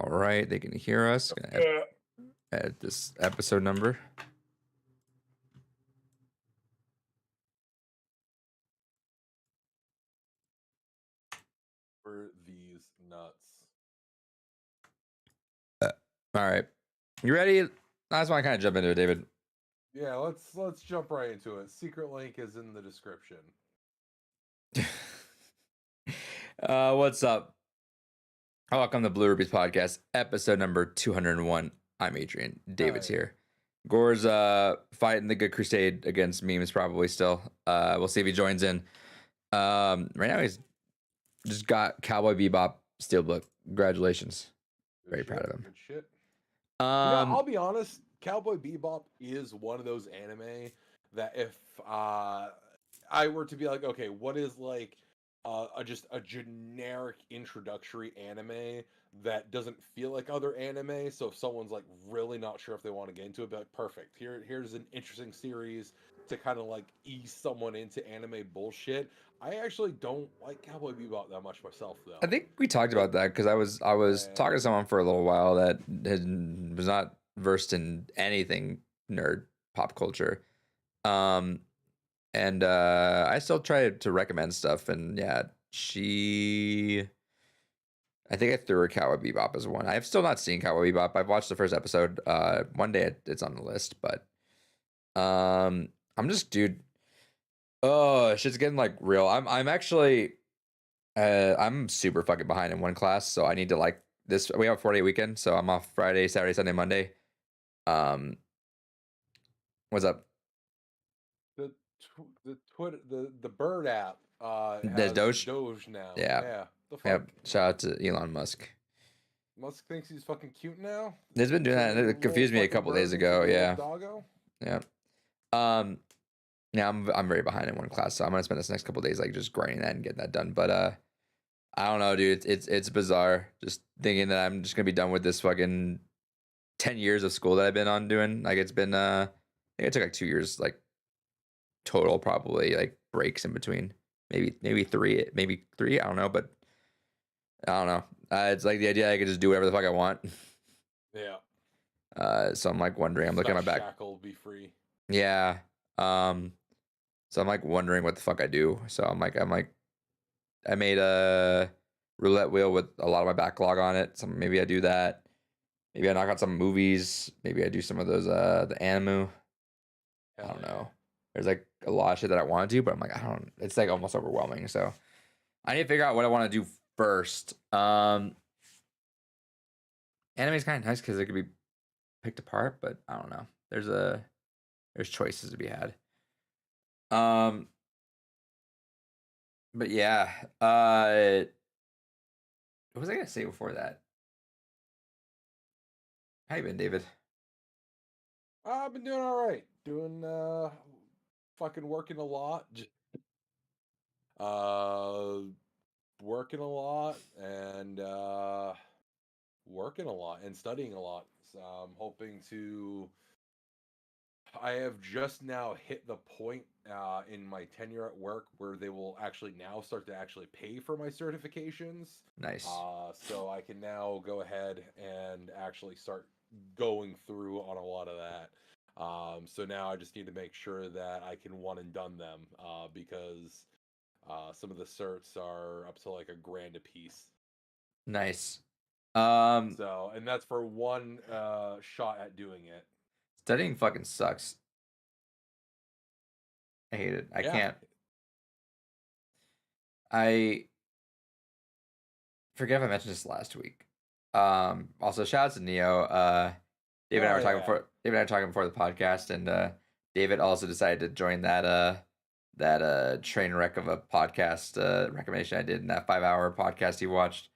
All right, they can hear us. Gonna add this episode number. For these nuts. All right, you ready? I just want to kind of jump into it, David. Yeah, let's jump right into it. Secret link is in the description. What's up? Welcome to Blue Rubies Podcast, episode number 201. I'm Adrian. David's here. Gore's fighting the good crusade against memes probably still. We'll see if he joins in. Right now he's just got Cowboy Bebop Steelbook. Congratulations. Very proud of him. Good shit. I'll be honest, Cowboy Bebop is one of those anime that if I were to be like, okay, what is like just a generic introductory anime that doesn't feel like other anime, so if someone's like really not sure if they want to get into it, be like, perfect, here's an interesting series to kind of like ease someone into anime bullshit. I actually don't like Cowboy Bebop that much myself, though. I think we talked about that because I was talking to someone for a little while that was not versed in anything nerd pop culture. And I still try to recommend stuff, and yeah, I think I threw a Cowboy Bebop as one. I've still not seen Cowboy Bebop. I've watched the first episode. One day it's on the list, but I'm just, dude. Oh, shit's getting like real. I'm actually I'm super fucking behind in one class, so I need to like this. We have a 4-day weekend, so I'm off Friday, Saturday, Sunday, Monday. What's up? The Twitter the Bird app There's has Doge now. Yeah. The fuck? Yep. Shout out to Elon Musk. Musk thinks he's fucking cute now. He's been doing that. It confused me a couple days ago. Yeah. Doggo. Yeah. Yeah, I'm very behind in one class, so I'm gonna spend this next couple days like just grinding that and getting that done. But I don't know, dude. It's bizarre. Just thinking that I'm just gonna be done with this fucking 10 years of school that I've been on doing. Like it's been I think it took like 2 years like total, probably, like breaks in between. Maybe three. I don't know, but I don't know. It's like the idea I could just do whatever the fuck I want. Yeah. So I'm like wondering. I'm looking at my back. Shackle be free. Yeah. So I'm like wondering what the fuck I do. So I'm like I made a roulette wheel with a lot of my backlog on it. So maybe I do that. Maybe I knock out some movies. Maybe I do some of those the anime. I don't know. There's like a lot of shit that I want to do, but I'm like, I don't. It's like almost overwhelming. So I need to figure out what I want to do first. Anime is kind of nice because it could be picked apart, but I don't know. There's choices to be had. But yeah. What was I gonna say before that? How you been, David? I've been doing all right. Doing fucking working a lot. Working a lot and working a lot and studying a lot. So I'm hoping to. I have just now hit the point in my tenure at work where they will actually now start to actually pay for my certifications. Nice. So I can now go ahead and actually start going through on a lot of that. So now I just need to make sure that I can one and done them because some of the certs are up to like $1,000 a piece. Nice. So, and that's for one shot at doing it. Studying fucking sucks. I hate it. I can't. I forget if I mentioned this last week. Also shout out to Neo. David and I were talking before the podcast, and David also decided to join that train wreck of a podcast recommendation I did in that 5-hour podcast he watched.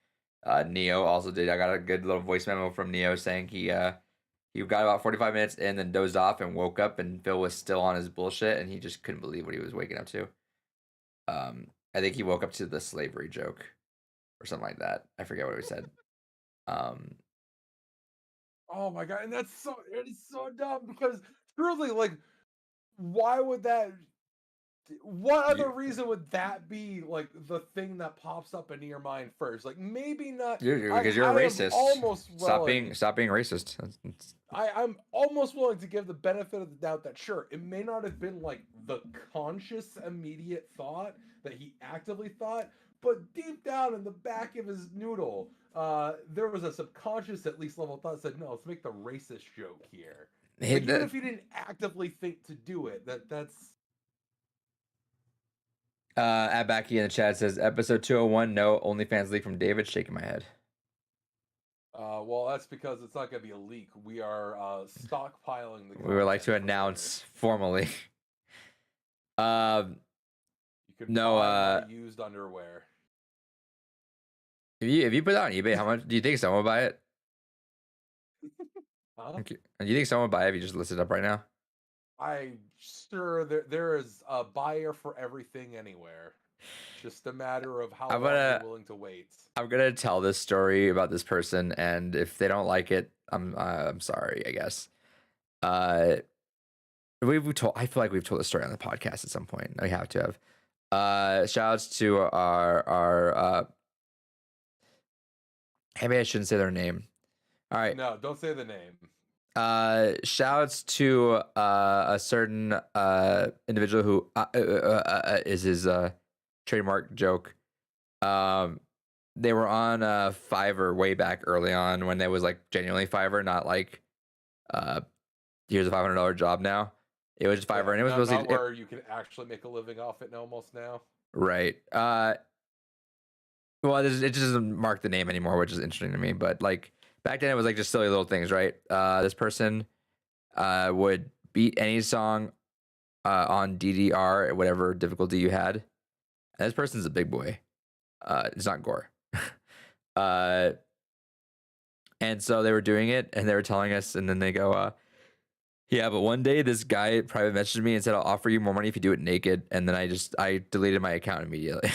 Neo also did. I got a good little voice memo from Neo saying he got about 45 minutes and then dozed off and woke up, and Phil was still on his bullshit, and he just couldn't believe what he was waking up to. I think he woke up to the slavery joke or something like that. I forget what he said. Oh my god, and it is so dumb because truly, like, why would that what other reason would that be, like, the thing that pops up into your mind first? Like, maybe not. Because you're a racist. Almost stop being racist. I'm almost willing to give the benefit of the doubt that, sure, it may not have been like the conscious immediate thought that he actively thought, but deep down in the back of his noodle, there was a subconscious, at least level thought that said, no, let's make the racist joke here. Like, even if he didn't actively think to do it, that's. Abaki in the chat says episode 201. No OnlyFans leak from David. Shaking my head. Well, that's because it's not going to be a leak. We are stockpiling the. We would like to announce formally. You could buy used underwear. If you put that on eBay, how much do you think someone will buy it? Huh? Do you think someone will buy it if you just list it up right now? I'm sure there is a buyer for everything anywhere. Just a matter of how long they're willing to wait. I'm gonna tell this story about this person, and if they don't like it, I'm sorry, I guess. We've told. I feel like we've told the story on the podcast at some point. We have to have. Shout outs to our maybe I shouldn't say their name. All right. No, don't say the name. Shouts to a certain individual who is his trademark joke. They were on Fiverr way back early on when there was like genuinely Fiverr, not like here's a $500 job now. It was just Fiverr, and it was mostly where you can actually make a living off it almost now. Right. Well, it just doesn't mark the name anymore, which is interesting to me. But like back then, it was like just silly little things, right? This person would beat any song on DDR at whatever difficulty you had. And this person's a big boy. It's not Gore. And so they were doing it, and they were telling us, and then they go, yeah, but one day this guy private messaged me and said, I'll offer you more money if you do it naked. And then I deleted my account immediately.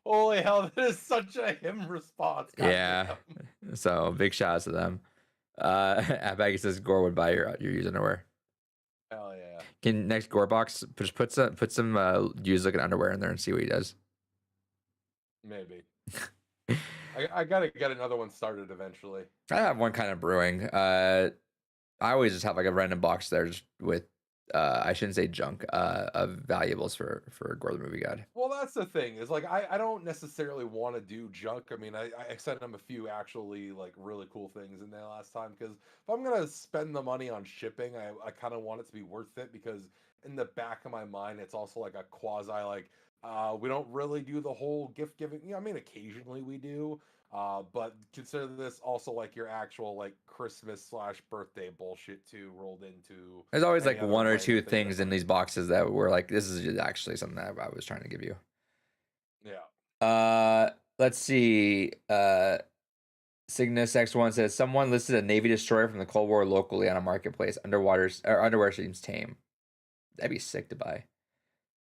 Holy hell, that is such a him response. God damn. So big shout out to them. Abaggy says Gore would buy your used underwear. Hell yeah. Can next Gore box just put some used looking underwear in there and see what he does? Maybe. I gotta get another one started eventually. I have one kind of brewing. I always just have like a random box there just with I shouldn't say junk of valuables for Gore the Movie God. Well, that's the thing is like I don't necessarily want to do junk. I mean, I sent him a few actually like really cool things in there last time because if I'm gonna spend the money on shipping, I kind of want it to be worth it because in the back of my mind it's also like a quasi like we don't really do the whole gift giving. I mean, occasionally we do. But consider this also like your actual like Christmas / birthday bullshit too rolled into. There's always like one or two things in these boxes that were like, this is actually something that I was trying to give you. Yeah. Let's see. Cygnus X1 says someone listed a Navy destroyer from the Cold War locally on a marketplace. Underwear seems tame. That'd be sick to buy.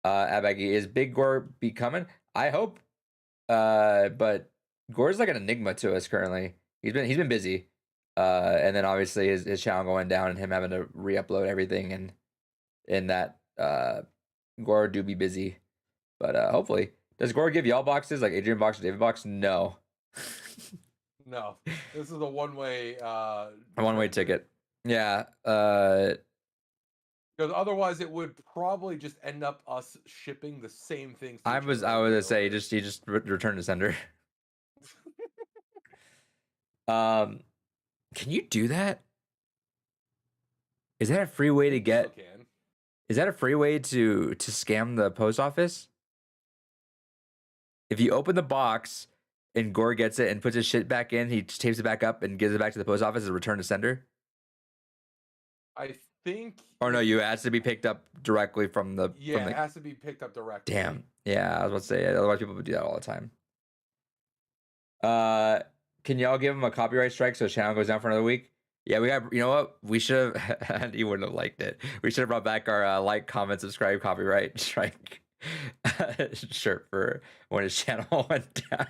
Abaggy, is Big Gore becoming? I hope. But Gore's like an enigma to us currently. He's been busy. And then obviously his channel going down and him having to re-upload everything and in that Gore do be busy. But hopefully. Does Gore give y'all boxes like Adrian box or David box? No. No. This is a one-way ticket. Yeah. Because otherwise, it would probably just end up us shipping the same things. I was gonna say he just returned to sender. Can you do that? Is that a free way to get? Is that a free way to scam the post office? If you open the box and Gore gets it and puts his shit back in, he tapes it back up and gives it back to the post office as a return to sender. I think. Or no, you has to be picked up directly from the. Yeah, it has to be picked up directly. Damn. Yeah, I was about to say. Otherwise, people would do that all the time. Can y'all give him a copyright strike so the channel goes down for another week? Yeah, we got. You know what? We should have. And he wouldn't have liked it. We should have brought back our like, comment, subscribe, copyright strike. shirt for when his channel went down.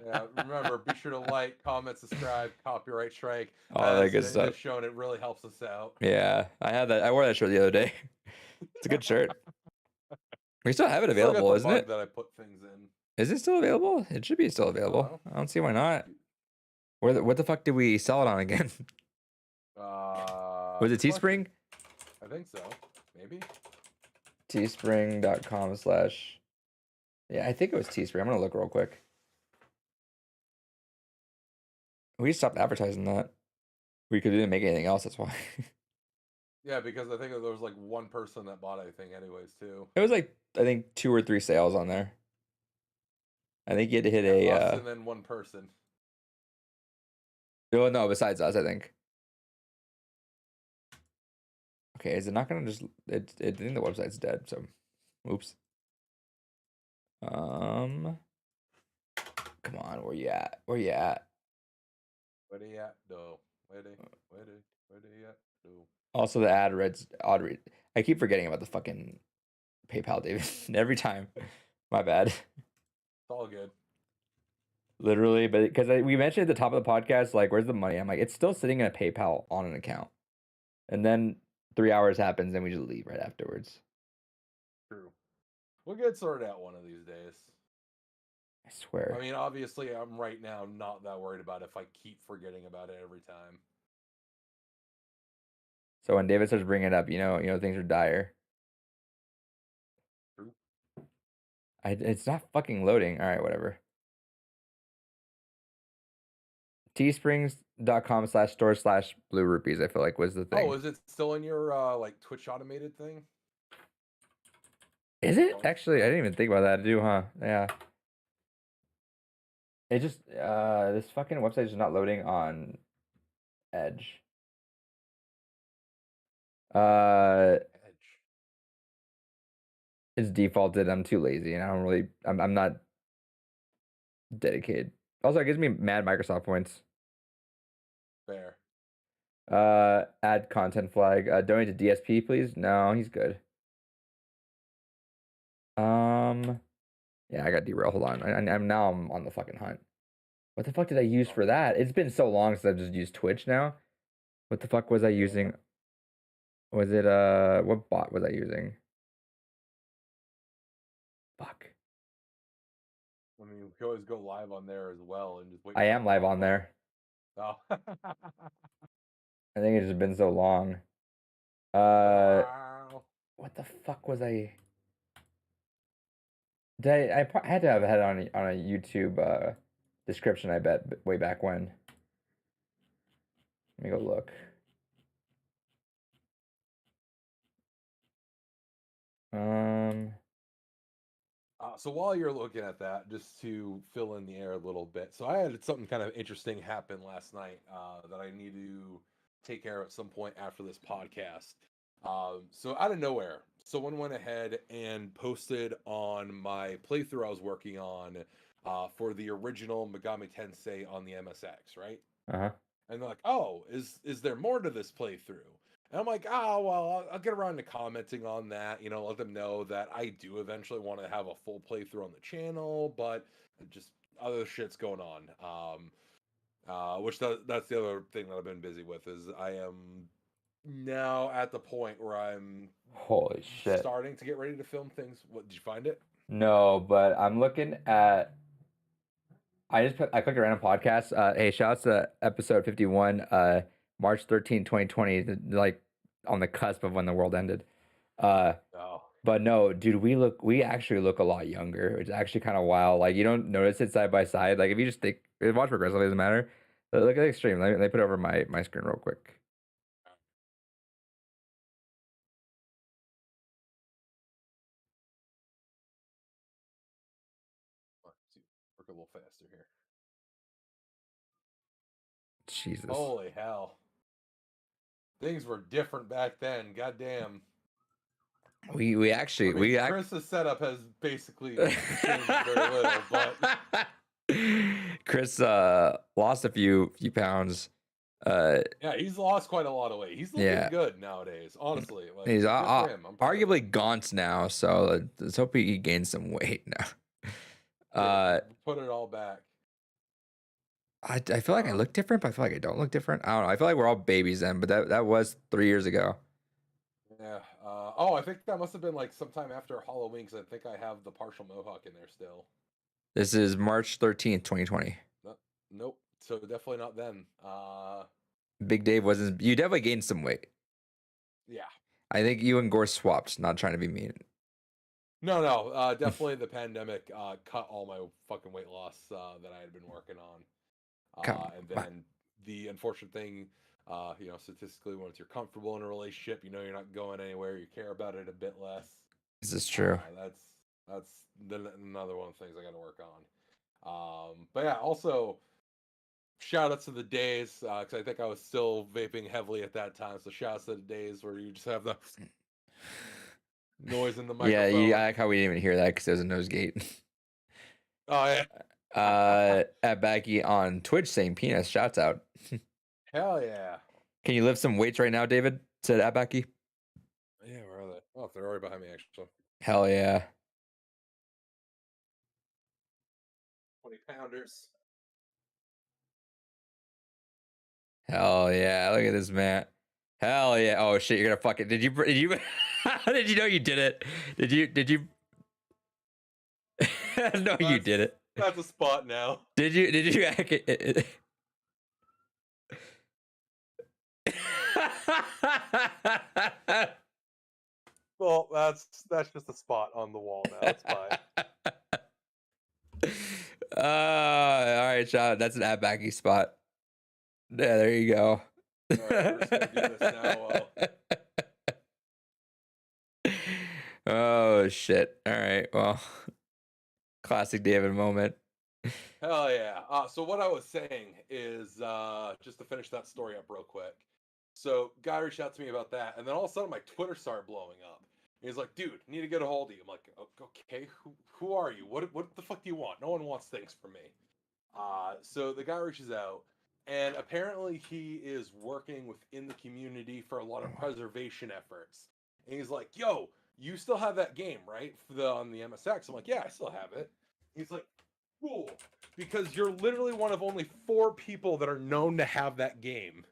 Yeah, remember, be sure to like, comment, subscribe, copyright strike. All that good As stuff. shown, it really helps us out. Yeah, I had that. I wore that shirt the other day. It's a good shirt. We still have it Still got available, the isn't bug it? that I put things in. Is it still available? It should be still available. I don't see why not. What the fuck did we sell it on again? Was it Teespring? I think so. Maybe. Teespring.com/ Yeah, I think it was Teespring. I'm gonna look real quick. We stopped advertising that. We didn't make anything else. That's why. Yeah, because I think there was like one person that bought anything, anyways, too. It was like I think 2 or 3 sales on there. I think you had to hit us and then one person. Oh no, besides us, I think. Okay, is it not gonna just? I think the website's dead. So, oops. Come on, where you at? Where you at? Where they at? No. Where they at? No. Also, the ad reads odd read. I keep forgetting about the fucking PayPal, David. Every time. My bad. It's all good. Literally, but because we mentioned at the top of the podcast, like, where's the money? I'm like, it's still sitting in a PayPal on an account, and then 3 hours happens, and we just leave right afterwards. True. We'll get sorted out one of these days. I swear. I mean, obviously, I'm right now not that worried about it if I keep forgetting about it every time. So when David starts bringing it up, you know, things are dire. True. It's not fucking loading. All right, whatever. Teesprings.com/store/blue rupees, I feel like was the thing. Oh, is it still in your like Twitch automated thing? Is it? Actually, I didn't even think about that. I do, huh? Yeah. It just this fucking website is not loading on Edge. It's defaulted. I'm too lazy, and I don't really. I'm not dedicated. Also, it gives me mad Microsoft points. Fair. Add content flag. Donate to DSP, please. No, he's good. Yeah, I got derailed. Hold on. I'm on the fucking hunt. What the fuck did I use for that? It's been so long since I've just used Twitch now. What the fuck was I using? Was it what bot was I using? Fuck. I mean, we can always go live on there as well and just wait. I am live on there. Oh. I think it's just been so long. Wow. What the fuck was I? I had to have had it on a YouTube description, I bet, way back when. Let me go look. So while you're looking at that, just to fill in the air a little bit, so I had something kind of interesting happen last night that I need to take care of at some point after this podcast. So out of nowhere, someone went ahead and posted on my playthrough I was working on for the original Megami Tensei on the MSX, right? Uh-huh. And they're like, "Oh, is there more to this playthrough?" And I'm like, "Oh, well, I'll get around to commenting on that. You know, let them know that I do eventually want to have a full playthrough on the channel, but just other shit's going on." That's the other thing that I've been busy with is I am now at the point where I'm Holy shit. starting to get ready to film things. What, did you find it? No, but I'm looking at. I clicked a random podcast. Hey, shouts to episode 51, March 13, 2020, like on the cusp of when the world ended. Oh. But no, dude, we actually look a lot younger. It's actually kind of wild. Like you don't notice it side by side. Like if you just watch progressively, it doesn't matter. But look at the extreme. Let me put it over my screen real quick. Work a little faster here. Jesus. Holy hell. Things were different back then. Goddamn. Chris's setup has basically changed very little, but Chris lost a few pounds Yeah, he's lost quite a lot of weight. He's looking good nowadays, honestly. Like, he's good for him. I'm proud of him. arguably gaunt now, so let's hope he gains some weight now. Put it all back. I feel like I look different, but I feel like I don't look different. I don't know. I feel like we're all babies then, but that was 3 years ago. Yeah. Oh, I think that must have been like sometime after Halloween, because I think I have the partial mohawk in there still. This is March 13th, 2020. Nope. So definitely not then. Big Dave wasn't. You definitely gained some weight. Yeah. I think you and Gore swapped. Not trying to be mean. No. Definitely the pandemic cut all my fucking weight loss that I had been working on. And then the unfortunate thing, statistically, once you're comfortable in a relationship, you're not going anywhere. You care about it a bit less. This is true. That's another one of the things I got to work on. But yeah, also shout outs to the days, because I think I was still vaping heavily at that time. So shout outs to the days where you just have the noise in the microphone. Yeah, I like how we didn't even hear that because there's a nose gate. Oh yeah. At Backy on Twitch saying penis, shouts out. Hell yeah. Can you lift some weights right now, David? Said at Backy. Yeah, where are they? Oh, they're already behind me, actually. Hell yeah. 20-pounders. Hell yeah. Look at this, man. Hell yeah. Oh shit, you're gonna fucking did you did you know you did it? Did you No, you did it. That's a spot now. Did you Well, that's just a spot on the wall now. That's fine. All right, Sean. That's an at Backy spot. Yeah, there you go. All right, we're just gonna do this now. Oh shit! All right, well, classic David moment. Hell yeah! So what I was saying is, just to finish that story up real quick. So guy reached out to me about that, and then all of a sudden my Twitter started blowing up. He's like, "Dude, need to get a hold of you." I'm like, "Okay, who are you? What the fuck do you want? No one wants things from me." So the guy reaches out, and apparently he is working within the community for a lot of preservation efforts. And he's like, "Yo, you still have that game, right? On the MSX?" I'm like, "Yeah, I still have it." He's like, "Cool, because you're literally one of only 4 people that are known to have that game."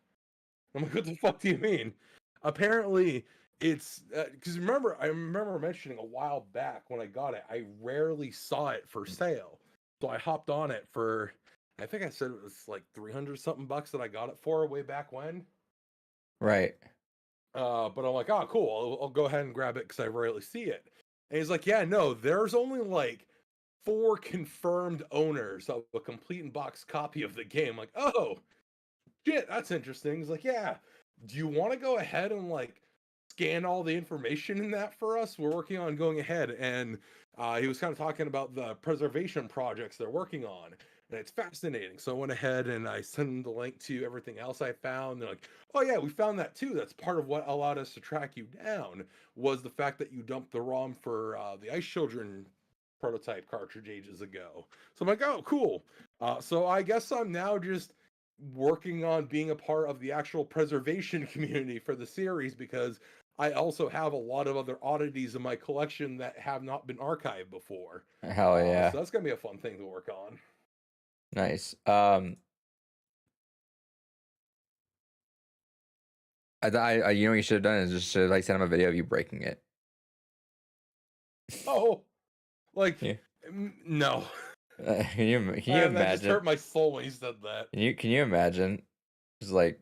I'm like, "What the fuck do you mean?" Apparently, it's because I remember mentioning a while back when I got it, I rarely saw it for sale, so I hopped on it for, I think I said it was like 300 something bucks that I got it for way back when. Right. But I'm like, "Oh, cool. I'll go ahead and grab it because I rarely see it." And he's like, "Yeah, no, there's only like 4 confirmed owners of a complete in box copy of the game." I'm like, "Oh, shit, that's interesting." He's like, "Yeah, do you want to go ahead and like scan all the information in that for us? We're working on going ahead." And he was kind of talking about the preservation projects they're working on, and it's fascinating. So I went ahead and I sent them the link to everything else I found. They're like, "Oh yeah, we found that too. That's part of what allowed us to track you down, was the fact that you dumped the ROM for the Ice Children prototype cartridge ages ago." So I'm like, "Oh, cool." So I guess I'm now just working on being a part of the actual preservation community for the series, because I also have a lot of other oddities in my collection that have not been archived before. Hell yeah. So that's gonna be a fun thing to work on. Nice. I you know what you should have done is just like send him a video of you breaking it. Oh, like Yeah. No. Can you imagine? That just hurt my soul when you said that. Can you imagine? Just like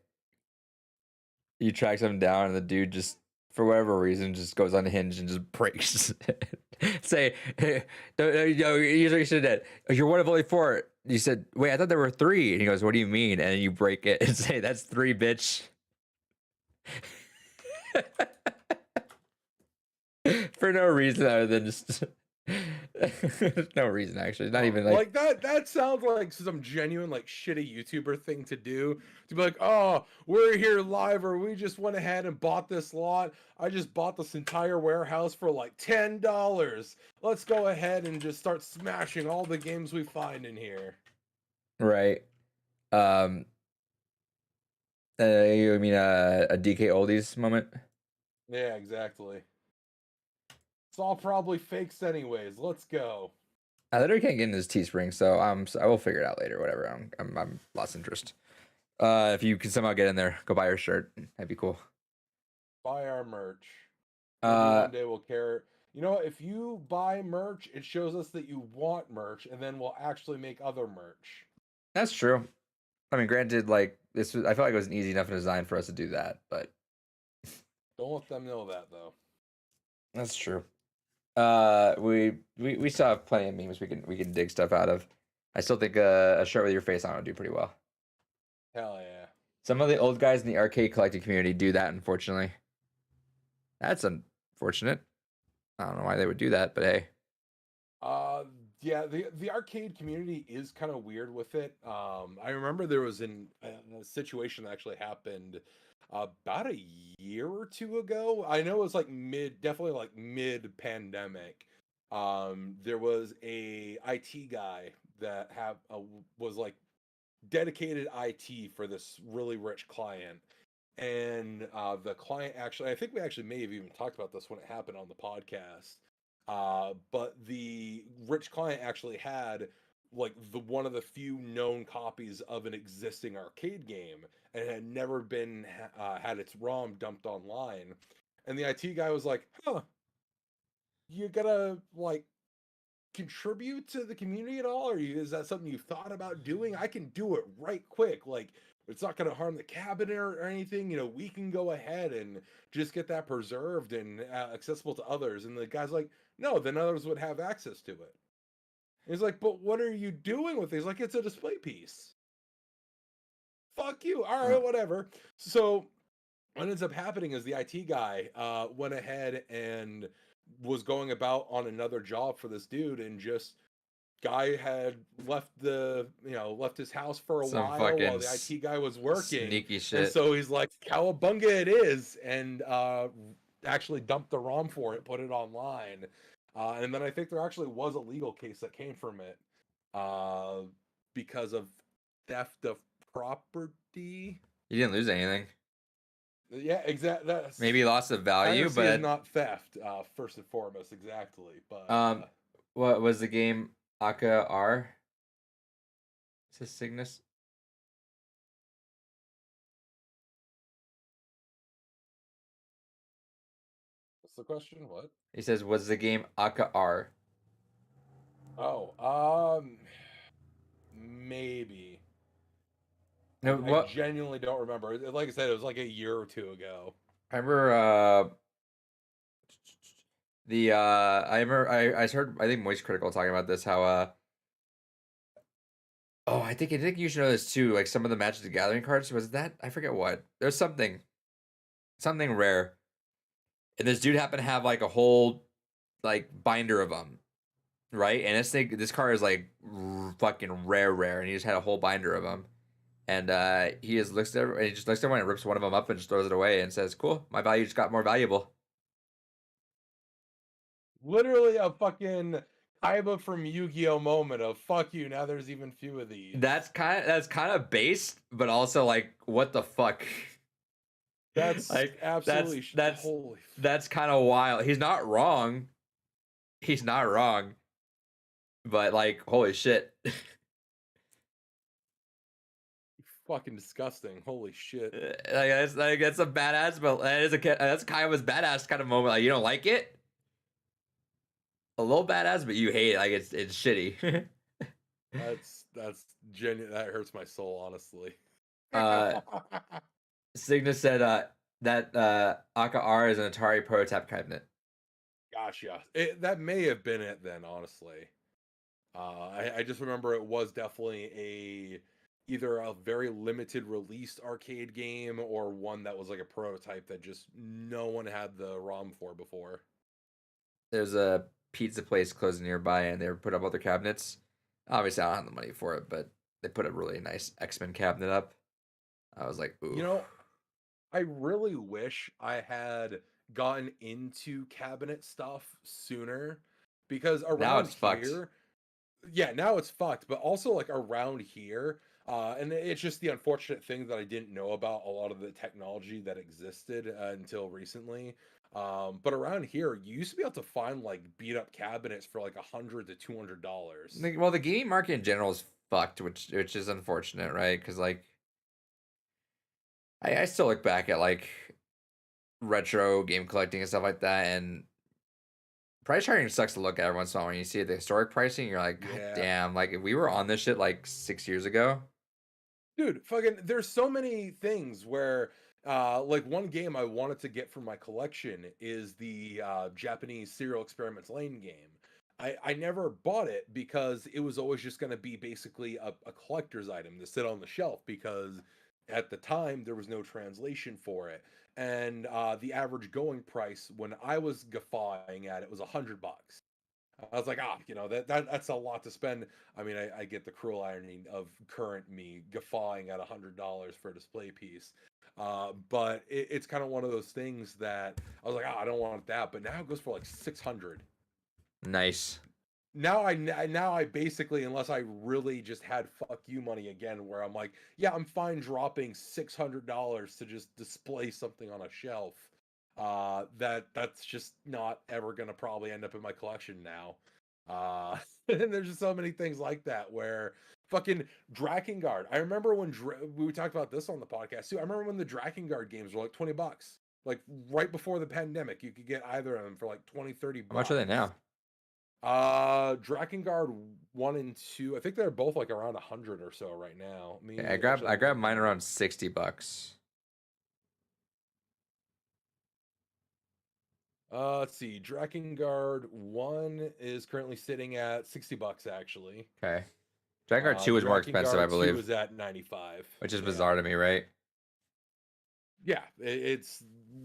you track something down and the dude just for whatever reason just goes unhinged and just breaks. Say, hey, you should have. You're one of only 4. You said, wait, I thought there were 3. And he goes, what do you mean? And then you break it and say, that's 3, bitch. For no reason other than just no reason, actually. Not even like that sounds like some genuine like shitty YouTuber thing to do, to be like, "Oh, we're here live, or we just went ahead and bought this lot. I just bought this entire warehouse for like $10. Let's go ahead and just start smashing all the games we find in here." Right. You mean a DK Oldies moment? Yeah, exactly. It's all probably fakes anyways. Let's go. I literally can't get into this Teespring, so I will figure it out later. Whatever. I'm lost interest. If you can somehow get in there, go buy your shirt. That'd be cool. Buy our merch. Maybe Uh, one day we'll care. You know, if you buy merch, it shows us that you want merch, and then we'll actually make other merch. that's true. I mean, granted, like this was, I felt like it was an easy enough design for us to do that, but Don't let them know that though. that's true. We still have plenty of memes we can dig stuff out of. I still think a shirt with your face on would do pretty well. Hell yeah. Some of the old guys in the arcade collecting community do that, unfortunately. That's unfortunate. I don't know why they would do that, but hey. Uh, yeah, the arcade community is kind of weird with it. I remember there was a situation that actually happened about a year or two ago. I know it was like definitely like mid pandemic. There was a IT guy that was like dedicated IT for this really rich client. And the client actually, I think we actually may have even talked about this when it happened on the podcast. But the rich client actually had like the one of the few known copies of an existing arcade game, and it had never been had its ROM dumped online. And the IT guy was like, "Huh, you gotta like contribute to the community at all, or is that something you've thought about doing? I can do it right quick. Like it's not going to harm the cabinet or anything. You know, we can go ahead and just get that preserved and accessible to others." And the guy's like, "No, then others would have access to it." And he's like, "But what are you doing with it?" He's like, "It's a display piece." Fuck you. All right, whatever. So what ends up happening is the IT guy went ahead and was going about on another job for this dude, and just guy had left his house for a Some while fucking the IT guy was working, sneaky and shit. so he's like, "Cowabunga, it is!" and actually dumped the ROM for it, put it online, and then I think there actually was a legal case that came from it uh, because of theft of property. You didn't lose anything. Yeah, exactly. That's Maybe loss of value, piracy is but not theft, first and foremost, exactly. But what was the game? Aka R? Is this Cygnus? what's the question? What? He says, was the game Aka R? Oh, maybe. No, I what? genuinely don't remember. Like I said, it was like a year or two ago. I remember I remember I heard I think Moist Critical talking about this how oh I think you should know this too, like some of the Magic the Gathering cards, was that, I forget what, there's something rare, and this dude happened to have like a whole like binder of them, right? And this card is like fucking rare, and he just had a whole binder of them. And he just looks at everyone, and he just looks at everyone and rips one of them up and just throws it away and says, "Cool, my value just got more valuable." Literally a fucking Kaiba from Yu-Gi-Oh moment of "fuck you." Now there's even few of these. That's kind of based, but also like, what the fuck? That's Like absolutely holy. that's kind of wild. He's not wrong. He's not wrong. But like, holy shit. Fucking disgusting. Holy shit. That's a badass, but that's Kaiba's badass kind of moment. Like, you don't like it? A little badass, but you hate it. Like, it's shitty. That's genuine. That hurts my soul, honestly. Cygnus said that Aka R is an Atari prototype cabinet. Gosh, yeah. That may have been it then, honestly. I just remember it was definitely either a very limited released arcade game or one that was like a prototype that just no one had the ROM for before. There's a pizza place closing nearby, and they put up other cabinets. Obviously, I don't have the money for it, but they put a really nice X-Men cabinet up. I was like, ooh. You know, I really wish I had gotten into cabinet stuff sooner, because Now around it's fucked. here, yeah, now it's fucked, but also like around here, And it's just the unfortunate thing that I didn't know about a lot of the technology that existed until recently. But around here, you used to be able to find like beat up cabinets for like $100 to $200. Well, the gaming market in general is fucked, which is unfortunate, right? Because like I still look back at like retro game collecting and stuff like that, and price charting sucks to look at every once in a while. When you see the historic pricing, you're like, God damn! Like if we were on this shit like 6 years ago, dude, fucking, there's so many things where, like one game I wanted to get for my collection is the Japanese Serial Experiments Lane game. I never bought it because it was always just going to be basically a collector's item to sit on the shelf because at the time there was no translation for it. And the average going price when I was guffawing at it was $100. I was like, that's a lot to spend. I mean, I get the cruel irony of current me guffawing at $100 for a display piece. But it's kind of one of those things that I was like, I don't want that. But now it goes for like 600. Nice. Now I basically, unless I really just had fuck you money again, where I'm like, yeah, I'm fine dropping $600 to just display something on a shelf. That's just not ever gonna probably end up in my collection now. And there's just so many things like that where fucking Drakengard. I remember when we talked about this on the podcast too. I remember when the Drakengard games were like $20, like right before the pandemic. You could get either of them for like 20, 30 bucks. How much are they now? Drakengard 1 and 2. I think they're both like around 100 or so right now. I grabbed mine around $60. Let's see. Drakengard 1 is currently sitting at $60 actually. Okay. Drakengard 2 is more expensive, I believe. 2 is at 95. Which is bizarre to me, right? Yeah, it's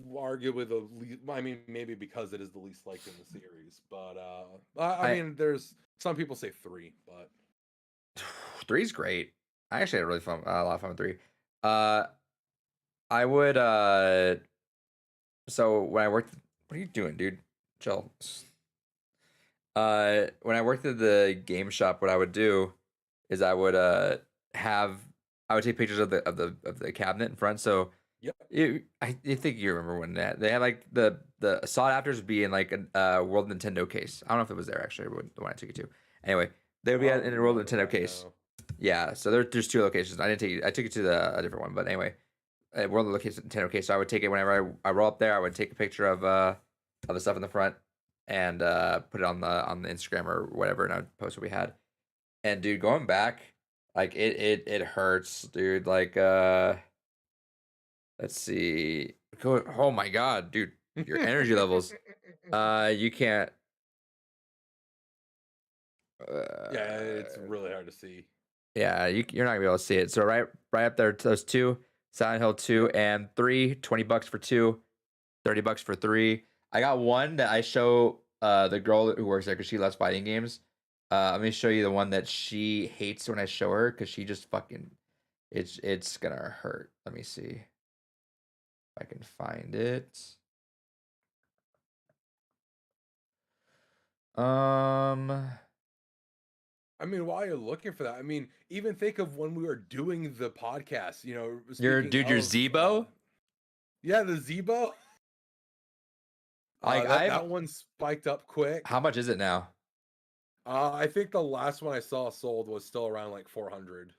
arguably the least, I mean, maybe because it is the least liked in the series, but I mean, there's some people say 3, but 3's great. I actually had a lot of fun with 3. I would so when I worked, what are you doing, dude? Chill. When I worked at the game shop, what I would do is I would take pictures of the cabinet in front. So yep. I think you remember when they had like the sought afters would be in like a World Nintendo case. I don't know if it was there actually when I took it to. Anyway, they would be in a World Nintendo case. Yeah, so there's 2 locations. I took it to a different one, but anyway, World Nintendo case. So I would take it whenever I roll up there. I would take a picture of the stuff in the front and put it on the Instagram or whatever, and I would post what we had. And dude, going back, like it hurts, dude. Like let's see. Oh my god, dude, your energy levels. You can't. Yeah, it's really hard to see. Yeah, you're not gonna be able to see it. So right up there, those 2, Silent Hill 2 and 3, $20 for 2, $30 for 3. I got one that I show the girl who works there because she loves fighting games. Let me show you the one that she hates when I show her because she just fucking it's gonna hurt. Let me see if I can find it. I mean, while you're looking for that, I mean, even think of when we were doing the podcast, you know, your Zeebo? Yeah, the Zeebo. That one spiked up quick. How much is it now? I think the last one I saw sold was still around like 400.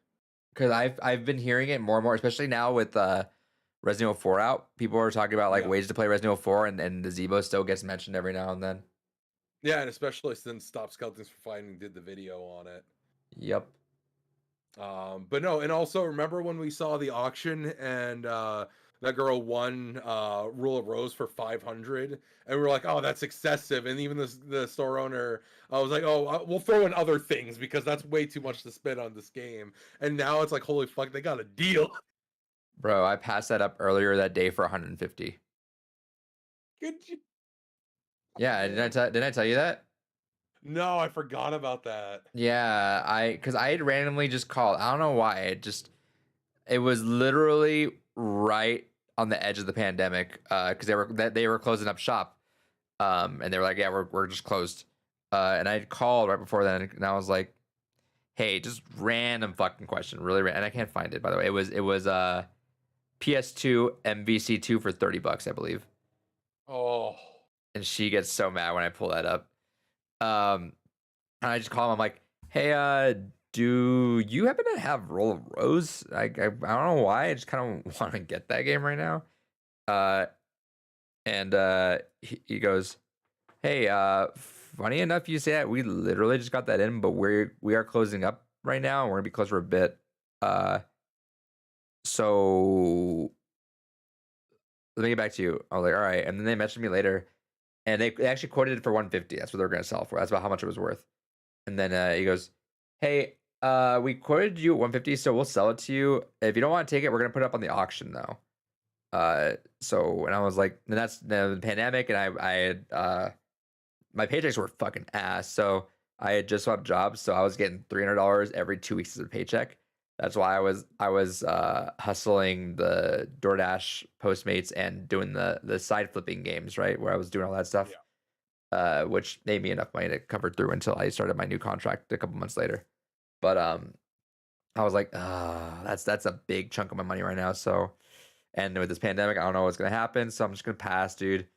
Because I've been hearing it more and more, especially now with Resident Evil 4 out. People are talking about like ways to play Resident Evil 4, and the Zeebo still gets mentioned every now and then. Yeah, and especially since Stop Skeletons for Fighting did the video on it. Yep. But no, and also remember when we saw the auction and that girl won Rule of Rose for 500, and we were like, oh, that's excessive. And even the store owner was like, oh, we'll throw in other things because that's way too much to spend on this game. And now it's like, holy fuck, they got a deal. Bro, I passed that up earlier that day for 150. Could you? Yeah, didn't I tell you that? No, I forgot about that. Yeah, because I had randomly just called. I don't know why. It was literally right on the edge of the pandemic. Because they were closing up shop. And they were like, yeah, we're just closed. And I had called right before then, and I was like, hey, just random fucking question, really random, and I can't find it by the way. It was PS2 MVC2 for $30, I believe. Oh. And she gets so mad when I pull that up. And I just call him. I'm like, hey, do you happen to have Roll of Rose? I don't know why. I just kind of want to get that game right now. And he goes, hey, funny enough, you say that. We literally just got that in, but we are closing up right now, and we're gonna be closed for a bit. So let me get back to you. I was like, all right. And then they messaged me later, and they actually quoted it for 150. That's what they were gonna sell for. That's about how much it was worth. And then he goes, hey, we quoted you at 150, so we'll sell it to you. If you don't want to take it, we're gonna put it up on the auction though. So and I was like, and that's the pandemic, and I had my paychecks were fucking ass. So I had just swapped jobs, so I was getting $300 every 2 weeks as a paycheck. That's why I was hustling the DoorDash, Postmates, and doing the side flipping games, right, where I was doing all that stuff. Yeah. Which made me enough money to cover through until I started my new contract a couple months later. But I was like, that's a big chunk of my money right now. So, and with this pandemic, I don't know what's gonna happen, so I'm just gonna pass, dude.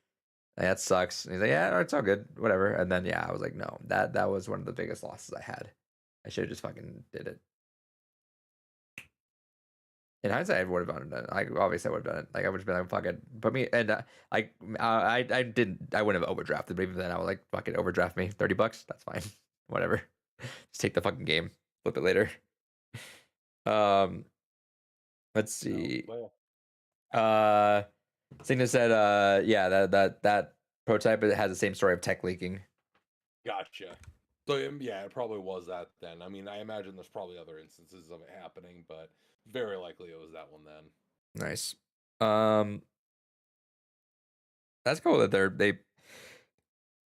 Like, that sucks. And he's like, yeah, no, it's all good, whatever. And then yeah, I was like, no, that was one of the biggest losses I had. I should have just fucking did it. In hindsight, I would have done it. Like obviously, I would have done it. Like I would have been like, "Fuck it, put me." And I didn't. I wouldn't have overdrafted. But even then, I was like, "Fuck it, overdraft me $30. That's fine. Whatever. Just take the fucking game, flip it later." Um, let's see. Oh, Signa said, yeah, that prototype it has the same story of tech leaking. Gotcha. So yeah, it probably was that then. I mean, I imagine there's probably other instances of it happening, but very likely it was that one then. Nice. That's cool that they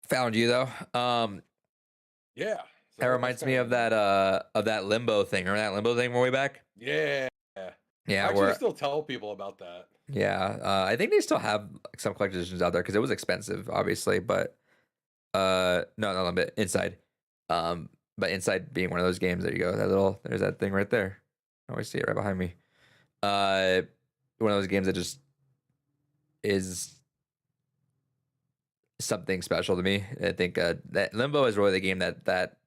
found you though. Yeah. So that reminds me of that Limbo thing. Remember that Limbo thing way back? Yeah. Yeah. I actually still tell people about that. Yeah. I think they still have some collector's editions out there because it was expensive, obviously, but no, not a bit inside. But Inside being one of those games, there you go. There's that thing right there. I always see it right behind me. One of those games that just is something special to me. I think that Limbo is really the game that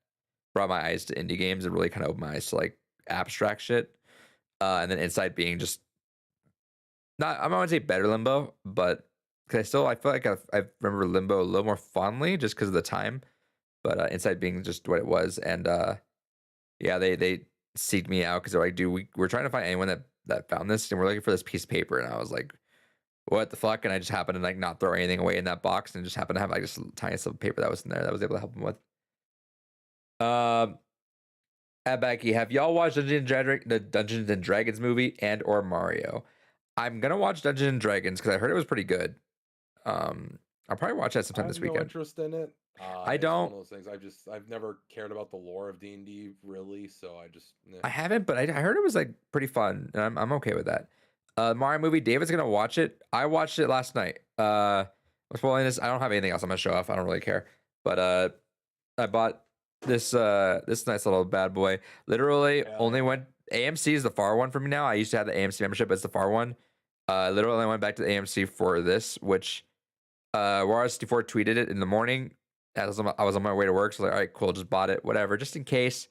brought my eyes to indie games and really kind of opened my eyes to like abstract shit. And then Inside being just not, I'm not gonna say better Limbo, but because I feel like I remember Limbo a little more fondly just because of the time. But Inside being just what it was, and yeah, they seeked me out because they're like, dude, we're trying to find anyone that found this, and we're looking for this piece of paper, and I was like, what the fuck? And I just happened to like not throw anything away in that box, and just happened to have like just a tiny slip of paper that was in there that I was able to help them with. At Becky, have y'all watched the Dungeons and Dragons movie and or Mario? I'm gonna watch Dungeons and Dragons because I heard it was pretty good. I'll probably watch that sometime this weekend. No interest in it. I don't. It's one of those things. I've never cared about the lore of D&D really, so I just. I haven't, but I heard it was like pretty fun, and I'm okay with that. Mario movie. David's gonna watch it. I watched it last night. What's spoiling this? I don't have anything else I'm gonna show off. I don't really care. But I bought this nice little bad boy. Literally only went. AMC is the far one for me now. I used to have the AMC membership, but it's the far one. Literally I went back to the AMC for this, which War64 tweeted it in the morning. I was on my way to work, so I was like, all right, cool, just bought it, whatever, just in case.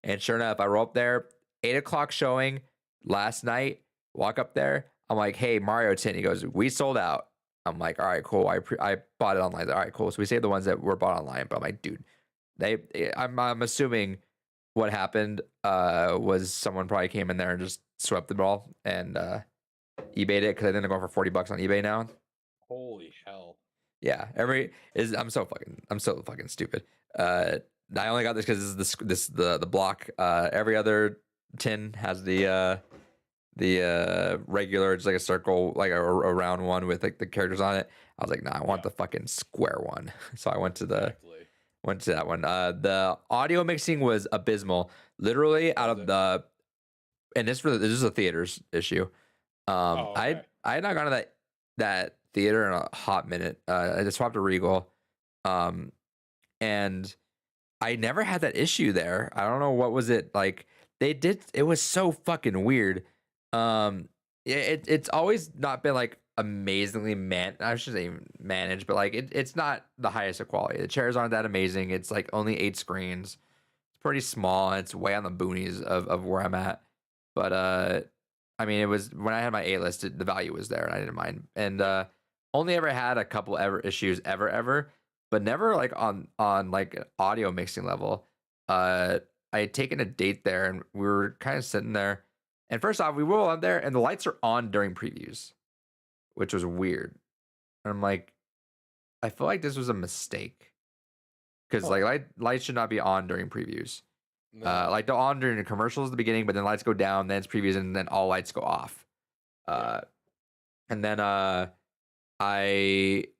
And sure enough, I roll up there, 8 o'clock showing last night. Walk up there, I'm like, hey, Mario 10. He goes, we sold out. I'm like, all right, cool. I bought it online. All right, cool. So we saved the ones that were bought online, but I'm like, dude, I'm assuming what happened was someone probably came in there and just swept the ball and eBayed it because I think they're going for $40 on eBay now. Holy hell! Yeah, I'm so fucking stupid. I only got this because this the block. Every other tin has the regular, just like a circle, like a round one with like the characters on it. I was like, nah, I want the fucking square one. So I went to that one. The audio mixing was abysmal. Literally out of the, and this is a theaters issue. I had not gone to that theater in a hot minute. I just swapped to Regal, and I never had that issue there. I don't know what was it like. They did. It was so fucking weird. It's always not been like amazingly I shouldn't even managed, but like it's not the highest of quality. The chairs aren't that amazing. It's like only 8 screens. It's pretty small. And it's way on the boonies of where I'm at. But I mean, it was when I had my A list, the value was there, and I didn't mind. And only ever had a couple ever issues ever, but never like on like an audio mixing level. I had taken a date there, and we were kind of sitting there. And first off, we roll on there, and the lights are on during previews, which was weird. And I'm like, I feel like this was a mistake because like lights should not be on during previews. No. Like they're on during the commercials at the beginning, but then lights go down, then it's previews, and then all lights go off. And then I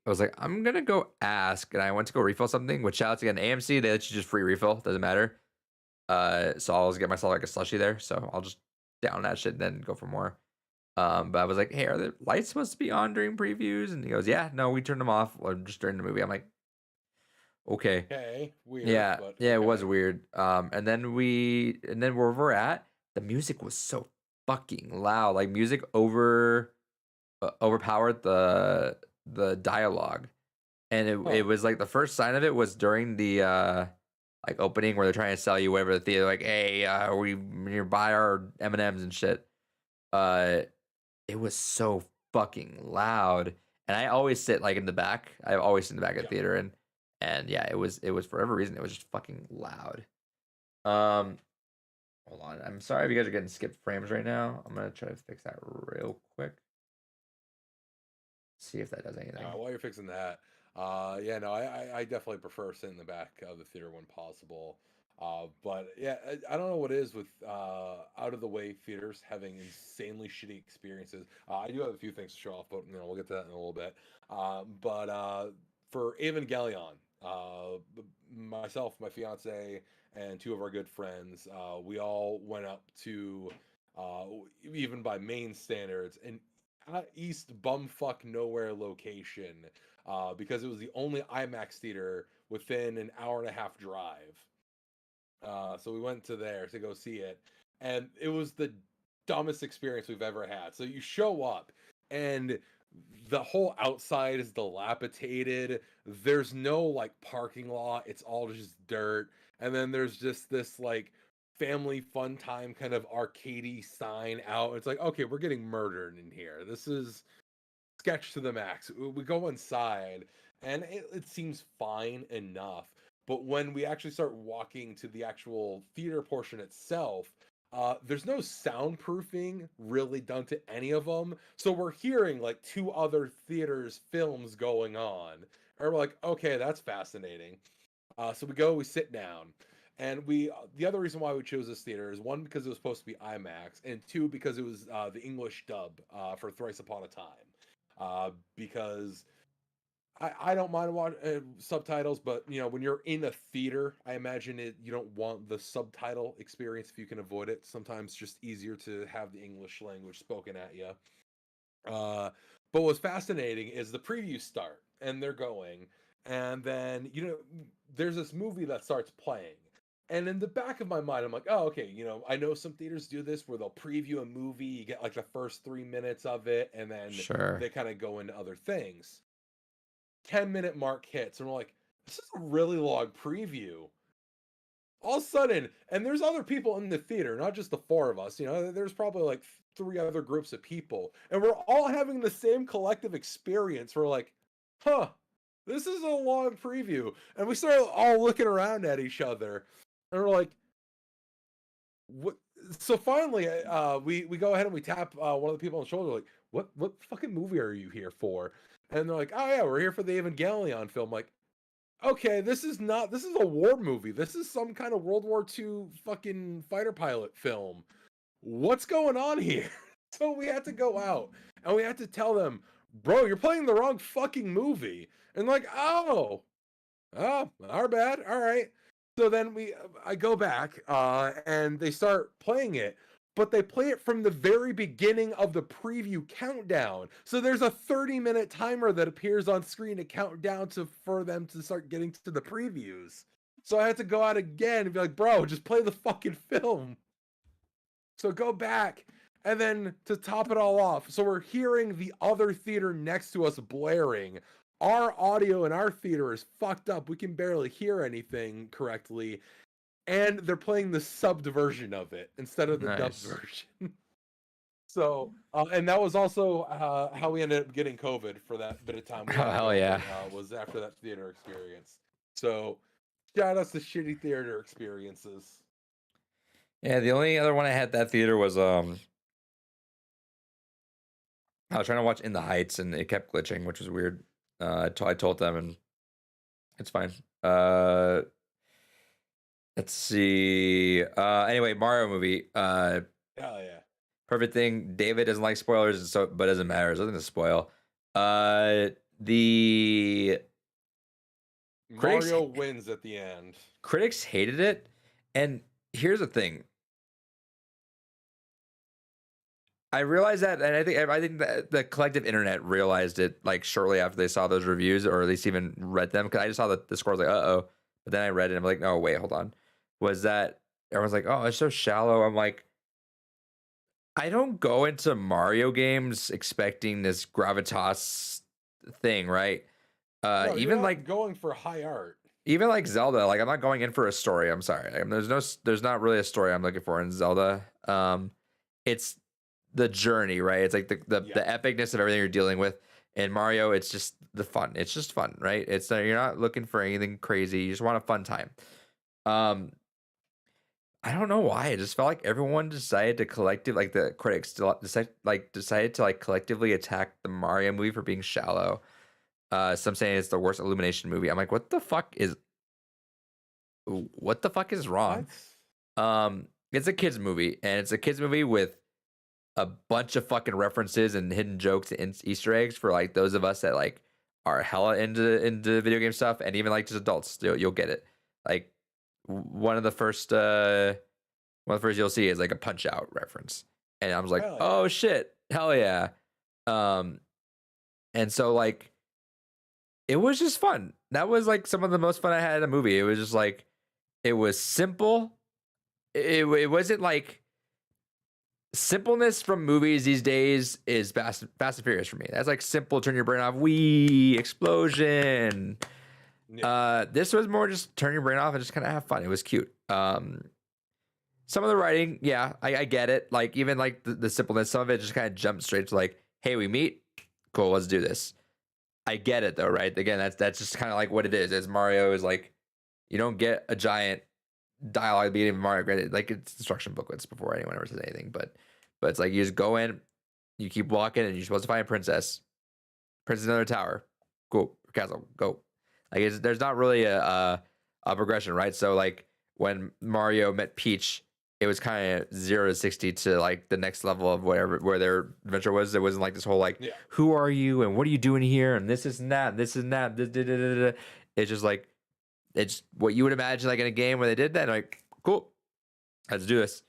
was like, I'm gonna go ask, and I went to go refill something. Which shout out again, AMC, they let you just free refill, doesn't matter. So I'll just get myself like a slushie there. So I'll just down that shit and then go for more. But I was like, hey, are the lights supposed to be on during previews? And he goes, yeah, no, we turned them off just during the movie. I'm like, okay. Okay, weird. Yeah, yeah, it was weird. And then where we're at, the music was so fucking loud. Like music overpowered the dialogue. And it was like the first sign of it was during the like opening where they're trying to sell you whatever the theater, like, hey, we buy our M&Ms and shit. It was so fucking loud, and I always sit like in the back. I always sit in the back of the theater, and yeah, it was for whatever reason it was just fucking loud. Hold on, I'm sorry if you guys are getting skipped frames right now. I'm gonna try to fix that real quick. See if that does anything. While you're fixing that, yeah, no, I definitely prefer sitting in the back of the theater when possible. But yeah, I don't know what it is with out of the way theaters having insanely shitty experiences. I do have a few things to show off, but we'll get to that in a little bit. But for Evangelion, myself, my fiance, and 2 of our good friends, we all went up to even by main standards an east bumfuck nowhere location because it was the only IMAX theater within an hour and a half drive. So we went to there to go see it, and it was the dumbest experience we've ever had. So you show up, and the whole outside is dilapidated. There's no like parking lot. It's all just dirt. And then there's just this like family fun time kind of arcadey sign out. It's like, okay, we're getting murdered in here. This is sketch to the max. We go inside, and it seems fine enough. But when we actually start walking to the actual theater portion itself, there's no soundproofing really done to any of them. So we're hearing like 2 other theaters' films going on. And we're like, okay, that's fascinating. So we sit down. And the other reason why we chose this theater is 1, because it was supposed to be IMAX, and 2, because it was the English dub for Thrice Upon a Time. Because I don't mind watching subtitles, but when you're in a theater, I imagine you don't want the subtitle experience if you can avoid it. Sometimes it's just easier to have the English language spoken at you. But what's fascinating is the previews start, and they're going, and then there's this movie that starts playing. And in the back of my mind, I'm like, oh, okay, I know some theaters do this where they'll preview a movie, you get like the first 3 minutes of it, and then they kind of go into other things. 10-minute mark hits, and we're like, this is a really long preview. All of a sudden, and there's other people in the theater, not just the 4 of us, there's probably like 3 other groups of people, and we're all having the same collective experience. We're like, huh, this is a long preview. And we start all looking around at each other, and we're like, what? So finally, we go ahead and we tap one of the people on the shoulder, like, what fucking movie are you here for? And they're like, oh yeah, we're here for the Evangelion film. Like, okay, this is a war movie. This is some kind of World War II fucking fighter pilot film. What's going on here? So we had to go out, and we had to tell them, bro, you're playing the wrong fucking movie. And like, oh, our bad. All right. So then I go back, and they start playing it, but they play it from the very beginning of the preview countdown. So there's a 30-minute timer that appears on screen to count down for them to start getting to the previews. So I had to go out again and be like, bro, just play the fucking film. So go back. And then to top it all off, so we're hearing the other theater next to us blaring. Our audio in our theater is fucked up. We can barely hear anything correctly. And they're playing the subbed version of it instead of the dubbed version. So, and that was also how we ended up getting COVID for that bit of time. Oh, hell yeah. Was after that theater experience. So, shout outs to shitty theater experiences. Yeah, the only other one I had at that theater was I was trying to watch In the Heights and it kept glitching, which was weird. I told them and it's fine. Let's see. Anyway, Mario movie. Hell yeah. Perfect thing. David doesn't like spoilers, so but it doesn't matter. There's nothing to spoil. The Mario wins at the end. Critics hated it, and here's the thing. I realized that, and I think that the collective internet realized it like shortly after they saw those reviews, or at least even read them. Because I just saw the score, I was like, oh, but then I read it, and I'm like, no, wait, hold on. Was that everyone's like, oh, it's so shallow? I'm like, I don't go into Mario games expecting this gravitas thing, right? No, even like going for high art. Even like Zelda, like I'm not going in for a story. I'm sorry. There's not really a story I'm looking for in Zelda. It's the journey, right? It's like the epicness of everything you're dealing with. In Mario, it's just the fun. It's just fun, right? It's you're not looking for anything crazy. You just want a fun time. I don't know why. I just felt like everyone decided to like the critics decided to like collectively attack the Mario movie for being shallow. Some saying it's the worst Illumination movie. I'm like, what the fuck is wrong? What? It's a kids movie, and it's a kids movie with a bunch of fucking references and hidden jokes and Easter eggs for like those of us that like are hella into video game stuff, and even like just adults, you'll get it. Like one of the first you'll see is like a Punch Out reference, and I was like, oh shit, hell yeah. And so like it was just fun. That was like some of the most fun I had in a movie. It was just like it was simple. It wasn't like simpleness from movies these days is Fast and Furious for me. That's like simple, turn your brain off, wee explosion. Yeah. This was more just turn your brain off and just kind of have fun. It was cute. Some of the writing, yeah, I get it. Like even like the simpleness, some of it just kind of jumped straight to like, hey, we meet, cool, let's do this. I get it though, right? Again, that's just kind of like what it is. As Mario is like, you don't get a giant dialogue at the beginning of Mario. Granted, like it's instruction booklets before anyone ever says anything, but it's like you just go in, you keep walking, and you're supposed to find a princess. Princess in another tower, cool, castle, go. Like there's not really a progression, right? So like when Mario met Peach, it was kind of 0 to 60 to like the next level of where their adventure was. It wasn't like this whole like, who are you and what are you doing here and this is that. It's just like it's what you would imagine like in a game where they did that. Like, cool, let's do this.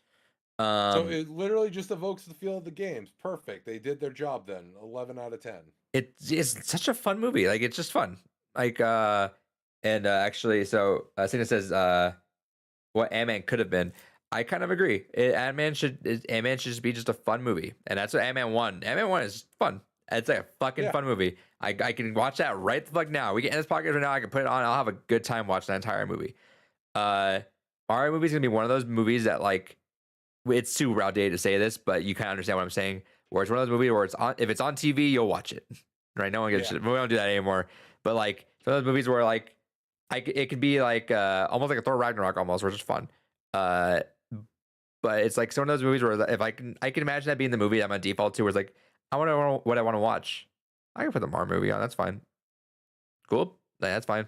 So it literally just evokes the feel of the games. Perfect. They did their job then. 11 out of 10. It's such a fun movie. Like it's just fun. Like actually, so Cena says what Ant-Man could have been. I kind of agree. Ant-Man should just be just a fun movie, and that's what Ant-Man 1. Ant-Man 1 is fun. It's like a fucking fun movie. I can watch that right the fuck now. We can end this podcast right now. I can put it on. I'll have a good time watching that entire movie. Mario movie is gonna be one of those movies that like it's super outdated to say this, but you kind of understand what I'm saying. Where it's one of those movies where it's on, if it's on TV, you'll watch it. Right? No one gets shit. We don't do that anymore. But like it's one of those movies where like it could be like almost like a Thor Ragnarok almost, where it's just fun. But it's like some of those movies where if I can imagine that being the movie I'm on default to, where it's like what I want to watch. I can put the Mario movie on. That's fine. Cool. That's fine.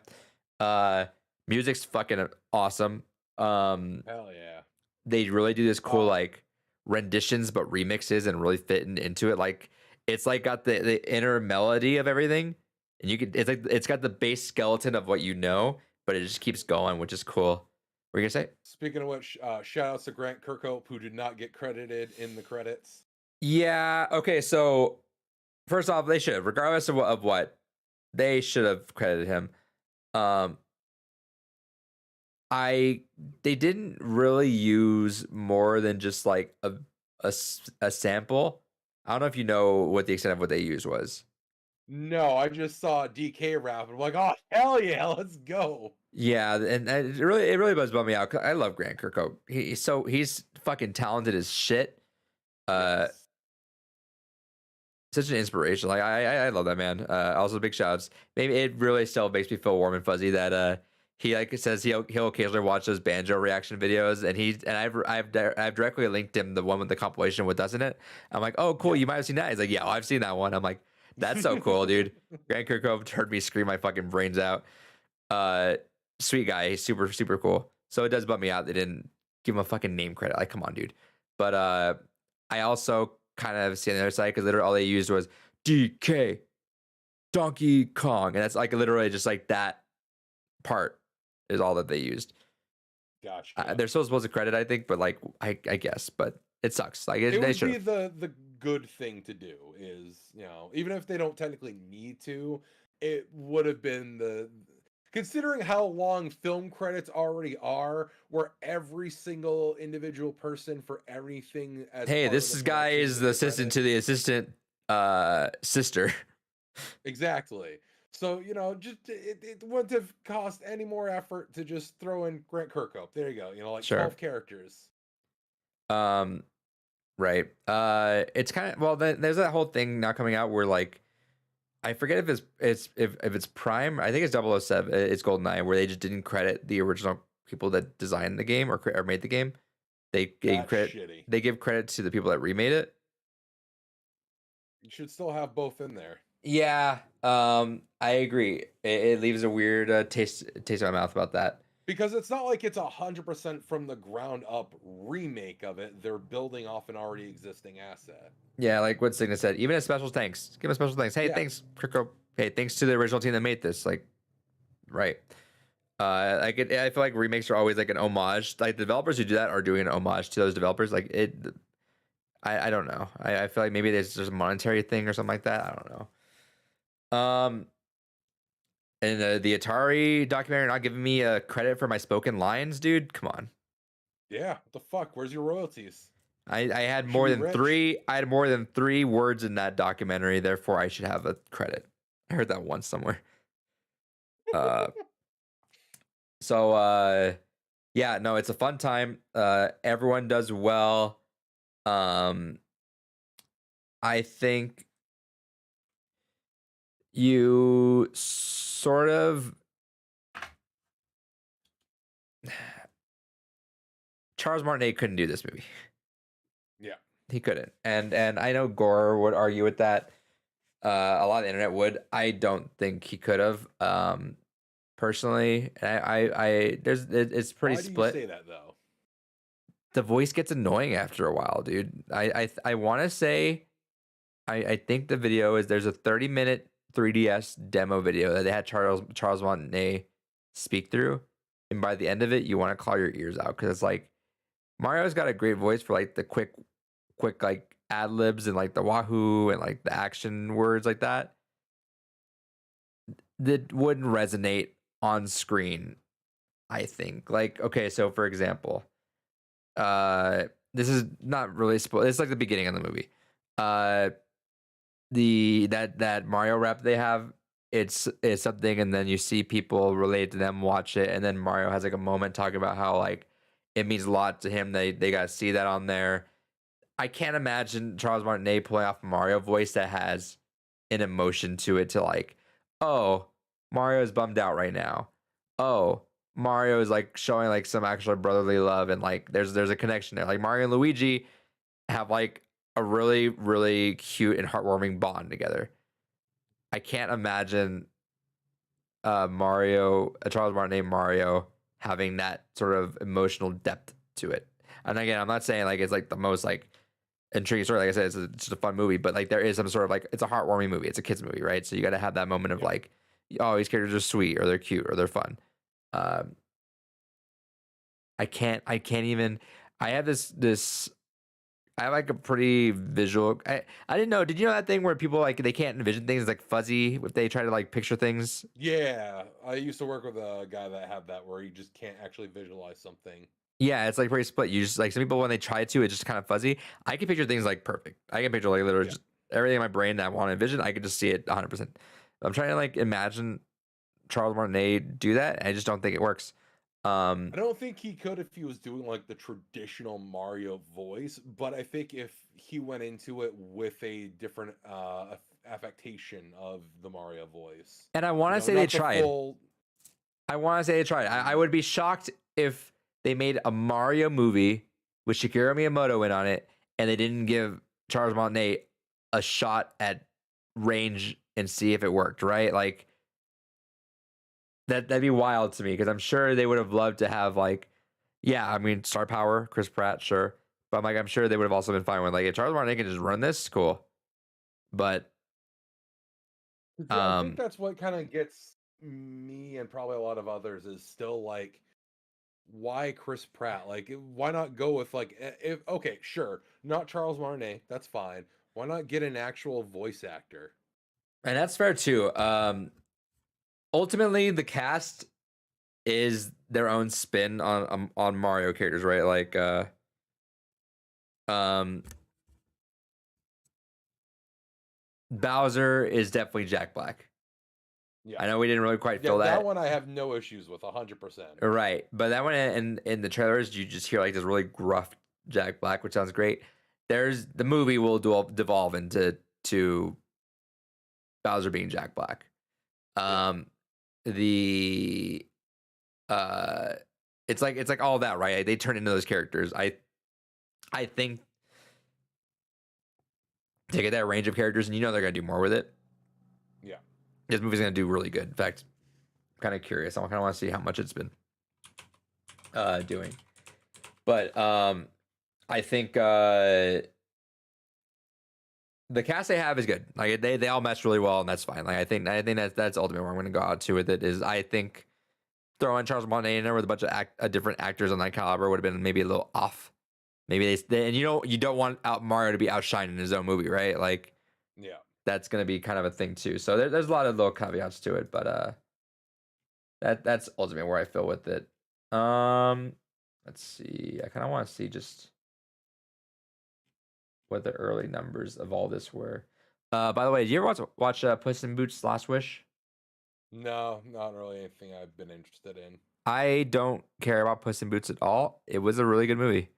Music's fucking awesome. Hell yeah. They really do this cool like renditions but remixes and really fit into it. Like it's like got the inner melody of everything, and it's got the base skeleton of what you know, but it just keeps going, which is cool. What are you gonna say? Speaking of which, shout outs to Grant Kirkhope, who did not get credited in the credits. Yeah. Okay. So first off, they should, regardless of what, they should have credited him. they didn't really use more than just like a sample. I don't know if you know what the extent of what they used was. No, I just saw DK rap and I'm like, oh hell yeah, let's go. Yeah, and it really does bum me out. 'Cause I love Grant Kirkhope. He's fucking talented as shit. Uh, Yes. Such an inspiration. Like I love that man. Also big shouts. Maybe it really still makes me feel warm and fuzzy that he like says he'll occasionally watch those banjo reaction videos, and I've directly linked him the one with the compilation with us in it. I'm like, oh cool, Yeah. you might have seen that. He's like, yeah, well, I've seen that one. I'm like, that's so cool, dude. Grant Kirkhope heard me scream my fucking brains out. Uh, Sweet guy. He's super cool. So it does bum me out they didn't give him a fucking name credit. Like, come on, dude. But I also kind of see on the other side because literally all they used was DK Donkey Kong, and that's like literally just like that part is all that they used. Gotcha. They're still supposed to credit, I think, but like I guess, but it sucks. Like It they would should be have. the good thing to do is, even if they don't technically need to, it would have been the considering how long film credits already are, where every single individual person for everything as Hey, part of this the guy production is is the in the assistant to credits. the assistant sister. Exactly. So, just it wouldn't have cost any more effort to just throw in Grant Kirkhope. There you go. Like Sure. 12 characters. Um, right. It's kind of well. There's that whole thing now coming out where like I forget if if it's Prime. I think it's 007. It's GoldenEye where they just didn't credit the original people that designed the game or made the game. They gave That's credit. shitty. They give credit to the people that remade it. You should still have both in there. Yeah. I agree. It leaves a weird taste in my mouth about that. Because it's not like it's 100% from the ground up remake of it. They're building off an already existing asset. Yeah, like what Cygnus said. Even a special thanks. Give a special thanks. Hey, Yeah. thanks, Kirko. Hey, thanks to the original team that made this. Like, right. I feel like remakes are always like an homage. Like developers who do that are doing an homage to those developers. Like it, I don't know. I feel like maybe there's just a monetary thing or something like that. I don't know. And the Atari documentary not giving me credit for my spoken lines, dude. Come on. Yeah. What the fuck? Where's your royalties? I had You should more be than rich. three. I had more than three words in that documentary. Therefore, I should have a credit. I heard that once somewhere. Uh, so yeah, no, it's a fun time. Everyone does well. Um, I think you sort of Charles Martinet couldn't do this movie. Yeah. He couldn't. And I know Gore would argue with that. A lot of the internet would. I don't think he could have. Personally, it's pretty Why do you split. say that though? The voice gets annoying after a while, dude. I want to say, I think the video is there's a 30-minute 3DS demo video that they had Charles Martinet speak through, and by the end of it, you want to claw your ears out because it's like Mario's got a great voice for like the quick like ad libs and like the wahoo and like the action words like that. That wouldn't resonate on screen, I think. Like, okay, so for example, this is not really it's like the beginning of the movie. That Mario rap they have, it's something, and then you see people relate to them, watch it, and then Mario has like a moment talking about how like it means a lot to him. They got to see that on there. I can't imagine Charles Martinet pulling off a Mario voice that has an emotion to it to like, oh, Mario's bummed out right now. Oh, Mario is like showing like some actual brotherly love and like there's a connection there. Like Mario and Luigi have like a really cute and heartwarming bond together. I can't imagine Charles Martinet Mario having that sort of emotional depth to it. And again, I'm not saying like it's like the most like intriguing story. Like I said, it's just a fun movie, but like there is some sort of like it's a heartwarming movie. It's a kids movie, right? So you got to have that moment of Yeah. like, oh, these characters are sweet or they're cute or they're fun. Um, I can't even. I have this I like a pretty visual. I didn't know. Did you know that thing where people like they can't envision things like fuzzy if they try to like picture things? Yeah, I used to work with a guy that had that where you just can't actually visualize something. Yeah, it's like pretty split. You just like some people when they try to, it's just kind of fuzzy. I can picture things like perfect. I can picture like literally Yeah. just everything in my brain that I want to envision. I can just see it 100%. I'm trying to like imagine Charles Martinet do that. I just don't think it works. I don't think he could if he was doing like the traditional Mario voice, but I think if he went into it with a different affectation of the Mario voice, And I want to say they not the tried. full. I want to say they tried. I would be shocked if they made a Mario movie with Shigeru Miyamoto in on it, and they didn't give Charles Martinet a shot at range and see if it worked. Right? Like that'd be wild to me because I'm sure they would have loved to have like, yeah, I mean star power, Chris Pratt, sure, but I'm sure they would have also been fine with like if Charles Martinet can just run this, cool. But I think that's what kind of gets me and probably a lot of others is still like, why Chris Pratt? Like, why not go with like, if okay, sure, not Charles Martinet, that's fine. Why not get an actual voice actor? and that's fair too. Ultimately, the cast is their own spin on Mario characters, right? Like um Bowser is definitely Jack Black. Yeah, I know we didn't really quite yeah, feel that that. one I have no issues with 100%. Right. But that one in the trailers you just hear like this really gruff Jack Black, which sounds great. There's the movie will devolve into Bowser being Jack Black. The uh it's like all that, right? They turn into those characters. I think to get that range of characters, and you know they're gonna do more with it. Yeah, This movie's gonna do really good. In fact, I'm kind of curious. I kind of want to see how much it's been doing. But I think the cast they have is good. Like they all mesh really well, and that's fine. Like I think that's ultimately where I'm gonna go out to with it. Is I think throwing Charles Martinet in there with a bunch of different actors on that caliber would have been maybe a little off. Maybe they and you don't want Mario to be outshined in his own movie, right? Like yeah. that's gonna be kind of a thing too. So there's a lot of little caveats to it, but that's ultimately where I feel with it. Let's see. I kind of want to see just what the early numbers of all this were. By the way, did you ever watch Puss in Boots: Last Wish? No, not really anything I've been interested in. I don't care about Puss in Boots at all. It was a really good movie.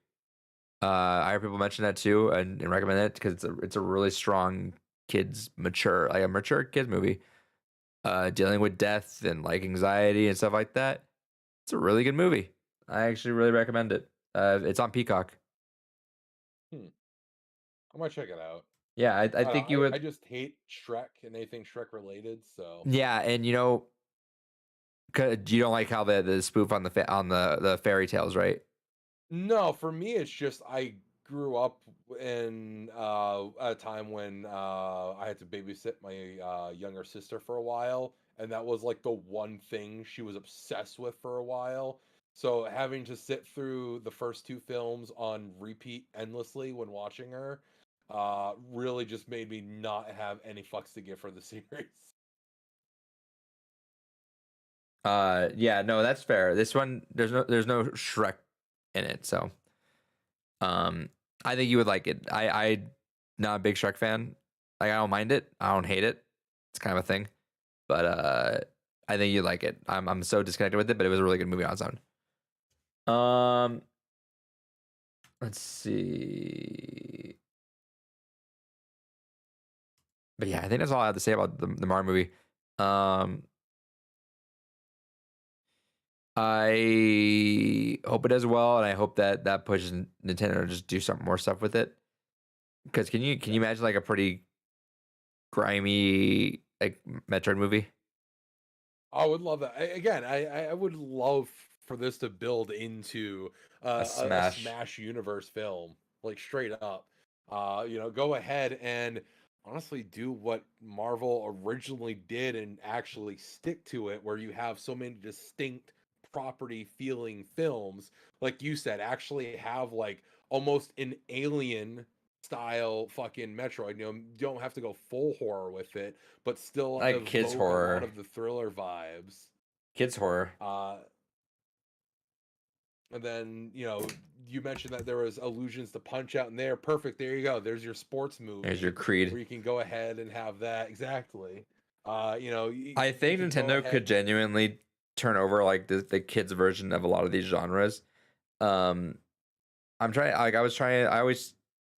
I heard people mention that too and recommend it because it's a really strong like a mature kids movie. Dealing with death and like anxiety and stuff like that. It's a really good movie. I actually really recommend it. It's on Peacock. I might check it out. Yeah, I I don't think you know. would. I just hate Shrek and anything Shrek related. So Yeah, and you know, you don't like how the spoof on the fairy tales, right? no, for me it's just I grew up in a time when I had to babysit my younger sister for a while, and that was like the one thing she was obsessed with for a while. So having to sit through the first two films on repeat endlessly when watching her really just made me not have any fucks to give for the series. Yeah, no, that's fair. This one, there's no Shrek in it, so um, I think you would like it. I not a big Shrek fan. Like I don't mind it. I don't hate it. It's kind of a thing, but I think you like it. I'm so disconnected with it, but it was a really good movie on its own. Let's see. But yeah, I think that's all I have to say about the Mario movie. Um, I hope it does well, and I hope that pushes Nintendo to just do some more stuff with it. Because can you imagine like a pretty grimy like Metroid movie? I would love that. Again, I would love for this to build into A a Smash. Smash Universe film, like straight up. Go ahead and honestly do what Marvel originally did and actually stick to it, where you have so many distinct property feeling films, like you said, actually have like almost an alien style fucking Metroid. You don't have to go full horror with it, but still like kids evoke a lot horror. of the thriller vibes. Kids horror. And then, you mentioned that there was allusions to Punch Out in there. Perfect. There you go. There's your sports movie. There's your Creed. Where you can go ahead and have that. Exactly. I think Nintendo could genuinely turn over like the kids version of a lot of these genres. I'm trying. Like I always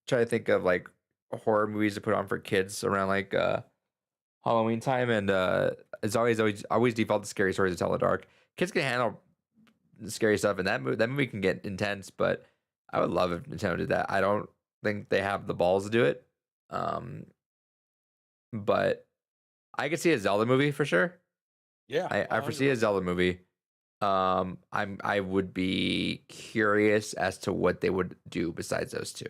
try to think of like horror movies to put on for kids around like Halloween time, and it's always default to Scary Stories to Tell in the Dark. Kids can handle scary stuff, and that movie can get intense. But I would love if Nintendo did that. I don't think they have the balls to do it. But I could see a Zelda movie for sure. Yeah, I foresee a Zelda movie. I would be curious as to what they would do besides those two.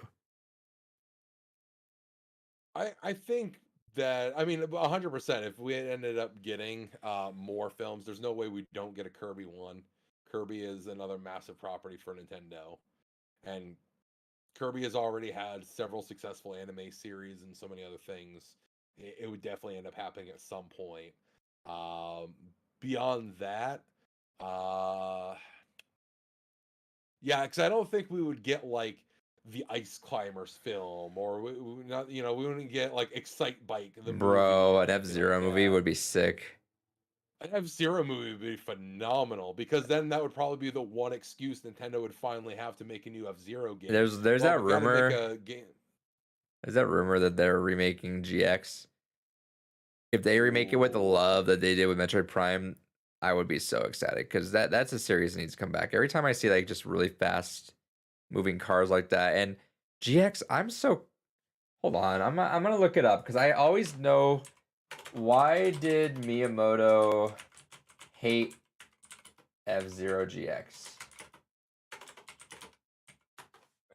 I think that, I mean, 100%. If we had ended up getting more films, there's no way we don't get a Kirby one. Kirby is another massive property for Nintendo, and Kirby has already had several successful anime series and so many other things. It would definitely end up happening at some point. Beyond that, yeah, because I don't think we would get like the Ice Climbers film, or we wouldn't get like Excite Bike. Bro, an F-Zero movie would be sick. An F-Zero movie would be phenomenal, because then that would probably be the one excuse Nintendo would finally have to make a new F-Zero game. There's that rumor. There's that rumor that they're remaking GX. If they remake it with the love that they did with Metroid Prime, I would be so ecstatic, because that's a series that needs to come back. Every time I see like just really fast moving cars like that, and GX, hold on, I'm gonna look it up, because I always know, why did Miyamoto hate F-Zero GX?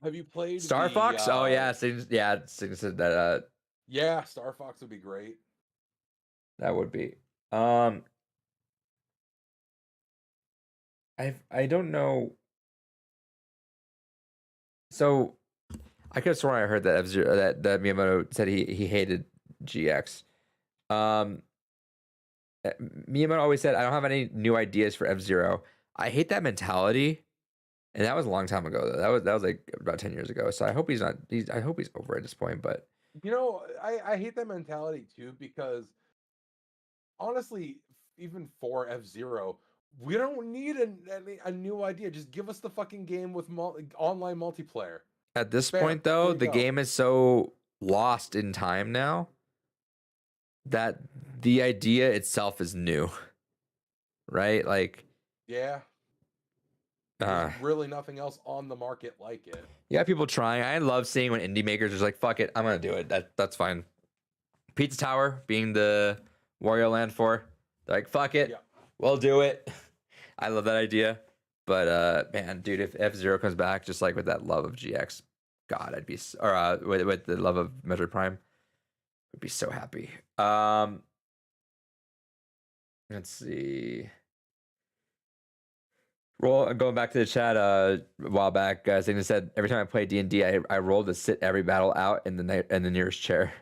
Have you played Star Fox? Oh yeah, Signa said that. Yeah, Star Fox would be great. That would be. I don't know. So I could have sworn I heard that F-Zero, that Miyamoto said he hated GX. Miyamoto always said, I don't have any new ideas for F-Zero. I hate that mentality, and that was a long time ago though. That was like about 10 years ago. So I hope I hope he's over at this point. But I hate that mentality too, because honestly, even for F-Zero, we don't need a new idea. Just give us the fucking game with online multiplayer. At this point, though, the game is so lost in time now that the idea itself is new, right? Like, yeah, there's really nothing else on the market like it. Yeah, people trying. I love seeing when indie makers are like, "Fuck it, I'm gonna do it." That's fine. Pizza Tower being the Wario Land 4, they're like, "Fuck it, we'll do it." I love that idea. But man, dude, if F-Zero comes back just like with that love of GX, God, I'd be with the love of Metroid Prime, I'd be so happy. Let's see. Going back to the chat a while back, Signa said every time I play D&D, I roll to sit every battle out in the nearest chair.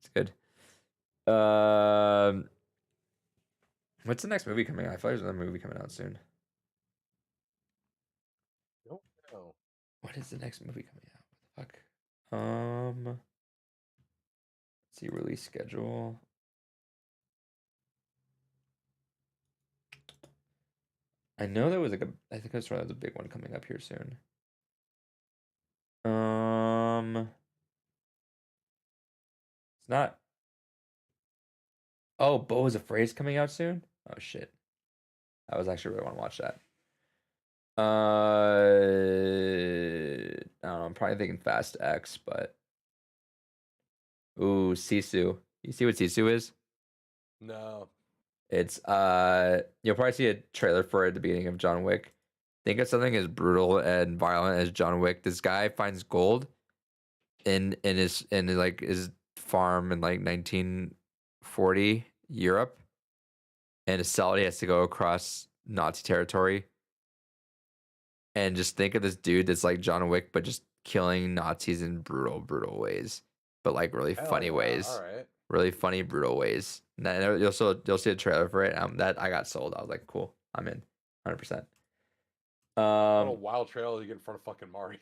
It's good. What's the next movie coming out? I feel like there's another movie coming out soon. Don't know. What is the next movie coming out? What the fuck? Let's see, release schedule. I know there was I think I saw there was a big one coming up here soon. It's not. Oh, Beau is Afraid is coming out soon? Oh shit. I was actually really want to watch that. I don't know, I'm probably thinking Fast X, but ooh, Sisu. You see what Sisu is? No. It's you'll probably see a trailer for it at the beginning of John Wick. Think of something as brutal and violent as John Wick. This guy finds gold in his farm in like 1940 Europe, and to sell it he has to go across Nazi territory. And just think of this dude that's like John Wick, but just killing Nazis in brutal, brutal ways, but like really funny ways. All right. Really funny, brutal ways. And you'll see a trailer for it. That I got sold. I was like, cool, I'm in, 100%. What a wild trailer you get in front of fucking Mario.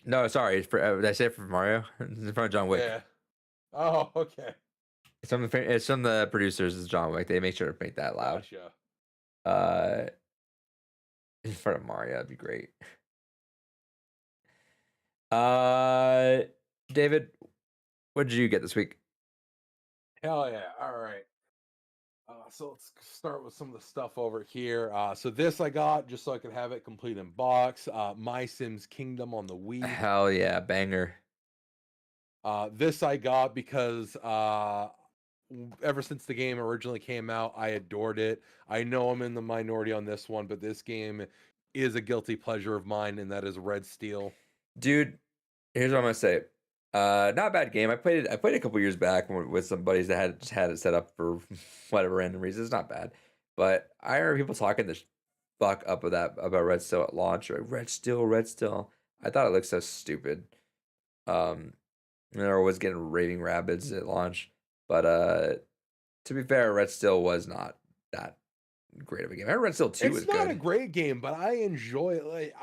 No, sorry. Did I say it for Mario? It's in front of John Wick. Yeah. Oh, okay. It's from the producers. It's John Wick. They make sure to make that loud. Gotcha. In front of Mario, that'd be great. David, what did you get this week? Hell yeah! All right. So let's start with some of the stuff over here. So this I got just so I could have it complete in box. My Sims Kingdom on the Wii. Hell yeah, banger. This I got because ever since the game originally came out, I adored it. I know I'm in the minority on this one, but this game is a guilty pleasure of mine, and that is Red Steel. Dude, here's what I'm gonna say. Not a bad game. I played it a couple years back with some buddies that had it set up for whatever random reason. It's not bad, but I remember people talking the fuck up of that about Red Steel at launch. Like, Red Steel. I thought it looked so stupid. And I was getting raving rabbits at launch, but to be fair, Red Steel was not that great of a game. I heard Red Steel 2 was good. It's not a great game, but I enjoy it. Like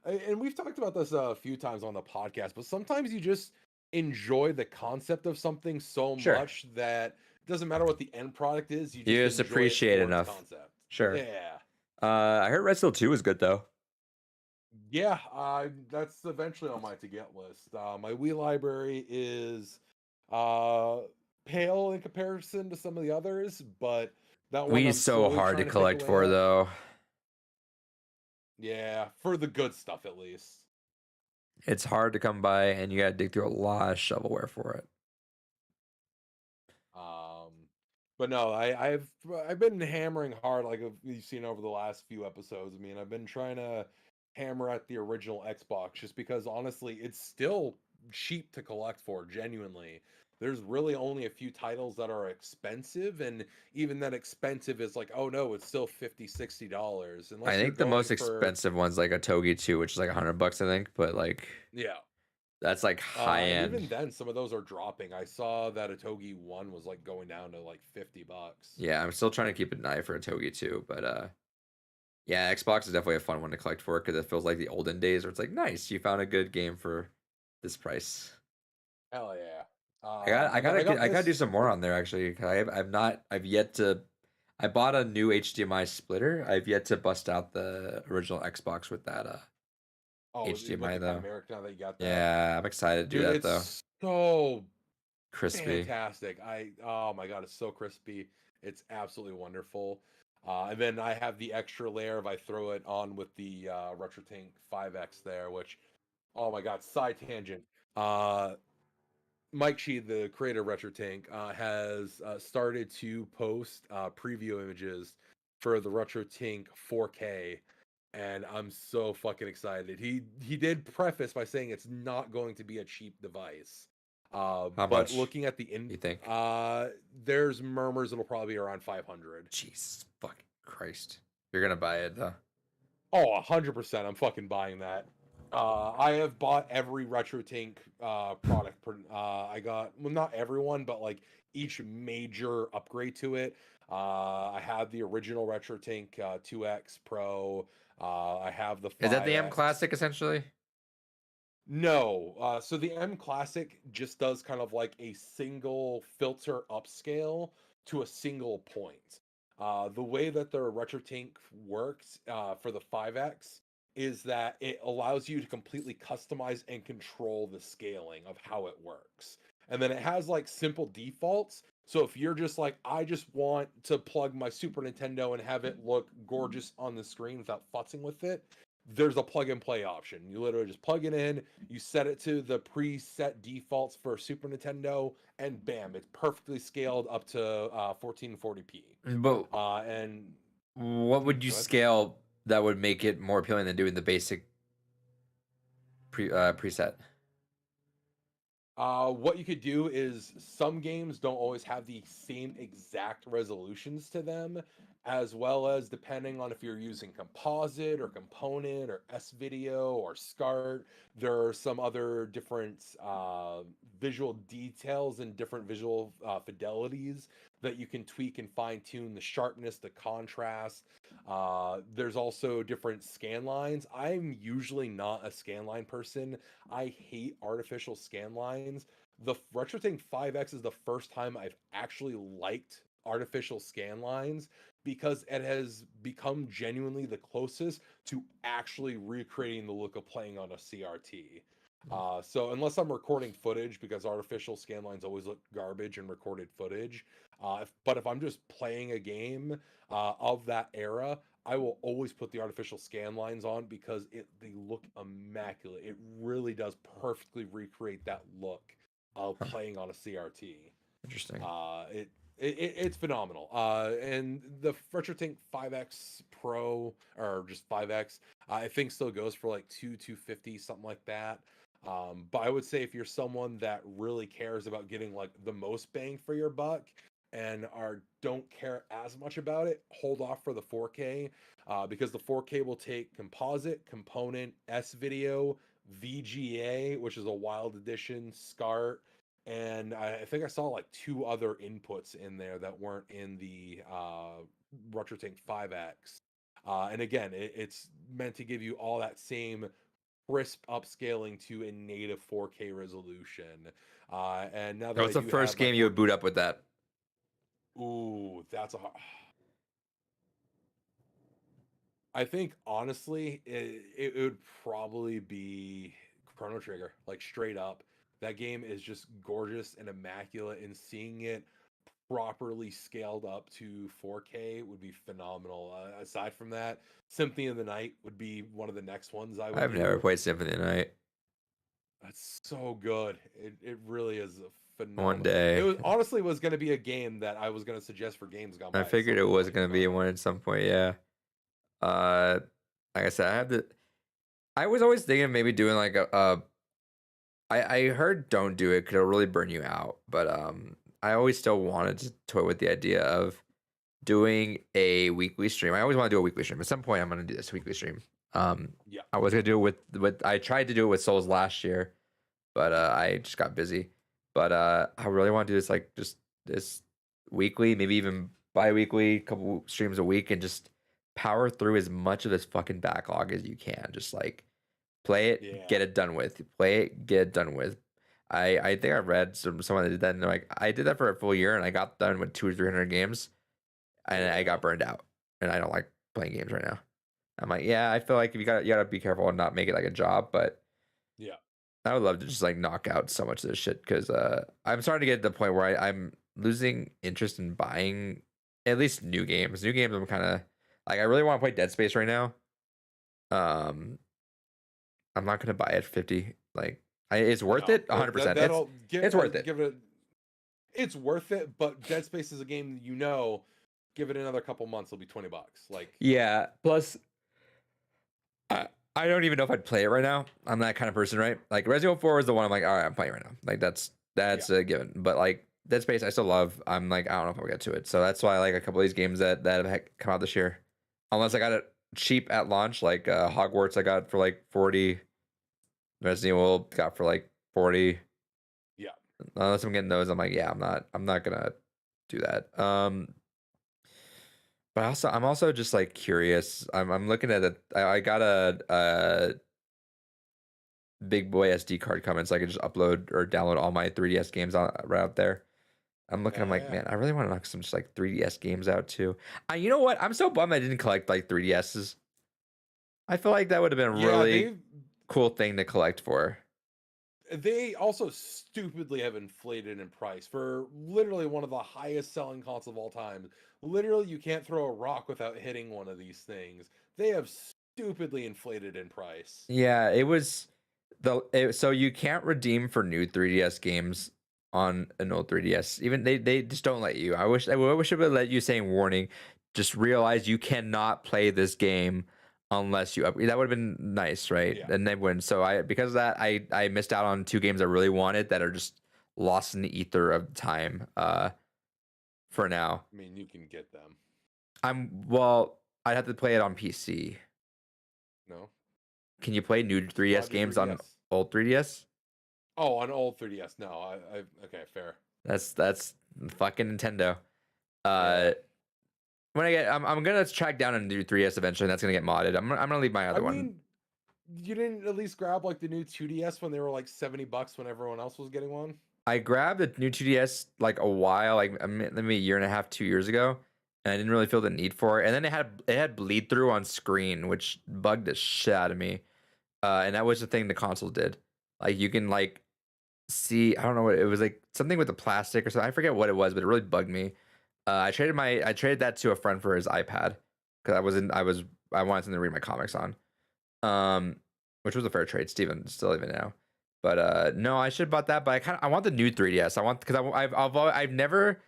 and we've talked about this a few times on the podcast, but sometimes you just enjoy the concept of something so much that it doesn't matter what the end product is. You just appreciate it enough. Concept. Sure. Yeah. I heard Red Steel 2 was good though. Yeah, that's eventually on my to get list. My Wii library is pale in comparison to some of the others, but that one Wii's so hard to collect for though. Yeah, for the good stuff at least. It's hard to come by, and you gotta dig through a lot of shovelware for it. But no, I've been hammering hard, like you've seen over the last few episodes. I mean, I've been trying to hammer at the original Xbox just because honestly, it's still cheap to collect for. Genuinely, there's really only a few titles that are expensive, and even that expensive is like, oh no, it's still $50-$60. I think the most expensive one's like a Togi 2, which is like $100, I think. But like, yeah, that's like high end. Even then, some of those are dropping. I saw that a Togi 1 was like going down to like $50. Yeah, I'm still trying to keep an eye for a Togi 2, but yeah, Xbox is definitely a fun one to collect for because it feels like the olden days where it's like, nice, you found a good game for this price. Hell yeah. I gotta do some more on there actually. I've yet to. I bought a new HDMI splitter. I've yet to bust out the original Xbox with that HDMI though. Now that you got that. Yeah, I'm excited to do that though. So crispy, fantastic. Oh my god, it's so crispy. It's absolutely wonderful. And then I have the extra layer if I throw it on with the RetroTink 5X there, which, oh my god, side tangent. Mike Shee, the creator of RetroTink, has started to post preview images for the RetroTink 4K, and I'm so fucking excited. He did preface by saying it's not going to be a cheap device. How but much? Looking at the you think? There's murmurs it'll probably be around 500. Jesus fucking Christ! You're gonna buy it though. Oh, 100%. I'm fucking buying that. I have bought every RetroTink product. I got, well, not everyone, but like each major upgrade to it. I have the original RetroTink 2X Pro. I have the 5X. Is that the M Classic essentially? No. So the M Classic just does kind of like a single filter upscale to a single point. The way that the RetroTink works for the 5X is that it allows you to completely customize and control the scaling of how it works. And then it has like simple defaults. So if you're just like, I just want to plug my Super Nintendo and have it look gorgeous on the screen without futzing with it, there's a plug and play option. You literally just plug it in, you set it to the preset defaults for Super Nintendo, and bam, it's perfectly scaled up to 1440p. But and what would you scale that would make it more appealing than doing the basic preset? What you could do is some games don't always have the same exact resolutions to them, as well as depending on if you're using composite or component or S video or SCART, there are some other different visual details and different visual fidelities that you can tweak and fine tune the sharpness, the contrast. There's also different scan lines. I'm usually not a scan line person. I hate artificial scan lines. The RetroTink 5X is the first time I've actually liked artificial scan lines because it has become genuinely the closest to actually recreating the look of playing on a CRT. So unless I'm recording footage, because artificial scan lines always look garbage in recorded footage, but if I'm just playing a game of that era, I will always put the artificial scan lines on because they look immaculate. It really does perfectly recreate that look of playing on a CRT. Interesting. It's phenomenal. And the RetroTink 5X Pro or just 5X, I think still goes for like 250, something like that. But I would say if you're someone that really cares about getting like the most bang for your buck and don't care as much about it, hold off for the 4K because the 4K will take composite, component, S video, VGA, which is a wild edition, SCART, and I think I saw like 2 other inputs in there that weren't in the RetroTink 5X. And again, it's meant to give you all that same crisp upscaling to a native 4K resolution. And now that What's the first game you would boot up with that? Ooh, that's a. I think honestly, it would probably be Chrono Trigger, like straight up. That game is just gorgeous and immaculate, and seeing it properly scaled up to 4K would be phenomenal. Aside from that, Symphony of the Night would be one of the next ones I would. I've never played Symphony of the Night. That's so good. It really is a phenomenal. One day. It honestly was going to be a game that I was going to suggest for Games Gone By. I figured it was going to be one at some point, yeah. Like I said, I was always thinking of maybe doing like I heard don't do it because it'll really burn you out. But I always still wanted to toy with the idea of doing a weekly stream. I always want to do a weekly stream. At some point, I'm going to do this weekly stream. Yeah, I was going to do it with I tried to do it with Souls last year, but I just got busy. But I really want to do this like just this weekly, maybe even bi-weekly, couple streams a week, and just power through as much of this fucking backlog as you can. Just like play it, get it done with. Play it, get it done with. I think I read someone that did that, and they're like, I did that for a full year, and I got done with 200 or 300 games, and I got burned out, and I don't like playing games right now. I'm like, yeah, I feel like you gotta be careful and not make it like a job, but yeah, I would love to just like knock out so much of this shit because I'm starting to get to the point where I'm losing interest in buying at least new games. New games, I'm kind of like I really want to play Dead Space right now. I'm not gonna buy it 50. Like, it's worth it 100%. It's worth it. It's worth it, but Dead Space is a game give it another couple months, it'll be $20. Like, yeah. Plus, I don't even know if I'd play it right now. I'm that kind of person, right? Like Resident Evil 4 is the one I'm like, all right, I'm playing right now. Like that's a given. But like Dead Space, I still love. I'm like, I don't know if I'll get to it. So that's why I like a couple of these games that have come out this year. Unless I got it cheap at launch, like Hogwarts, I got for like 40. Resident Evil got for like 40. Yeah. Unless I'm getting those, I'm like, yeah, I'm not gonna do that. But I'm also just like curious. I'm looking at it. I got a big boy SD card coming, so I can just upload or download all my 3DS games right out there. I'm looking. I'm like, man, I really want to knock some just like 3DS games out too. You know what? I'm so bummed I didn't collect like 3DSs. I feel like that would have been a really cool thing to collect for. They also stupidly have inflated in price for literally one of the highest selling consoles of all time. Literally, you can't throw a rock without hitting one of these things. They have stupidly inflated in price. Yeah, it was so you can't redeem for new 3DS games on an old 3DS. Even they just don't let you. I wish it would let you saying warning. Just realize you cannot play this game unless you upgrade. That would have been nice, right? Yeah. And they wouldn't. So because of that, I missed out on 2 games I really wanted that are just lost in the ether of time. For now. I mean, you can get them. I'd have to play it on PC. No. Can you play new 3DS games 3DS. on old 3DS? Oh, on old 3DS. No, I okay, fair. That's fucking Nintendo. Yeah. I'm gonna track down a new 3DS eventually. And that's gonna get modded. I'm gonna leave my other one. You didn't at least grab like the new 2DS when they were like $70 when everyone else was getting one? I grabbed the new 2DS like a while, like maybe a year and a half, 2 years ago, and I didn't really feel the need for it. And then it had bleed through on screen, which bugged the shit out of me. And that was the thing the console did. Like you can like see, I don't know what it was, like something with the plastic or something. I forget what it was, but it really bugged me. I traded that to a friend for his iPad because I wanted something to read my comics on. Which was a fair trade, still even now. But no, I should have bought that. But I want the new 3DS. I want because I've never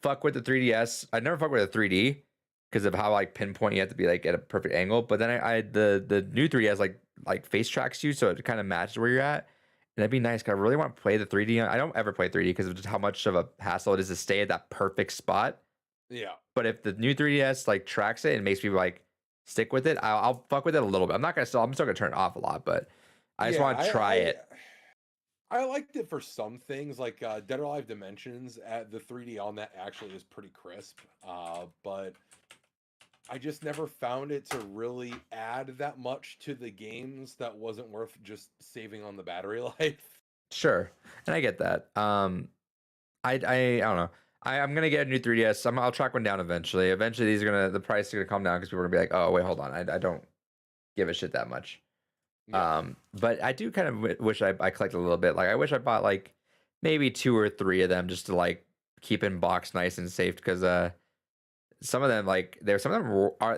fucked with the 3DS. I never fucked with a 3D because of how like pinpoint you have to be like at a perfect angle. But then the new 3DS like face tracks you, so it kind of matches where you're at. And that'd be nice because I really want to play the 3D. I don't ever play 3D because of just how much of a hassle it is to stay at that perfect spot. Yeah. But if the new 3DS like tracks it and makes me like stick with it, I'll fuck with it a little bit. I'm still gonna turn it off a lot, but I just want to try it. I liked it for some things, like Dead or Alive Dimensions. The 3D on that actually is pretty crisp, but I just never found it to really add that much to the games that wasn't worth just saving on the battery life. Sure, and I get that. I don't know. I'm gonna get a new 3DS. I'll track one down eventually. Eventually, the price is gonna come down because people are gonna be like, oh wait, hold on, I don't give a shit that much. Yeah. But I do kind of wish I collected a little bit. Like I wish I bought like maybe 2 or 3 of them just to like keep in box nice and safe because some of them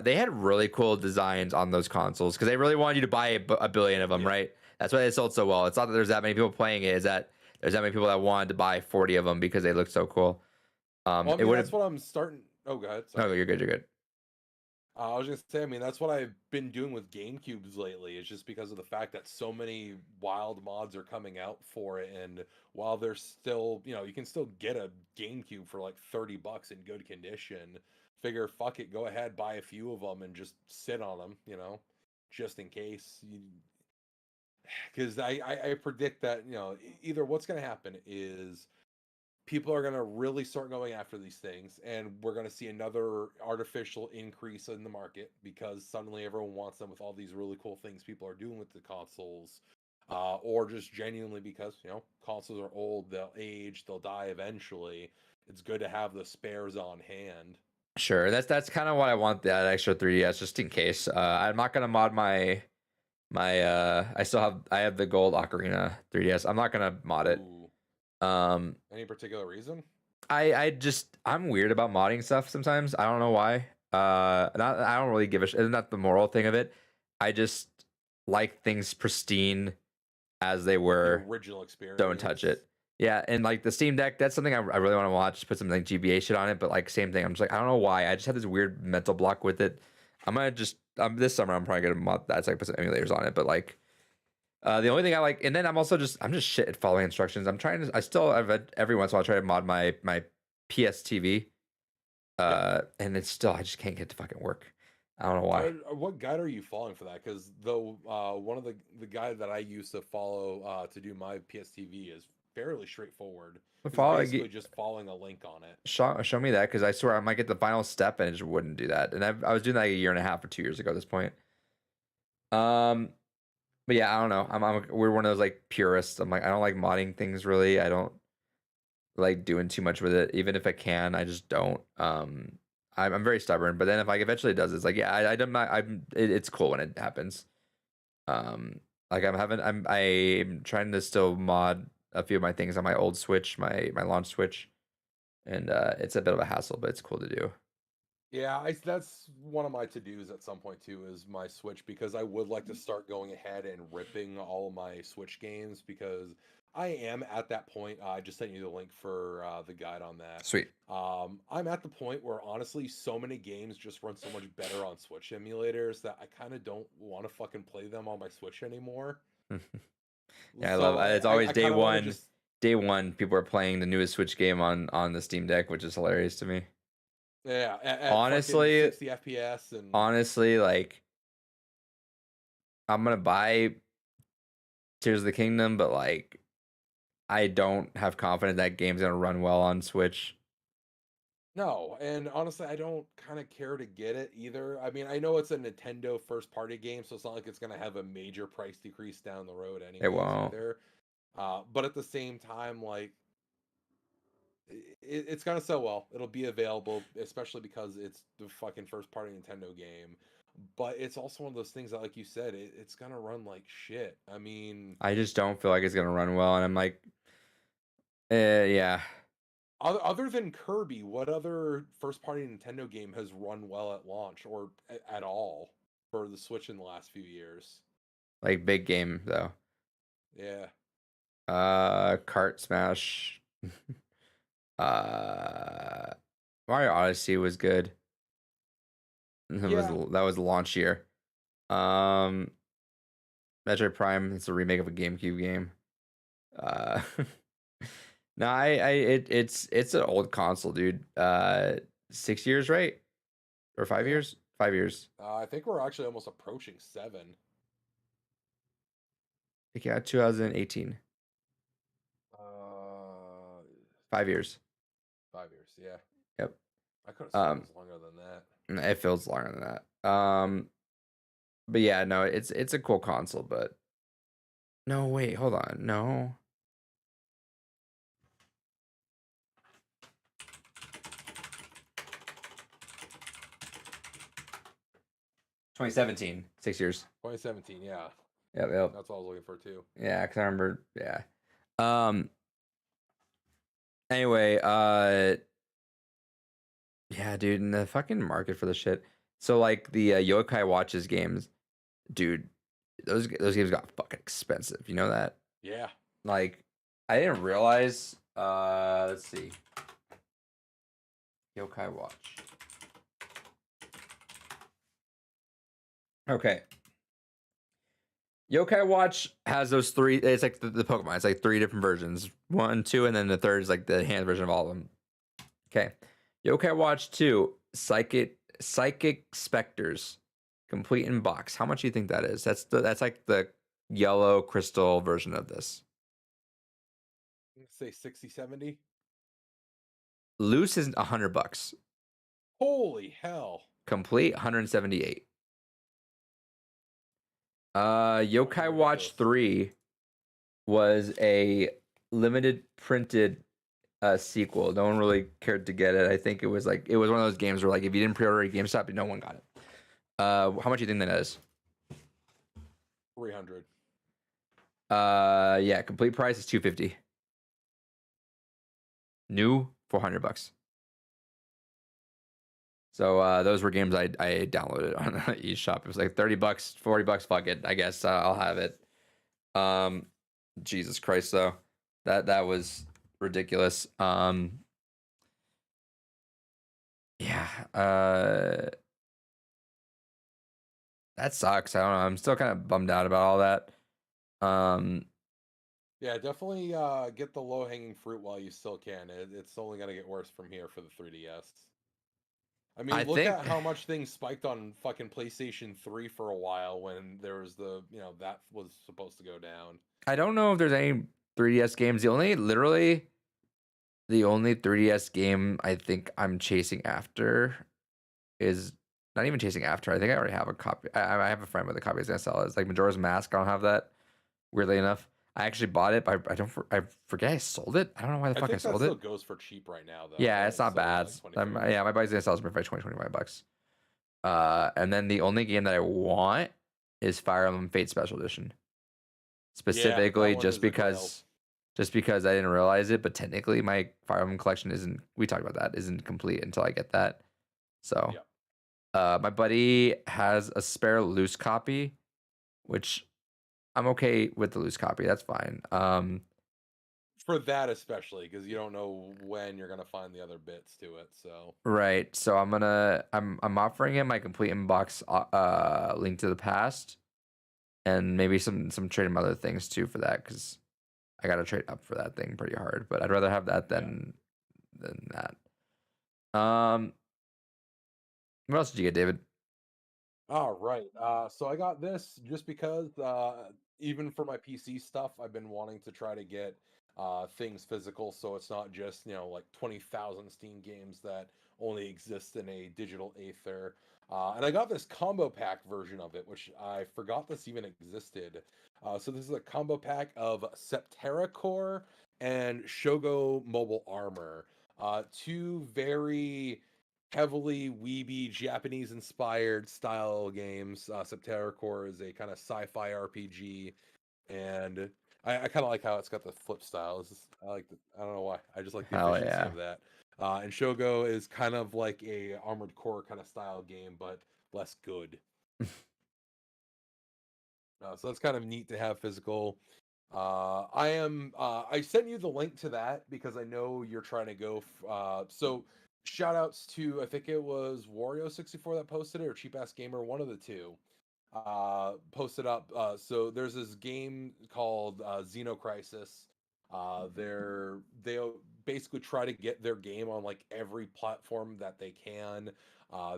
they had really cool designs on those consoles because they really wanted you to buy a billion of them, right? That's why they sold so well. It's not that there's that many people playing it; is that there's that many people that wanted to buy 40 of them because they look so cool. That's what I'm starting. Oh, go ahead. Sorry. No, you're good. You're good. I was just saying, I mean, that's what I've been doing with GameCubes lately. It's just because of the fact that so many wild mods are coming out for it, and while they're still, you can still get a GameCube for like $30 in good condition. Figure, fuck it, go ahead, buy a few of them, and just sit on them, just in case. Because I predict that either what's going to happen is people are going to really start going after these things, and we're going to see another artificial increase in the market because suddenly everyone wants them with all these really cool things people are doing with the consoles, or just genuinely because consoles are old, they'll age, they'll die eventually. It's good to have the spares on hand. Sure, that's kind of what I want, that extra 3DS just in case. I'm not going to mod my I have the gold Ocarina 3DS. I'm not going to mod it. Ooh. Any particular reason? I'm weird about modding stuff sometimes. I don't know why. I don't really give a shit. Isn't that the moral thing of it? I just like things pristine as they were. The original experience. Don't touch it. Yeah, and like the Steam Deck, that's something I really want to watch. Just put some like GBA shit on it, but like same thing. I'm just like, I don't know why. I just have this weird mental block with it. This summer I'm probably gonna mod that so I can put some emulators on it, but like. The only thing I like, and then I'm just shit at following instructions. Every once in a while I try to mod my PS TV, and it's still, I just can't get it to fucking work. I don't know why. What guide are you following for that? Because one of the guide that I used to follow to do my PS TV is fairly straightforward. It's basically just following a link on it. Show me that, because I swear I might get the final step and it just wouldn't do that. And I was doing that like a year and a half or 2 years ago at this point. But yeah, I don't know. We're one of those like purists. I'm like, I don't like modding things really. I don't like doing too much with it. Even if I can, I just don't. I'm very stubborn. But then if like eventually it does, it's like, yeah, it's cool when it happens. Like I'm trying to still mod a few of my things on my old Switch, my launch Switch, and it's a bit of a hassle, but it's cool to do. Yeah, that's one of my to-dos at some point too, is my Switch, because I would like to start going ahead and ripping all of my Switch games, because I am at that point. I just sent you the link for the guide on that. Sweet. I'm at the point where honestly, so many games just run so much better on Switch emulators that I kind of don't want to fucking play them on my Switch anymore. Yeah, I love. So It's always I day kind of want to one. just Day one, people are playing the newest Switch game on the Steam Deck, which is hilarious to me. yeah at fucking Honestly, 60 FPS and honestly, like I'm gonna buy Tears of the Kingdom, but like I don't have confidence that game's gonna run well on Switch. no, and honestly, I don't kind of care to get it either. I mean, I know it's a Nintendo first party game, so it's not like it's going to have a major price decrease down the road It anyways won't. either. But at the same time, like it's going to sell well. It'll be available, especially because it's the fucking first party Nintendo game. But it's also one of those things that, like you said, it's going to run like shit. I mean, I just don't feel like it's gonna run well, and I'm like, yeah. other than Kirby, what other first party Nintendo game has run well at launch or at all for the Switch in the last few years? Like big game though. Yeah. Kart Smash. uh, Mario Odyssey was good. Yeah. That was the launch year. Um, Metroid Prime. It's a remake of a GameCube game. Uh, no, it's an old console, dude. 6 years, right? Or 5 years? 5 years. I think we're actually almost approaching 7. Yeah, 2018. Uh, 5 years. 5 years. Yeah. Yep. I could have sworn it Um, was longer than that. it feels longer than that. But yeah, no, it's a cool console, but no, wait, hold on, no. 2017, 6 years. 2017. Yeah. Yep. That's what I was looking for too. Yeah, because I remember. Yeah. Anyway, yeah, dude, in the fucking market for the shit. So like the Yokai Watches games, dude, those games got fucking expensive. You know that? Yeah. Like, I didn't realize. Let's see. Yokai Watch. Okay. Yokai Watch has those three. It's like the Pokemon. It's like three different versions. 1, 2, and then the third is like the hand version of all of them. Okay. Yokai Watch 2, Psychic Specters, complete in box. How much do you think that is? That's like the yellow crystal version of this. Let's say 60, 70. Loose is $100. Holy hell. Complete 178. Yokai Watch 3 was a limited printed sequel. No one really cared to get it. I think it was one of those games where like if you didn't pre-order at GameStop, no one got it. How much do you think that is? 300. Yeah, complete price is $250. New $400. So those were games I downloaded on eShop. It was like $30, $40. Fuck it, I guess I'll have it. Jesus Christ, though, that was ridiculous. Yeah, that sucks. I don't know. I'm still kind of bummed out about all that. Yeah, definitely get the low hanging fruit while you still can. It's only gonna get worse from here for the 3DS. I mean, look at how much things spiked on fucking PlayStation 3 for a while when there was that was supposed to go down. I don't know if there's any 3DS games. The only 3DS game I think I'm chasing after is not even chasing after. I think I already have a copy. I have a friend with a copy. He's gonna sell it. It's like Majora's Mask. I don't have that. Weirdly enough, I actually bought it, but I forget I sold it. I don't know why the fuck I sold it. That still goes for cheap right now, though. Yeah, it's not bad. Like yeah, my buddy's gonna sell it for $20-25. And then the only game that I want is Fire Emblem Fate Special Edition. Specifically, just because I didn't realize it, but technically my Fire Emblem collection isn't. We talked about that. Isn't complete until I get that. So, Yeah. my buddy has a spare loose copy, which I'm okay with the loose copy. That's fine. For that especially, because you don't know when you're gonna find the other bits to it. So Right. So I'm offering him my complete inbox Link to the Past, and maybe some trade him other things too for that, because I gotta trade up for that thing pretty hard. But I'd rather have that yeah. than that. What else did you get, David? All right. So I got this just because even for my PC stuff, I've been wanting to try to get things physical, so it's not just like 20,000 Steam games that only exist in a digital aether. And I got this combo pack version of it, which I forgot this even existed. So this is a combo pack of Septerra Core and Shogo Mobile Armor. Two very heavily weeby Japanese inspired style games. Septerra Core is a kind of sci-fi RPG, and I kind of like how it's got the flip style. I don't know why. I just like the Hell efficiency yeah. of that. And Shogo is kind of like a Armored Core kind of style game, but less good. So that's kind of neat to have physical. I sent you the link to that because I know you're trying to go. So shout outs to, I think it was Wario64 that posted it, or Cheap Ass Gamer, one of the two. Posted up. So there's this game called Xenocrisis. They basically try to get their game on like every platform that they can.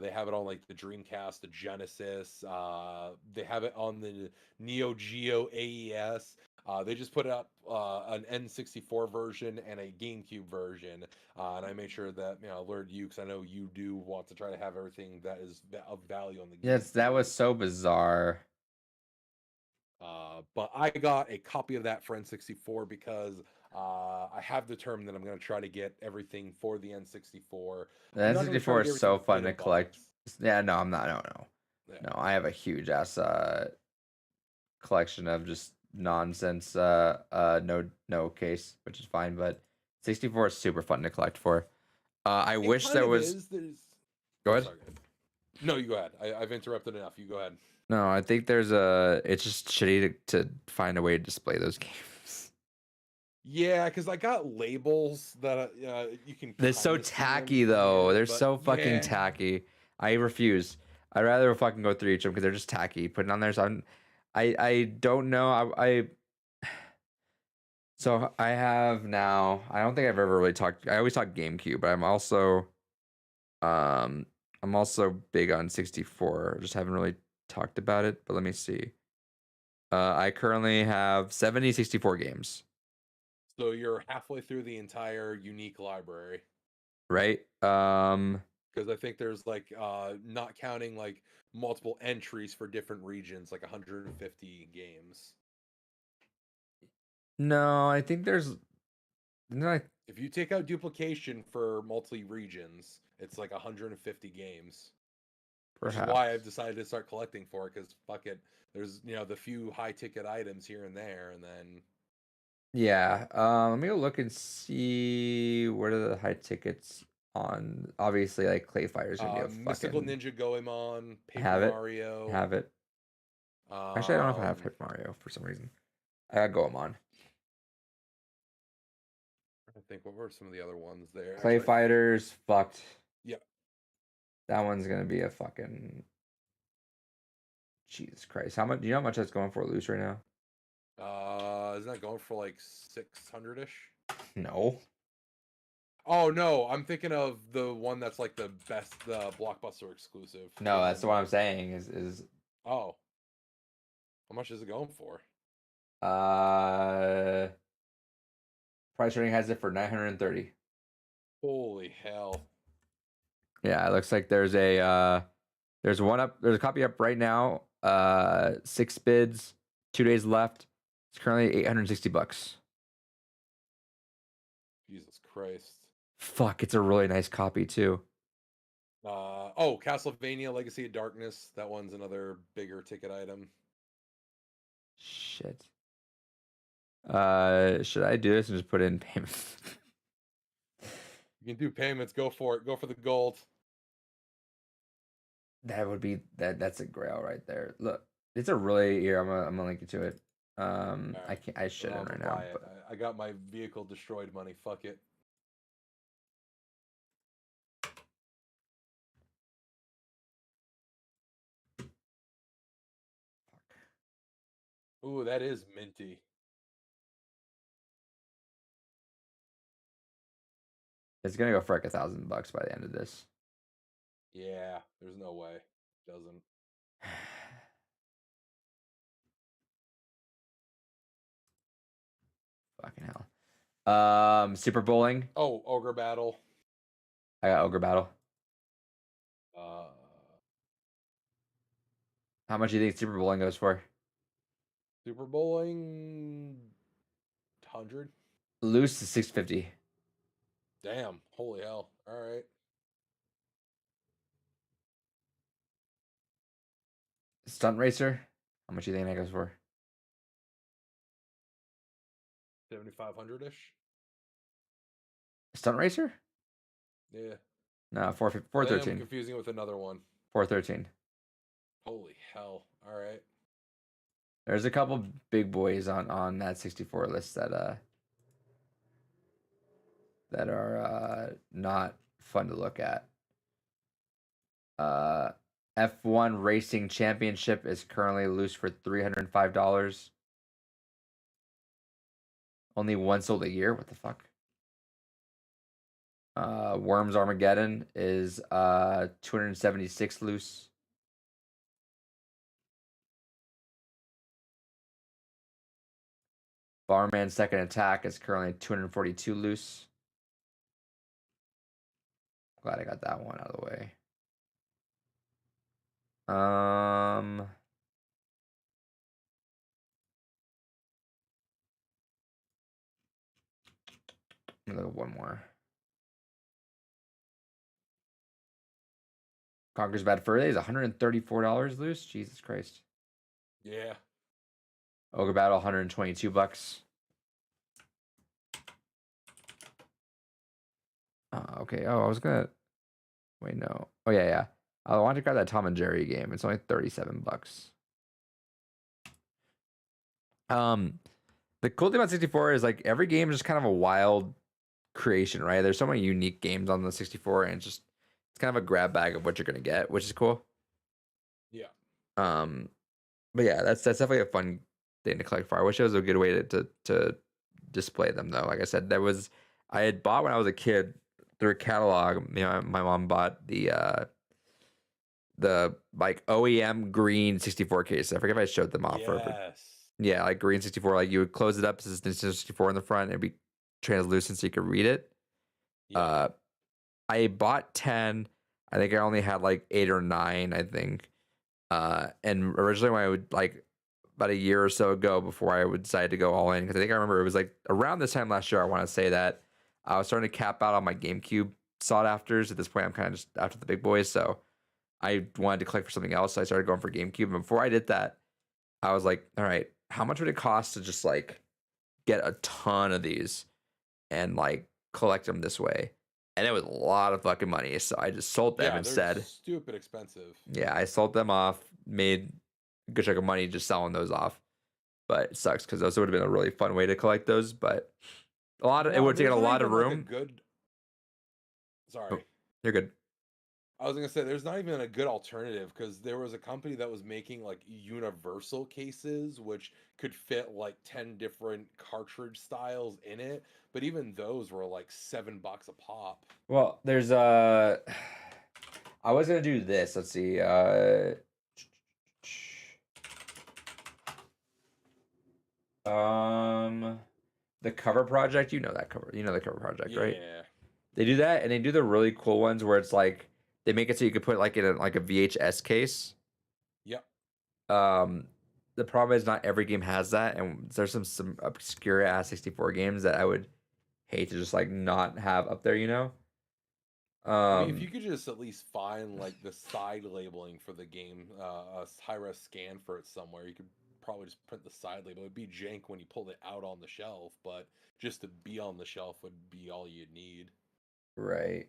They have it on like the Dreamcast, the Genesis. They have it on the Neo Geo AES. They just put up an N64 version and a GameCube version, and I made sure that alerted you because I know you do want to try to have everything that is of value on the Yes, that GameCube. was so bizarre. But I got a copy of that for N64 because I have determined that I'm going to try to get everything for the N64. The I'm not going to try to N64 get is everything so fun in a to collect. box. Yeah, no, I'm not. No. Yeah. No, I have a huge ass collection of just nonsense no case, which is fine, but 64 is super fun to collect for. I It wish kind there of was. is. There's. Go Oh, ahead. sorry. No, you go ahead. I've interrupted enough. You go ahead. No, I think there's a. It's just shitty to find a way to display those games. Yeah, because I got labels that you can They're kind so of see them tacky though. here, They're but so fucking yeah. tacky. I refuse. I'd rather fucking go through each of them because they're just tacky. Putting on there, so I don't know. So I have now. I don't think I've ever really talked. I always talk GameCube, but um I'm also big on 64. Just haven't really talked about it. But let me see. I currently have 70 64 games. So you're halfway through the entire unique library. Right? Because I think there's like not counting like multiple entries for different regions, like 150 games. No, I think there's no. If you take out duplication for multi regions, it's like 150 games. Which is why I've Perhaps. decided to start collecting for it, because fuck it. There's the few high ticket items here and there, and then Yeah. Let me go look and see what are the high tickets on. Obviously, like Clay Fighter's gonna be a Mystical fucking Ninja Goemon, Paper have it. Mario. Have it. Actually, I don't know if I have Paper Mario for some reason. I got Goemon. I think what were some of the other ones there? Clay Actually, Fighters fucked. yeah. That one's gonna be a fucking Jesus Christ. How much? Do you know how much that's going for loose right now? Isn't that going for like 600 ish? No. Oh no, I'm thinking of the one that's like the best, the Blockbuster exclusive. No, that's what I'm saying. Is Oh, how much is it going for? uh price rating has it for 930. Holy hell! Yeah, it looks like there's a copy up right now. 6 bids, 2 days left. It's currently $860. Jesus Christ! Fuck, it's a really nice copy too. Oh, Castlevania: Legacy of Darkness. That one's another bigger ticket item. Shit. Should I do this and just put in payments? You can do payments. Go for it. Go for the gold. That would be that's a grail right there. Look, it's a really here. I'm gonna link you to it. All right. I can't. I Well, shouldn't I'm right gonna now, buy it. but I got my vehicle destroyed money. Fuck it. Ooh, that is minty. it's gonna go for like $1,000 by the end of this. Yeah, there's no way. It doesn't. Fucking hell. Super Bowling. Oh, Ogre Battle. I got Ogre Battle. Uh, How much do you think Super Bowling goes for? Super Bowling 100. Loose is 650. Damn. Holy hell. All right. Stunt Racer. How much do you think that goes for? 7,500 ish. Stunt Racer? Yeah. No, 450, Then I'm 413. confusing it with another one. 413. Holy hell. All right. There's a couple big boys on that 64 list that are not fun to look at. F1 Racing Championship is currently loose for $305. Only one sold a year. What the fuck? Worms Armageddon is 276 loose. Barman Second Attack is currently 242 loose. Glad I got that one out of the way. Let me look at one more. Conquer's Bad Fur Day is $134 loose. Jesus Christ. Yeah. Ogre Battle $122. Okay. Oh, I was gonna wait. No. Oh yeah, yeah. I wanted to grab that Tom and Jerry game. It's only $37. The cool thing about 64 is like every game is just kind of a wild creation, right? There's so many unique games on the 64, and it's kind of a grab bag of what you're gonna get, which is cool. Yeah. But yeah, that's definitely a fun thing to collect for. I wish there was a good way to display them though. Like I said, I had bought when I was a kid through a catalog. You know, my mom bought the like OEM green 64 case. I forget if I showed them off. Yes. Yeah, like green 64. Like you would close it up, this is Nintendo 64 in the front, and it'd be translucent so you could read it. Yeah. I bought 10. I think I only had like 8 or 9, I think. And originally when I would like about a year or so ago before I would decide to go all in, because I think I remember it was like around this time last year, I want to say that I was starting to cap out on my GameCube sought afters. At this point, I'm kind of just after the big boys, so I wanted to collect for something else. So I started going for GameCube. And before I did that, I was like, all right, how much would it cost to just like get a ton of these and like collect them this way? And it was a lot of fucking money. So I just sold them instead. They're stupid expensive. Yeah, I sold them off, made a good chunk of money just selling those off. But it sucks because those would have been a really fun way to collect those. But it would take a lot of room. Like a good. Sorry, oh, you're good. I was gonna say there's not even a good alternative because there was a company that was making like universal cases which could fit like 10 different cartridge styles in it, but even those were like $7 a pop. Well, there's I was gonna do this. Let's see. The Cover Project. You know that cover. You know the Cover Project, right? Yeah. They do that, and they do the really cool ones where it's like they make it so you could put like in a VHS case. Yep. The problem is not every game has that, and there's some obscure ass 64 games that I would hate to just like not have up there, you know. I mean, if you could just at least find like the side labeling for the game, a high-res scan for it somewhere, you could probably just print the side label. It'd be jank when you pulled it out on the shelf, but just to be on the shelf would be all you'd need. Right.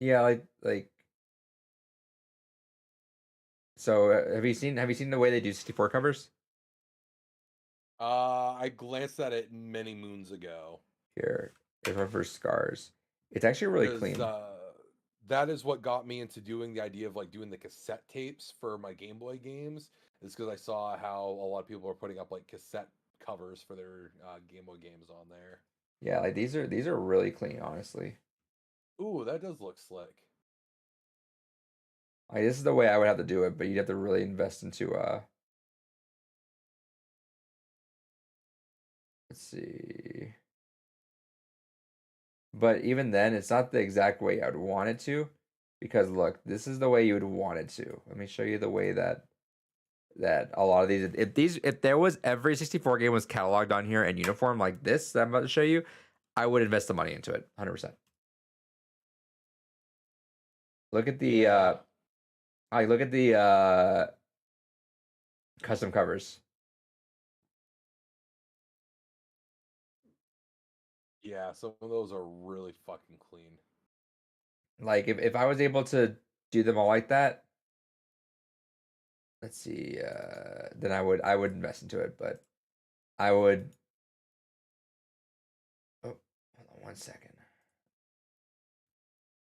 Yeah, like. So have you seen the way they do 64 covers? I glanced at it many moons ago Here, there's one for Scars. It's actually really because clean. that is what got me into doing the idea of like doing the cassette tapes for my Game Boy games. Is because I saw how a lot of people are putting up like cassette covers for their Game Boy games on there. Yeah, like these are really clean, honestly. Ooh, that does look slick. Like this is the way I would have to do it, but you'd have to really invest into let's see. But even then, it's not the exact way I would want it to, because look, this is the way you would want it to. Let me show you the way that a lot of if there was every 64 game was cataloged on here and uniform like this that I'm about to show you, I would invest the money into it 100%. Look at the Yeah, look at the custom covers. yeah, some of those are really fucking clean. Like if I was able to do them all like that, let's see, then I would invest into it, but I would oh hold on 1 second.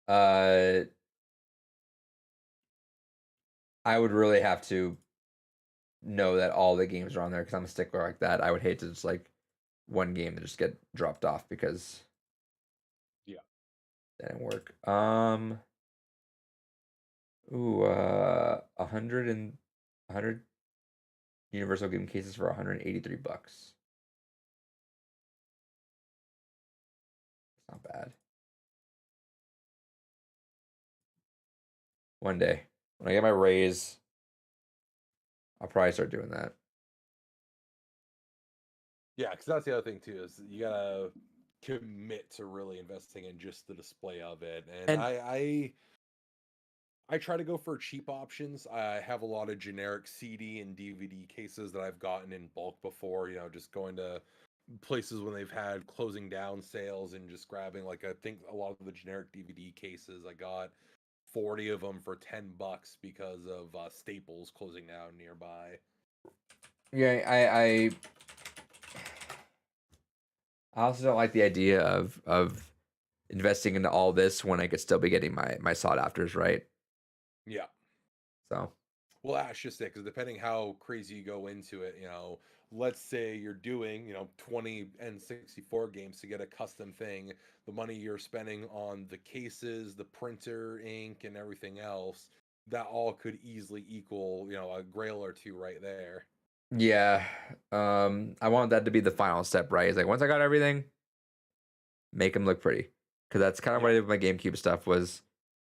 Uh I would really have to know that all the games are on there because I'm a stickler like that. I would hate to just like one game to just get dropped off because Yeah. that didn't work. Ooh, 100 Universal game cases for $183. It's not bad. One day when I get my raise, I'll probably start doing that. Yeah, because that's the other thing too is you gotta commit to really investing in just the display of it. And And I try to go for cheap options. I have a lot of generic CD and DVD cases that I've gotten in bulk before. You know, just going to places when they've had closing down sales and just grabbing like I think a lot of the generic DVD cases I got 40 of them for $10 because of Staples closing down nearby. yeah, I also don't like the idea of investing into all this when I could still be getting my sought afters, right? Yeah. So Well, that's just it, because depending how crazy you go into it, you know, let's say you're doing, you know, 20 N64 games to get a custom thing, the money you're spending on the cases, the printer, ink, and everything else, that all could easily equal, you know, a grail or two right there. yeah, I want that to be the final step, right? It's like once I got everything, make them look pretty, because that's kind of what Yeah. I did with my GameCube stuff. Was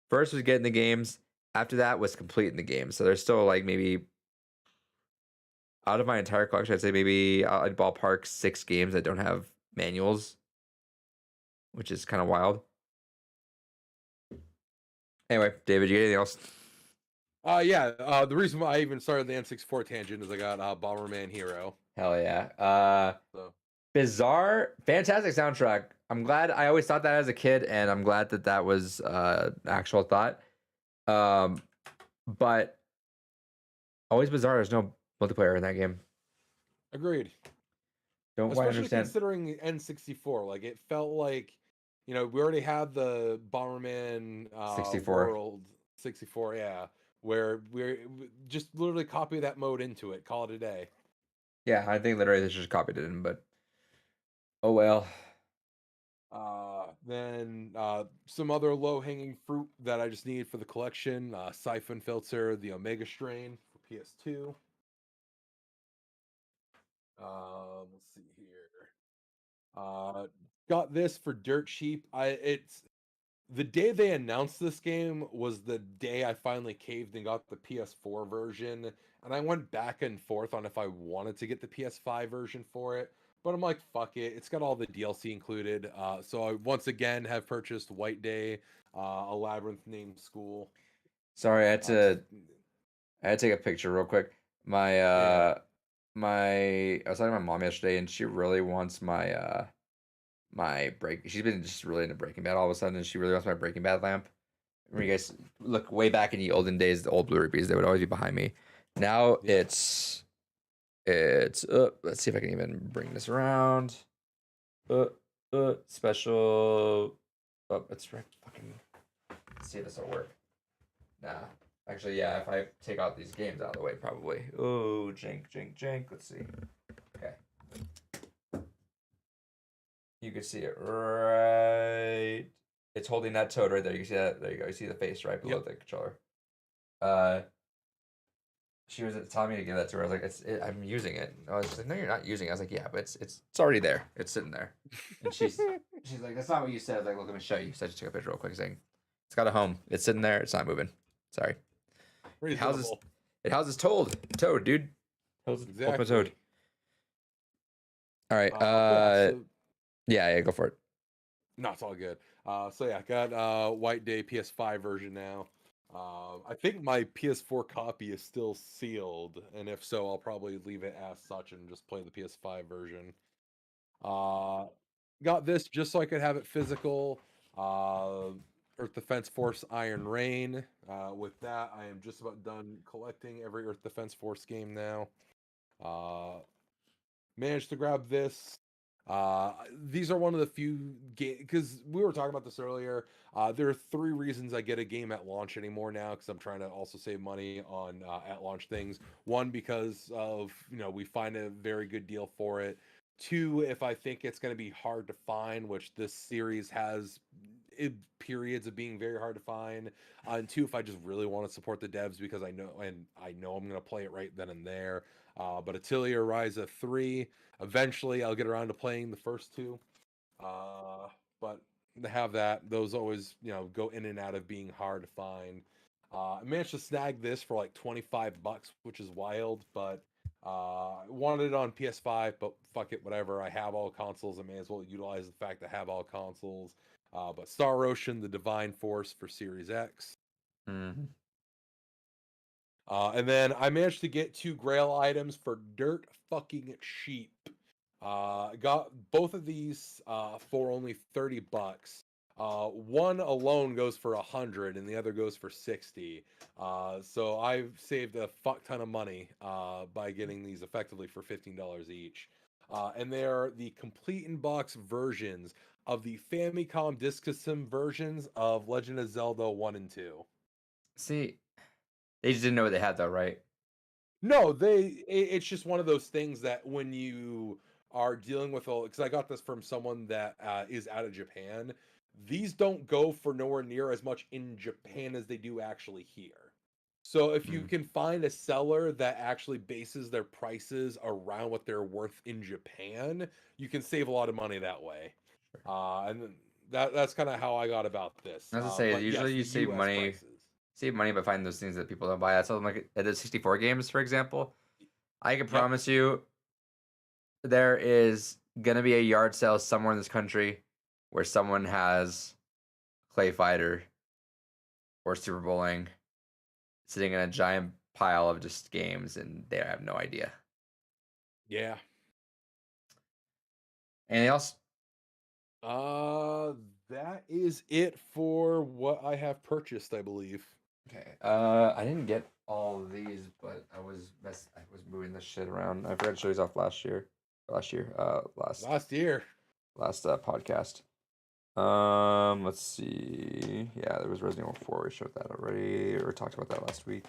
first was getting the games, after that was completing the games. So there's still like maybe out of my entire collection, I'd say maybe I'd ballpark 6 games that don't have manuals, which is kind of wild. Anyway, David, you got anything else? Yeah. The reason why I even started the N64 tangent is I got Bomberman Hero. Hell yeah. So Bizarre, fantastic soundtrack. I'm glad. I always thought that as a kid, and I'm glad that that was actual thought. Um, but always bizarre. There's no multiplayer in that game. agreed. Don't quite Especially understand. considering N64, like it felt like, you know, we already had the Bomberman 64. World 64, yeah, where just literally copy that mode into it, call it a day. Yeah, I think literally they just copied it in, but oh well. Then some other low hanging fruit that I just needed for the collection: Siphon Filter, the Omega Strain for PS2. Let's see here. Uh, got this for dirt cheap. It's the day they announced this game was the day I finally caved and got the PS4 version, and I went back and forth on if I wanted to get the PS5 version for it. But I'm like, fuck it. It's got all the DLC included. So I once again have purchased White Day, a labyrinth named School. Sorry, Just I had to take a picture real quick. My yeah, I was talking to my mom yesterday, and she really wants my break. She's been just really into Breaking Bad all of a sudden, and she really wants my Breaking Bad lamp. when you guys look way back in the olden days, the old Blue Rupees, they would always be behind me. Now it's let's see if I can even bring this around. Special. Oh, it's right. Fucking. Let's see if this will work. Nah. Actually, yeah. If I take out these games out of the way, probably. Oh, jank. Let's see. Okay. You can see it right. It's holding that toad right there. You can see that. There you go. You see the face right below the controller. She was telling me to give that to her. I was like, I'm using it. I was like, no, you're not using it. I was like, yeah, but it's already there. It's sitting there. And she's like, that's not what you said. I was like, look, let me show you. So I just took a picture real quick saying, it's got a home. It's sitting there. It's not moving. Sorry. It houses toad, dude. Ultimate toad. All right. Yeah, go for it. No, it's all good. So yeah, got White Day PS5 version now. I think my PS4 copy is still sealed, and if so, I'll probably leave it as such and just play the PS5 version. Got this just so I could have it physical. Earth Defense Force Iron Rain. With that, I am just about done collecting every Earth Defense Force game now. Managed to grab this. These are one of the few games, because we were talking about this earlier. There are 3 reasons I get a game at launch anymore now, because I'm trying to also save money on at launch things. 1, because of, we find a very good deal for it. 2, if I think it's going to be hard to find, which this series has periods of being very hard to find. And 2, if I just really want to support the devs, because I know I'm going to play it right then and there. But Atelier Ryza 3, eventually I'll get around to playing the first 2. But to have that, those always, go in and out of being hard to find. I managed to snag this for like $25, which is wild, but I wanted it on PS5, but fuck it, whatever. I have all consoles. I may as well utilize the fact that I have all consoles. But Star Ocean, the Divine Force for Series X. Mm-hmm. And then I managed to get 2 Grail items for dirt fucking cheap. Got both of these for only $30. One alone goes for 100, and the other goes for 60. So I've saved a fuck ton of money by getting these effectively for $15 each. And they are the complete in box versions of the Famicom Disk System versions of Legend of Zelda 1 and 2. See, they just didn't know what they had though, right? No, it's just one of those things that when you are dealing with because I got this from someone that is out of Japan. These don't go for nowhere near as much in Japan as they do actually here. So if you can find a seller that actually bases their prices around what they're worth in Japan, you can save a lot of money that way. And that's kind of how I got about this. As I say, usually you save US money. prices. Save money by finding those things that people don't buy. I told them like at the 64 games, for example. I can promise you there is gonna be a yard sale somewhere in this country where someone has Clay Fighter or Super Bowling sitting in a giant pile of just games and they have no idea. Yeah. Anything else? That is it for what I have purchased, I believe. Okay. I didn't get all of these, but I was moving this shit around. I forgot to show these off last year. Last year. Last podcast. Let's see. Yeah, there was Resident Evil 4. We showed that already, or talked about that last week.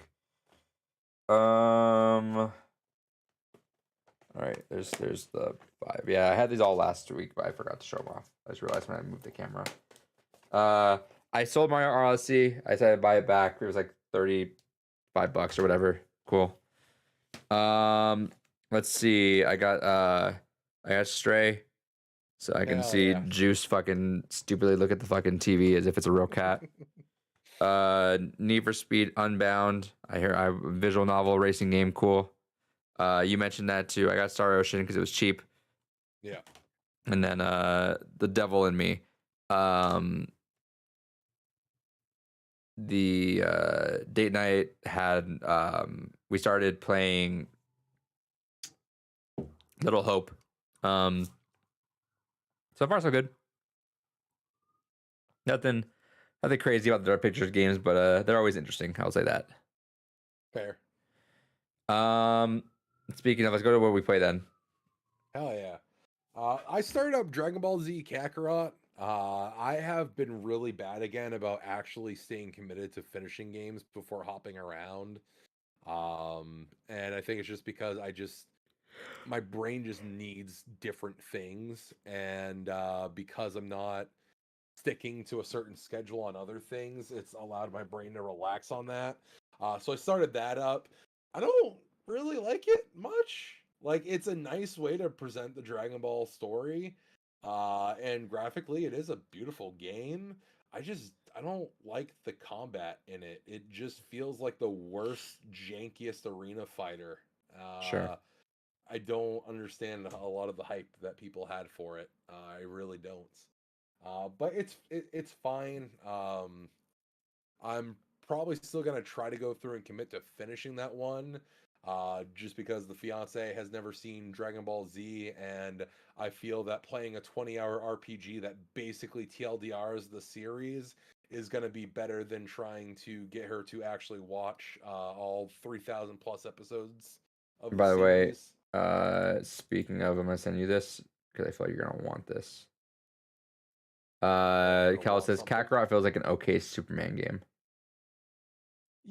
All right. There's the 5. Yeah, I had these all last week, but I forgot to show them off. I just realized when I moved the camera. I sold Mario Odyssey. I decided to buy it back. It was like $35 or whatever. Cool. Let's see. I got Stray. So I can see Juice fucking stupidly look at the fucking TV as if it's a real cat. Need for Speed Unbound. I visual novel racing game, cool. You mentioned that too. I got Star Ocean because it was cheap. Yeah. And then The Devil in Me. The date night had we started playing Little Hope. So far so good. Nothing nothing crazy about the Dark Pictures games, but they're always interesting. I'll say that. Fair. Speaking of, let's go to what we play then. Hell yeah. I started up Dragon Ball Z Kakarot. I have been really bad again about actually staying committed to finishing games before hopping around. And I think it's just because my brain just needs different things, and because I'm not sticking to a certain schedule on other things, it's allowed my brain to relax on that. So I started that up. I don't really like it much. Like, it's a nice way to present the Dragon Ball story, and graphically, it is a beautiful game. I don't like the combat in it. It just feels like the worst, jankiest arena fighter. Sure. I don't understand a lot of the hype that people had for it. I really don't. But it's fine. I'm probably still gonna try to go through and commit to finishing that one. Just because the fiance has never seen Dragon Ball Z, and I feel that playing a 20-hour RPG that basically TLDRs the series is gonna be better than trying to get her to actually watch all 3,000 plus episodes of the By the way, series. speaking of, I'm gonna send you this because I feel like you're gonna want this. Gonna Cal want says something. Kakarot feels like an okay Superman game.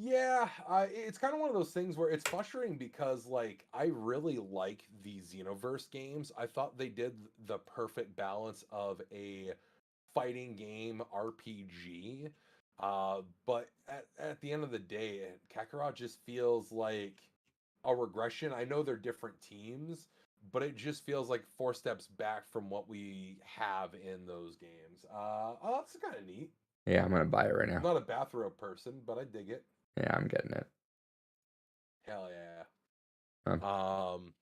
Yeah, it's kind of one of those things where it's frustrating because, like, I really like the Xenoverse games. I thought they did the perfect balance of a fighting game RPG. But at the end of the day, Kakarot just feels like a regression. I know they're different teams, but it just feels like 4 steps back from what we have in those games. Oh, that's kind of neat. Yeah, I'm gonna buy it right I'm now. not a bathrobe person, but I dig it. Yeah, I'm getting it. Hell yeah. I'm Um,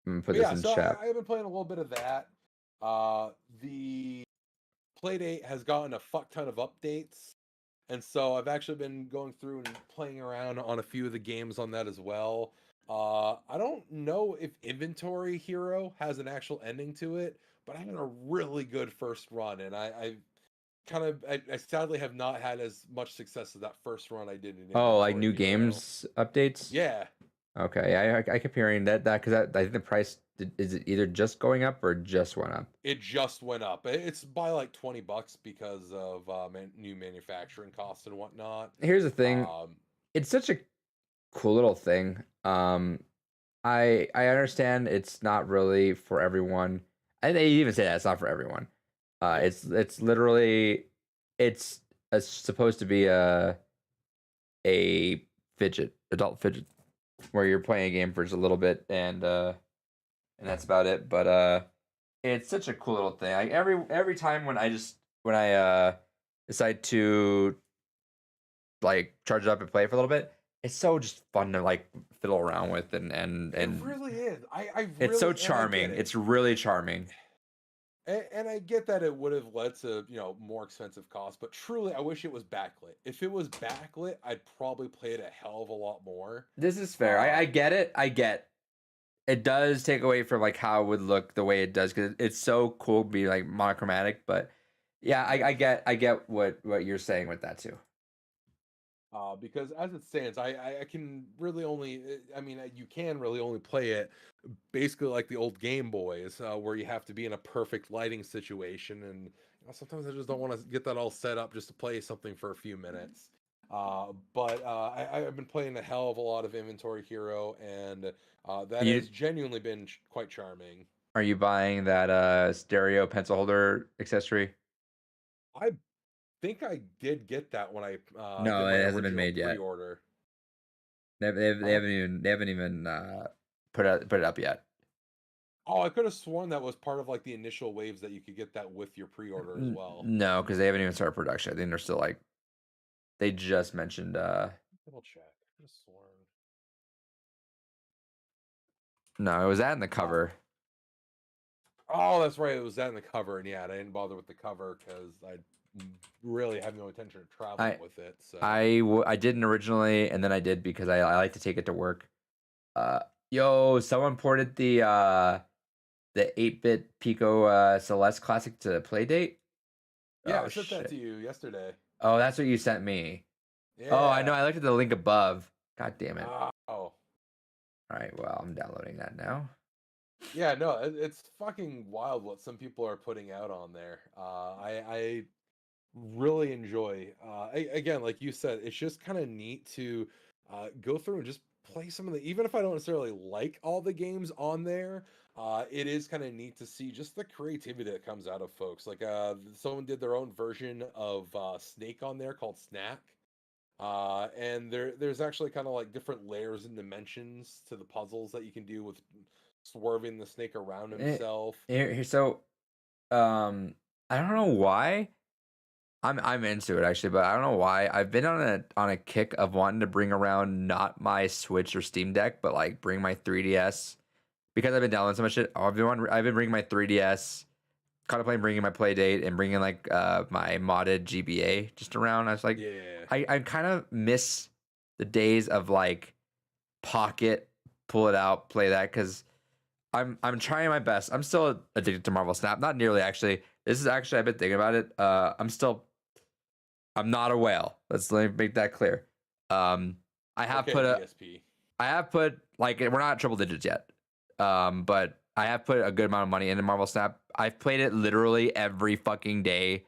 gonna put but this yeah, in so chat. I've been playing a little bit of that. The Playdate has gotten a fuck ton of updates, and so I've actually been going through and playing around on a few of the games on that as well. I don't know if Inventory Hero has an actual ending to it, but I had a really good first run, and I sadly have not had as much success as that first run I did in Oh, like Inventory new Hero. games updates? Yeah. Okay, I kept hearing that because I think the price is it either just going up or just went up. It just went up. It's by like $20 because of new manufacturing costs and whatnot. Here's the thing, Um, it's such a cool little thing. I understand it's not really for everyone. And they even say that it's not for everyone. yeah, It's literally it's supposed to be a adult fidget, where you're playing a game for just a little bit and that's about it. But it's such a cool little thing. Like every time when I decide to like charge it up and play it for a little bit, it's so just fun to like fiddle around with and it really is. I it's so really, and I get charming. it. It's really charming. And I get that it would have led to, more expensive costs, but truly, I wish it was backlit. If it was backlit, I'd probably play it a hell of a lot more. This is fair. I Um, get it. I get it does take away from like how it would look the way it does because it's so cool to be like monochromatic. But yeah, I get what you're saying with that too. because as it stands, I can really only, I mean, you can really only play it basically like the old Game Boys, where you have to be in a perfect lighting situation, and sometimes I just don't want to get that all set up just to play something for a few minutes. But I've been playing a hell of a lot of Inventory Hero, and that You has genuinely been quite charming. are you buying that stereo pencil holder accessory? I think I did get that when I No, did my it hasn't been original made yet. pre-order. They Oh, haven't even put it up yet. oh, I could have sworn that was part of like the initial waves that you could get that with your pre-order as well. No, because they haven't even started production. I think they're still like they just mentioned. Double check. I could have sworn. No, it was that in the Oh, cover. oh, that's right. It was that in the cover, and yeah, I didn't bother with the cover because I really have no intention of traveling I with it. So I didn't originally, and then I did because I like to take it to work. Yo, someone ported the 8-bit Pico Celeste Classic to Playdate. Yeah, Oh I sent that shit. to you yesterday. Oh, that's what you sent me. Oh, I know. Yeah. I looked at the link above. God damn it. Oh. All right. Well, I'm downloading that now. Yeah, no, it's fucking wild what some people are putting out on there. I really enjoy. Again, like you said, it's just kind of neat to go through and just play some of the. Even if I don't necessarily like all the games on there, it is kind of neat to see just the creativity that comes out of folks. Like someone did their own version of Snake on there called Snack. And there's actually kind of like different layers and dimensions to the puzzles that you can do with swerving the snake around Eh, himself. So, I don't know why. I'm into it actually, but I don't know why. I've been on a kick of wanting to bring around not my Switch or Steam Deck, but like bring my 3DS because I've been downloading so much shit. I've been bringing my 3DS, contemplating bringing my Playdate and bringing like my modded GBA just around. I was like, Yeah. I kind of miss the days of like Pocket, pull it out, play that because I'm trying my best. I'm still addicted to Marvel Snap. Not nearly actually. This is actually I've been thinking about it. I'm not a whale. Let me make that clear. I have Okay, put a DSP. I have put like we're not triple digits yet. But I have put a good amount of money into Marvel Snap. I've played it literally every fucking day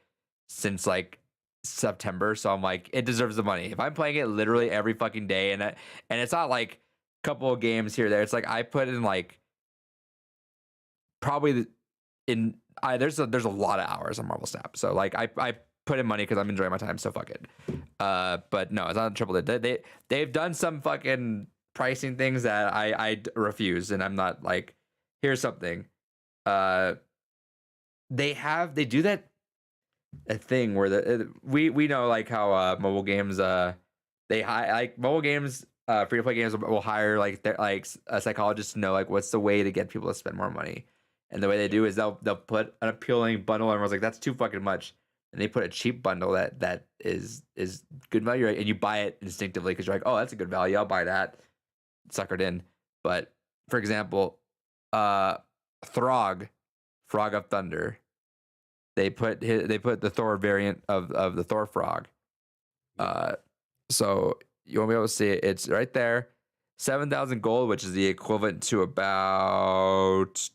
since like September. So I'm like, it deserves the money. If I'm playing it literally every fucking day, and it's not like a couple of games here or there. It's like I put in like probably there's a lot of hours on Marvel Snap. So like I put in money because I'm enjoying my time. So fuck it. But no, it's not a triple digit. They've done some fucking pricing things that I refuse, and I'm not like, here's something. They do that a thing where we know like how mobile games they like mobile games free to play games will hire like a psychologist to know like what's the way to get people to spend more money, and the way they do is they'll put an appealing bundle and everyone's like that's too fucking much, and they put a cheap bundle that is good value, right? And you buy it instinctively because you're like, oh, that's a good value, I'll buy that, suckered in. But for example, Throg, Frog of Thunder, they put the Thor variant of the Thor frog. So you won't be able to see it. It's right there. 7,000 gold, which is the equivalent to about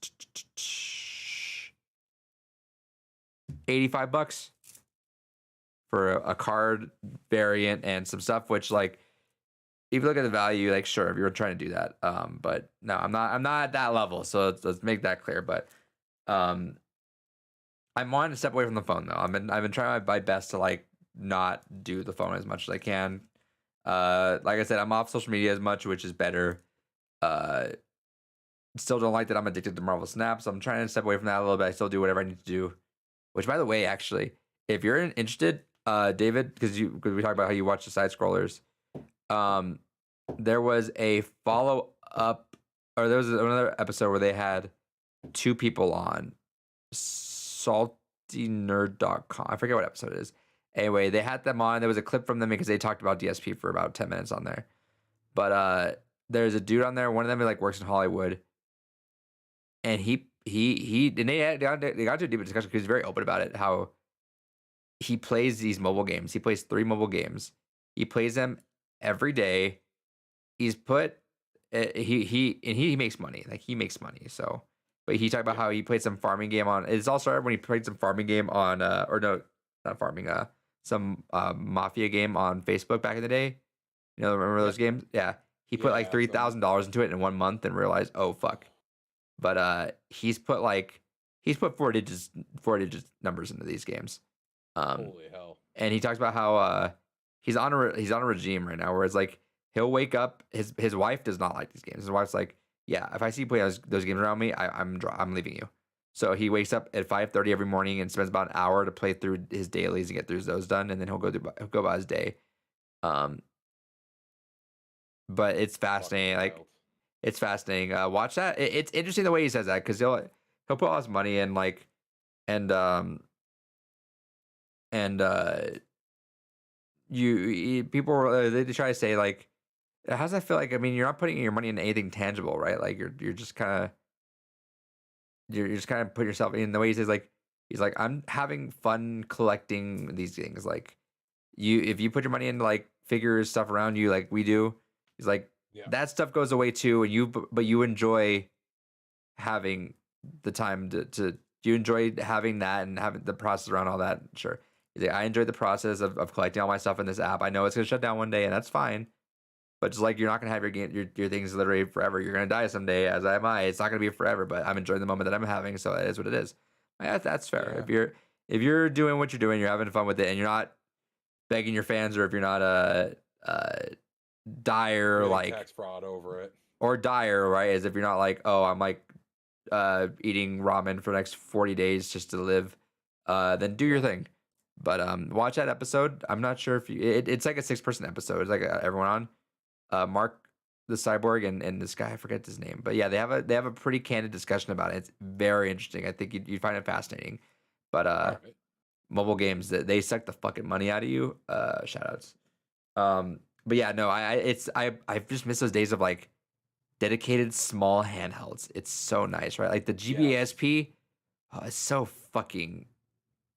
$85 for a card variant and some stuff, which like if you look at the value, like sure, if you're trying to do that. But no, I'm not at that level. So let's make that clear. But I'm wanting to step away from the phone though. I've been trying my best to like not do the phone as much as I can. Like I said, I'm off social media as much, which is better. Still don't like that I'm addicted to Marvel Snap, so I'm trying to step away from that a little bit. I still do whatever I need to do. Which, by the way, actually, if you're interested, David, because we talked about how you watch the side scrollers, there was a follow up, or there was another episode where they had two people on saltynerd.com. I forget what episode it is. Anyway, they had them on. There was a clip from them because they talked about DSP for about 10 minutes on there. But there's a dude on there. One of them like works in Hollywood, and they got to a deep discussion because he's very open about it. How he plays these mobile games. He plays 3 mobile games. He plays them every day. He's put he makes money. Like he makes money. So, but he talked about how he played some farming game on. It's all started when he played some farming game on or no, not farming. Some mafia game on Facebook back in the day. You know, remember those games? Yeah. He put like $3,000 into it in 1 month and realized, oh fuck. But he's put 4 digits numbers into these games. Holy hell! And he talks about how he's on a regime right now where it's like he'll wake up. His wife does not like these games. His wife's like, yeah, if I see you play those games around me, I'm leaving you. So he wakes up at 5:30 every morning and spends about an hour to play through his dailies and get through those done, and then he'll go about his day. But it's fascinating. Like it's fascinating. Watch that. It's interesting the way he says that because he'll put all his money in like and people they try to say like how does that feel like? I mean, you're not putting your money in anything tangible, right? Like you're just kind of putting yourself in the way he says like He's like, I'm having fun collecting these things. Like, if you put your money into like figures stuff around you, like we do, he's like, Yeah. that stuff goes away too, and but you enjoy having the time to you enjoy having that and having the process around all that. Sure. He's like, I enjoy the process of collecting all my stuff in this app. I know it's gonna shut down one day, and that's fine. But just like you're not gonna have your things literally forever. You're gonna die someday, as am I. It's not gonna be forever, but I'm enjoying the moment that I'm having, so it is what it is. That's fair. Yeah. If you're doing what you're doing, you're having fun with it, and you're not begging your fans, or if you're not dire like tax fraud over it, or dire, right? As if you're not like, oh, I'm like eating ramen for the next 40 days just to live, then do your thing. But watch that episode. I'm not sure if it's like a 6-person episode. It's like everyone on Mark the Cyborg and this guy, I forget his name, but yeah, they have a pretty candid discussion about it. It's very interesting. I think you'd find it fascinating. But right. mobile games, they suck the fucking money out of you. Shout outs. But yeah, no, I've just missed those days of like dedicated small handhelds. It's so nice, right? Like the GBA SP, oh, it's so fucking.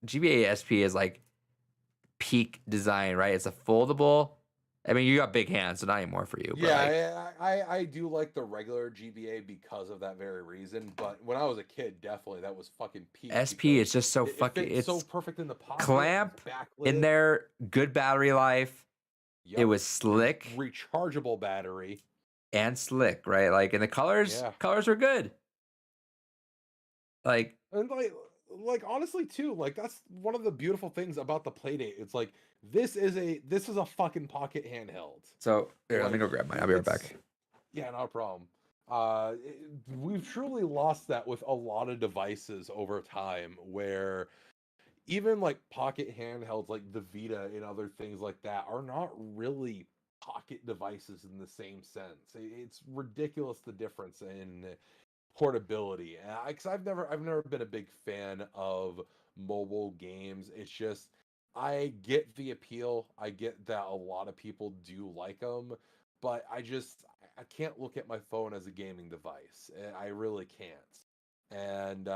GBA SP is like peak design, right? It's a foldable. I mean, you got big hands, so not anymore for you. Yeah, but like, I do like the regular GBA because of that very reason. But when I was a kid, definitely that was fucking peak. SP is just so fucking. It's so perfect in the pocket. Clamp in there, good battery life. Yep. It was slick, rechargeable battery, and slick, right? Like, and the colors were good. Like, and like honestly too, like that's one of the beautiful things about the Playdate. It's like this is a fucking pocket handheld. So here, let me go grab mine. I'll be right back. Yeah, not a problem. We've truly lost that with a lot of devices over time, where even like pocket handhelds like the Vita and other things like that are not really pocket devices in the same sense. It's ridiculous the difference in portability. Because I've never been a big fan of mobile games. It's just I get the appeal. I get that a lot of people do like them, but I can't look at my phone as a gaming device. I really can't. And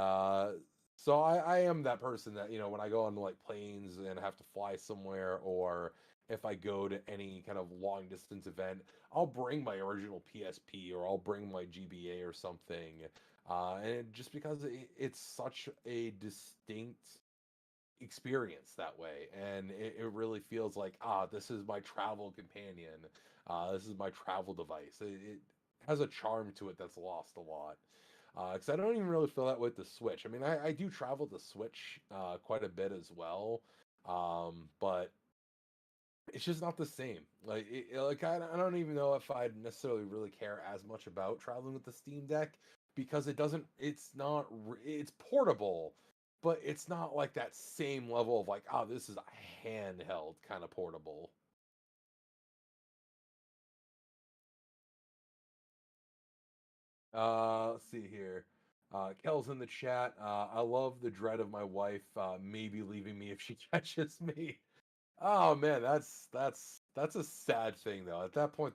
so I am that person that, when I go on like planes and have to fly somewhere, or if I go to any kind of long distance event, I'll bring my original PSP or I'll bring my GBA or something. And just because it's such a distinct experience that way, and it really feels like, this is my travel companion. This is my travel device. It has a charm to it that's lost a lot. Because I don't even really feel that with the Switch. I mean, I do travel the Switch quite a bit as well, but it's just not the same. Like, I don't even know if I'd necessarily really care as much about traveling with the Steam Deck, because it's portable, but it's not like that same level of like, this is a handheld kind of portable. Let's see here. Kel's in the chat. I love the dread of my wife maybe leaving me if she catches me. Oh man, that's a sad thing though. At that point,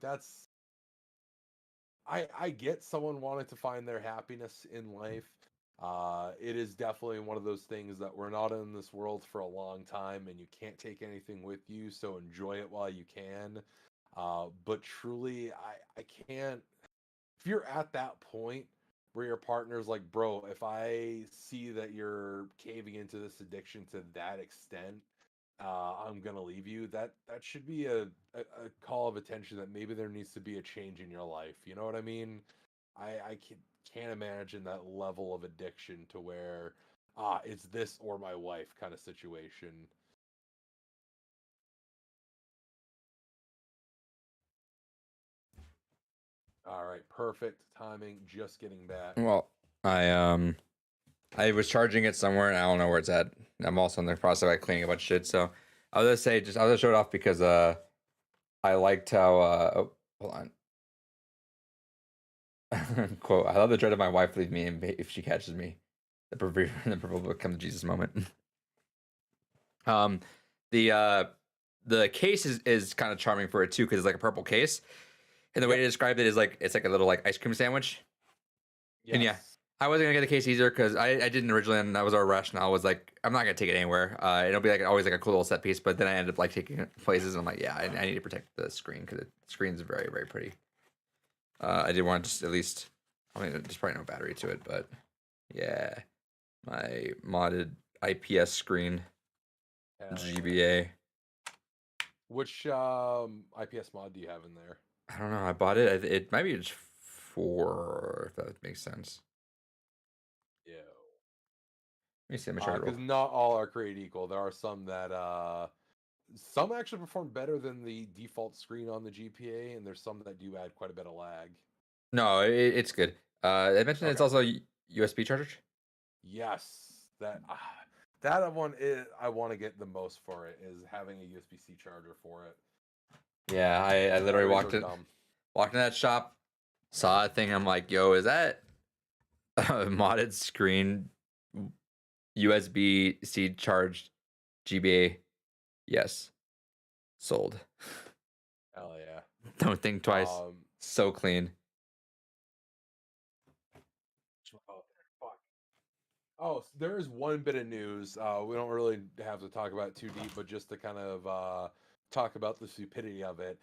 I get someone wanting to find their happiness in life. It is definitely one of those things that we're not in this world for a long time, and you can't take anything with you, so enjoy it while you can. But truly, I can't. If you're at that point where your partner's like, bro, if I see that you're caving into this addiction to that extent, I'm gonna leave you. That should be a call of attention that maybe there needs to be a change in your life. You know what I mean? I can't imagine that level of addiction to where it's this or my wife kind of situation. All right, perfect timing. Just getting back. Well, I was charging it somewhere and I don't know where it's at. I'm also in the process of like cleaning a bunch of shit. So I'll just show it off because I liked how hold on. Quote, I love the dread of my wife leave me if she catches me. The proverbial come to Jesus moment. The case is kind of charming for it too, because it's like a purple case. And the way to describe it is like it's like a little like ice cream sandwich. Yes. And yeah, I wasn't gonna get the case either because I didn't originally, and that was our rationale. I was like, I'm not gonna take it anywhere. It'll be like always like a cool little set piece, but then I ended up like taking it places, and I'm like, yeah, I need to protect the screen because the screen's very very pretty. I did want to just at least, I mean, there's probably no battery to it, but yeah, my modded IPS screen, GBA. Which IPS mod do you have in there? I don't know. I bought it. It might be just 4, if that makes sense. Yeah. Let me see. Let me Because not all are created equal. There are some that some actually perform better than the default screen on the GPA, and there's some that do add quite a bit of lag. No, it's good. I mentioned it's also USB charger. Yes, that one is, I want to get the most for it is having a USB-C charger for it. Yeah, I literally walked in that shop, saw a thing. I'm like, yo, is that a modded screen USB-C charged GBA? Yes, sold. Hell yeah! Don't think twice. So clean. Oh, there is one bit of news. We don't really have to talk about it too deep, but just to kind of talk about the stupidity of it.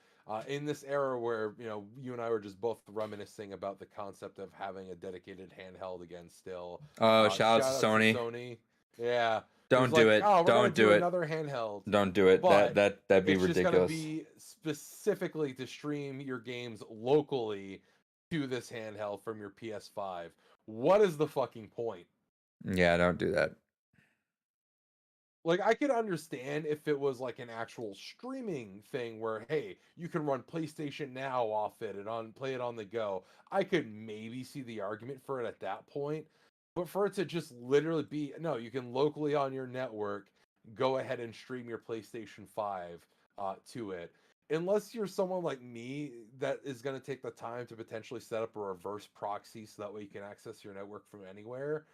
In this era where you and I were just both reminiscing about the concept of having a dedicated handheld again. Still, shout out to Sony. Yeah, don't do it. Oh, don't do it. Another handheld. Don't do it. But that'd be ridiculous. It's just gonna be specifically to stream your games locally to this handheld from your PS5. What is the fucking point? Yeah, don't do that. Like, I could understand if it was like an actual streaming thing where, hey, you can run PlayStation Now off it and play it on the go. I could maybe see the argument for it at that point. But for it to just literally be, no, you can locally on your network go ahead and stream your PlayStation 5 to it. Unless you're someone like me that is going to take the time to potentially set up a reverse proxy so that way you can access your network from anywhere,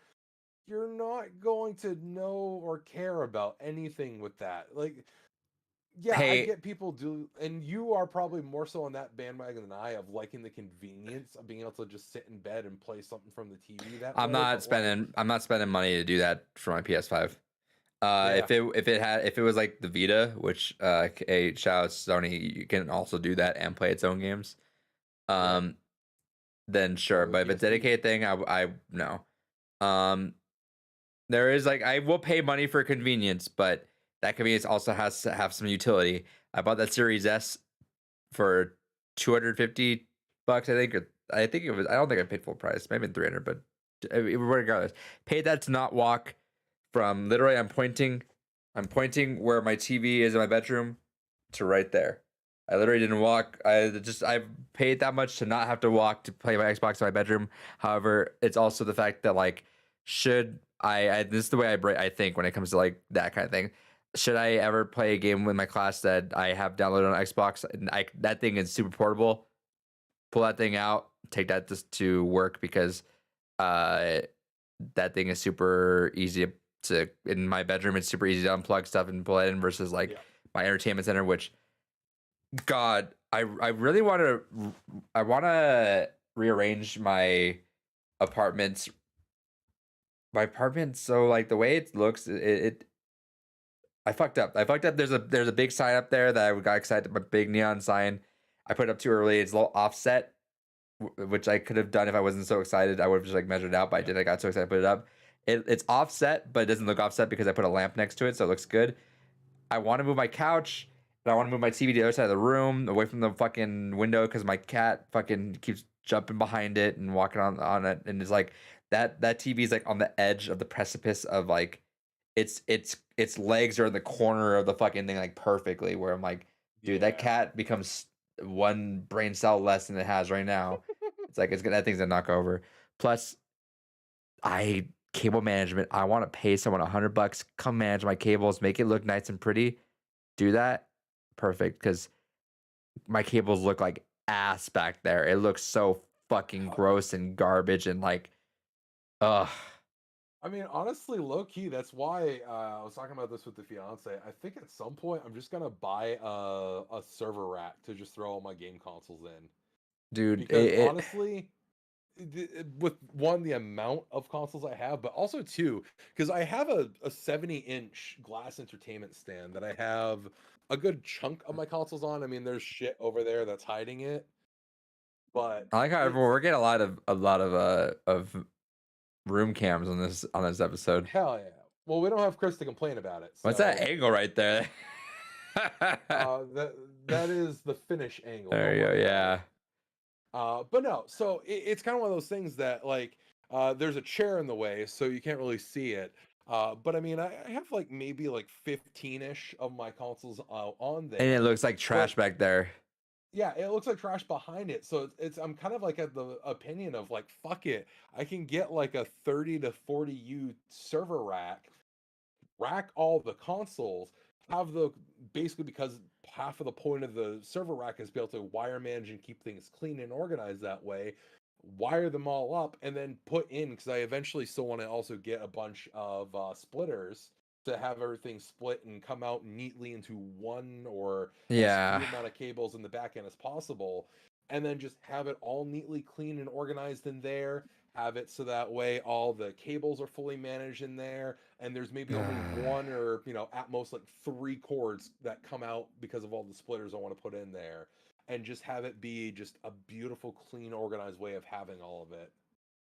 you're not going to know or care about anything with that. Like, yeah, I get people do, and you are probably more so on that bandwagon than I of liking the convenience of being able to just sit in bed and play something from the TV. I'm not spending money to do that for my PS5. If it was like the Vita, which a shout out to Sony, you can also do that and play its own games. Then sure, but if it's a dedicated thing, I no. There is like, I will pay money for convenience, but that convenience also has to have some utility. I bought that Series S for $250, I think. I think it was. I don't think I paid full price. Maybe 300, but regardless, paid that to not walk from literally. I'm pointing where my TV is in my bedroom to right there. I literally didn't walk. I paid that much to not have to walk to play my Xbox in my bedroom. However, it's also the fact that like, should I this is the way I think when it comes to like that kind of thing. Should I ever play a game with my class that I have downloaded on Xbox and that thing is super portable, pull that thing out, take that to work because that thing is super easy to in my bedroom. It's super easy to unplug stuff and pull it in versus like my entertainment center, which God, I really want to rearrange my apartment. So like the way it looks, I fucked up. There's a big sign up there that I got excited about, big neon sign. I put it up too early. It's a little offset, which I could have done if I wasn't so excited. I would have just like measured it out, but I didn't. I got so excited to put it up. It's offset, but it doesn't look offset because I put a lamp next to it, so it looks good. I want to move my couch, and I want to move my TV to the other side of the room, away from the fucking window, because my cat fucking keeps jumping behind it and walking on it, and it's like that TV is like on the edge of the precipice of like its legs are in the corner of the fucking thing like perfectly, where I'm like, dude, that cat becomes one brain cell less than it has right now. It's like that thing's a knock over. Plus, cable management. I want to pay someone $100, come manage my cables, make it look nice and pretty. Do that, perfect. Because my cables look like ass back there. It looks so fucking gross and garbage and like, ugh. I mean, honestly, low key, that's why I was talking about this with the fiance. I think at some point I'm just gonna buy a server rack to just throw all my game consoles in. Dude, because honestly, with one, the amount of consoles I have, but also two, because I have a 70-inch glass entertainment stand that I have a good chunk of my consoles on. I mean, there's shit over there that's hiding it, but I like how we're getting a lot of room cams on this episode. hell yeah. Well, we don't have Chris to complain about it. What's So that angle right there? that is the finish angle. There you go. Yeah. But no, so it's kind of one of those things that like there's a chair in the way, so you can't really see it. But I mean, I have like maybe like 15-ish of my consoles on there, And it looks like trash back there. Yeah, it looks like trash behind it. So it's I'm kind of like at the opinion of like, fuck it, I can get like a 30 to 40 U server rack all the consoles, have the basically, because half of the point of the server rack is built to wire manage and keep things clean and organized that way, wire them all up and then put in, because I eventually still want to also get a bunch of splitters to have everything split and come out neatly into one or as few amount of cables in the back end as possible, and then just have it all neatly clean and organized in there, have it so that way all the cables are fully managed in there, and there's maybe only one or at most like 3 cords that come out because of all the splitters I want to put in there, and just have it be just a beautiful, clean, organized way of having all of it.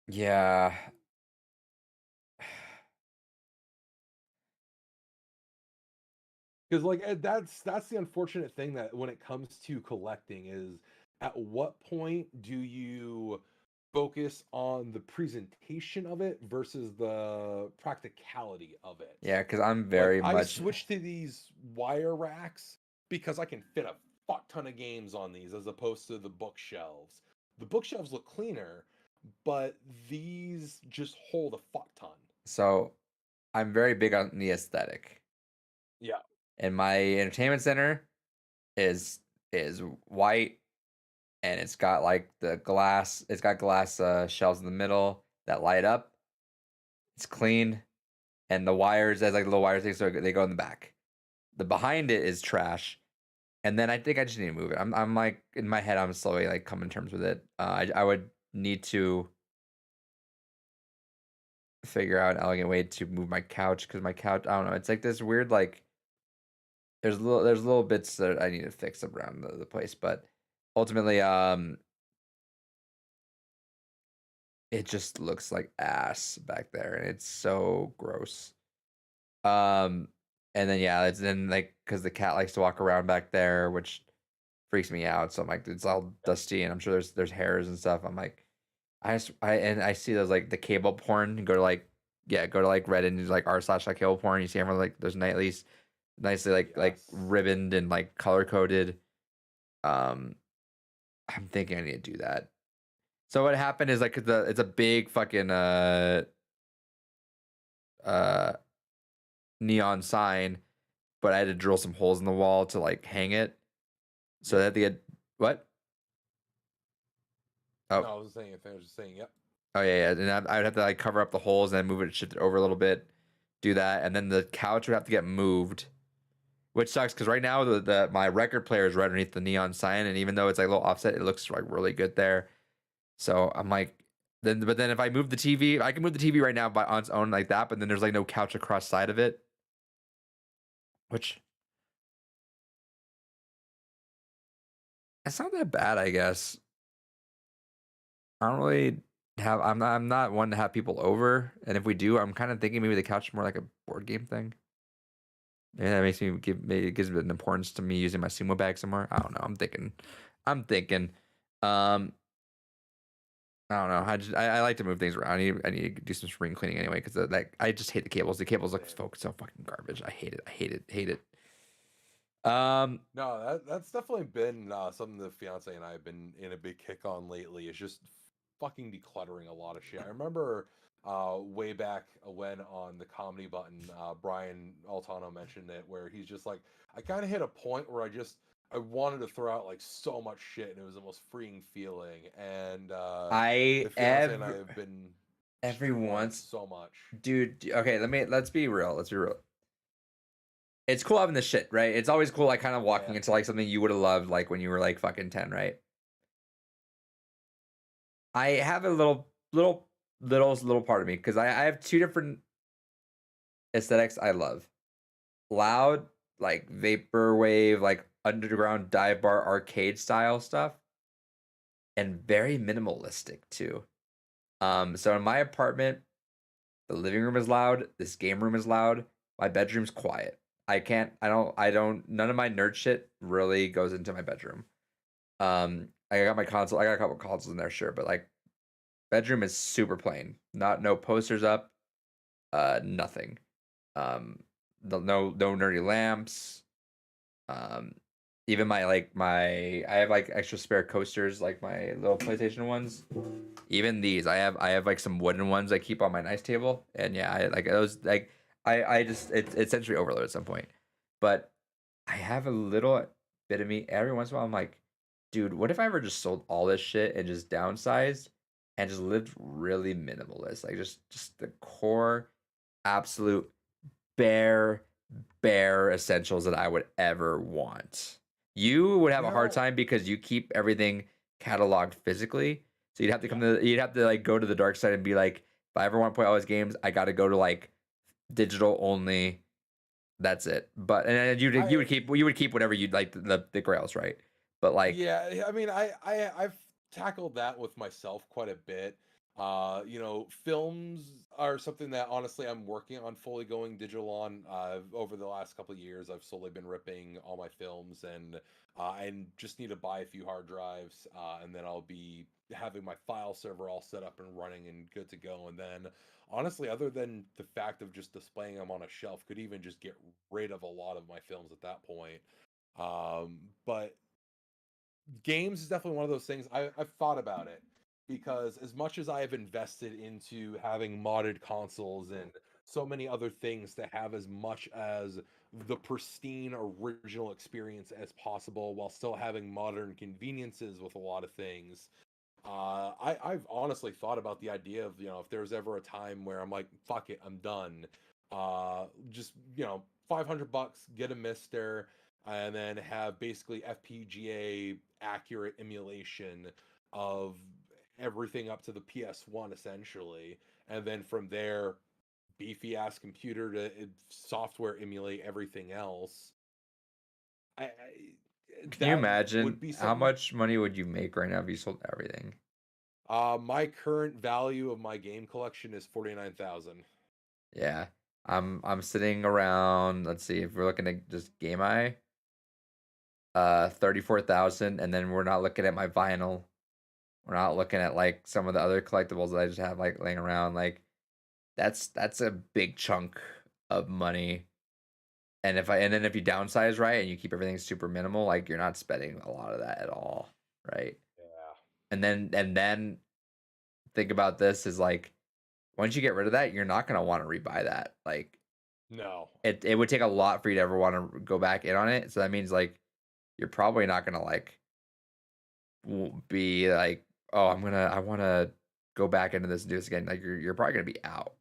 Yeah. Because like that's the unfortunate thing, that when it comes to collecting, is at what point do you focus on the presentation of it versus the practicality of it? Yeah, because I'm very I much switched to these wire racks because I can fit a fuck ton of games on these as opposed to the bookshelves. The bookshelves look cleaner, but these just hold a fuck ton. So I'm very big on the aesthetic. Yeah. And my entertainment center is white, and it's got like the glass. It's got glass shelves in the middle that light up. It's clean, and the wires, as like little wire things, so they go in the back. The behind it is trash, and then I think I just need to move it. I'm like, in my head, I'm slowly like coming to terms with it. I would need to figure out an elegant way to move my couch, because my couch, I don't know, it's like this weird like there's little bits that I need to fix around the place, but ultimately it just looks like ass back there, and it's so gross. And then yeah, it's then like, because the cat likes to walk around back there, which freaks me out. So I'm like, it's all dusty, and I'm sure there's hairs and stuff. I'm like, I see those like the cable porn. Go to like Reddit and use like r/like cable porn. You see everyone like there's nicely like ribboned and like color coded. I'm thinking I need to do that. So what happened is like it's a big fucking neon sign, but I had to drill some holes in the wall to like hang it. So that they had what? Oh, no, I was saying, if I was just saying, yep. Oh yeah, and I would have to like cover up the holes and then move it, shift it over a little bit, do that, and then the couch would have to get moved, which sucks because right now the my record player is right underneath the neon sign, and even though it's like a little offset, it looks like really good there. So I'm like, but then if I move the TV, I can move the TV right now on its own like that, but then there's like no couch across side of it, which it's not that bad, I guess. I don't really have. I'm not one to have people over, and if we do, I'm kind of thinking maybe the couch is more like a board game thing. Maybe that makes me maybe it gives an importance to me using my sumo bag somewhere. I don't know. I'm thinking. I don't know. I like to move things around. I need to do some spring cleaning anyway, because like I just hate the cables. The cables look so fucking garbage. I hate it. No, that's definitely been something the fiance and I have been in a big kick on lately. Is just fucking decluttering a lot of shit. I remember way back when on the comedy button, Brian Altano mentioned it, where he's just like, I kind of hit a point where I wanted to throw out like so much shit, and it was the most freeing feeling. And the fiance and I have been every once so much, dude. Okay, let's be real. It's cool having this shit, right? It's always cool, like kind of walking into like something you would have loved, like when you were like fucking 10, right? I have a little part of me because I have two different aesthetics I love. Loud, like vaporwave, like underground dive bar arcade style stuff, and very minimalistic too. So in my apartment, the living room is loud, this game room is loud, my bedroom's quiet. I don't none of my nerd shit really goes into my bedroom. I got my console, I got a couple consoles in there, sure, but like bedroom is super plain. No posters up, nothing. No nerdy lamps. Um, even I have like extra spare coasters, like my little PlayStation ones. Even these, I have like some wooden ones I keep on my nice table, and yeah, I like those. Like I just it's sensory overload at some point, but I have a little bit of me every once in a while. I'm like, dude, what if I ever just sold all this shit and just downsized and just lived really minimalist, like just the core, absolute bare essentials that I would ever want. You would have a hard time because you keep everything cataloged physically. So you'd have to like go to the dark side and be like, if I ever want to play all these games, I got to go to like digital only. That's it. But and then you would keep whatever you'd like the grails, right? But like yeah, I mean, I've tackled that with myself quite a bit. You know, films are something that honestly I'm working on fully going digital on. Over the last couple of years, I've slowly been ripping all my films, and I just need to buy a few hard drives, and then I'll be having my file server all set up and running and good to go. And then, honestly, other than the fact of just displaying them on a shelf, could even just get rid of a lot of my films at that point. But games is definitely one of those things I've thought about it because as much as I have invested into having modded consoles and so many other things to have as much as the pristine original experience as possible while still having modern conveniences with a lot of things. I've honestly thought about the idea of, you know, if there's ever a time where I'm like, fuck it, I'm done. Just, you know, $500, get a Mister, and then have basically FPGA accurate emulation of everything up to the PS1 essentially. And then from there, beefy ass computer to software emulate everything else. I can you that would imagine be how something. much money would you make right now if you sold everything? My current value of my game collection is 49,000. Yeah. I'm sitting around, let's see, if we're looking at just Game Eye, 34,000, and then we're not looking at my vinyl. We're not looking at like some of the other collectibles that I just have like laying around. Like that's a big chunk of money. And then if you downsize right and you keep everything super minimal, like you're not spending a lot of that at all, right? Yeah. And then think about this is like once you get rid of that, you're not gonna want to rebuy that. Like No. it would take a lot for you to ever want to go back in on it. So that means like you're probably not gonna like be like, oh, I want to go back into this and do this again. Like you're probably gonna be out.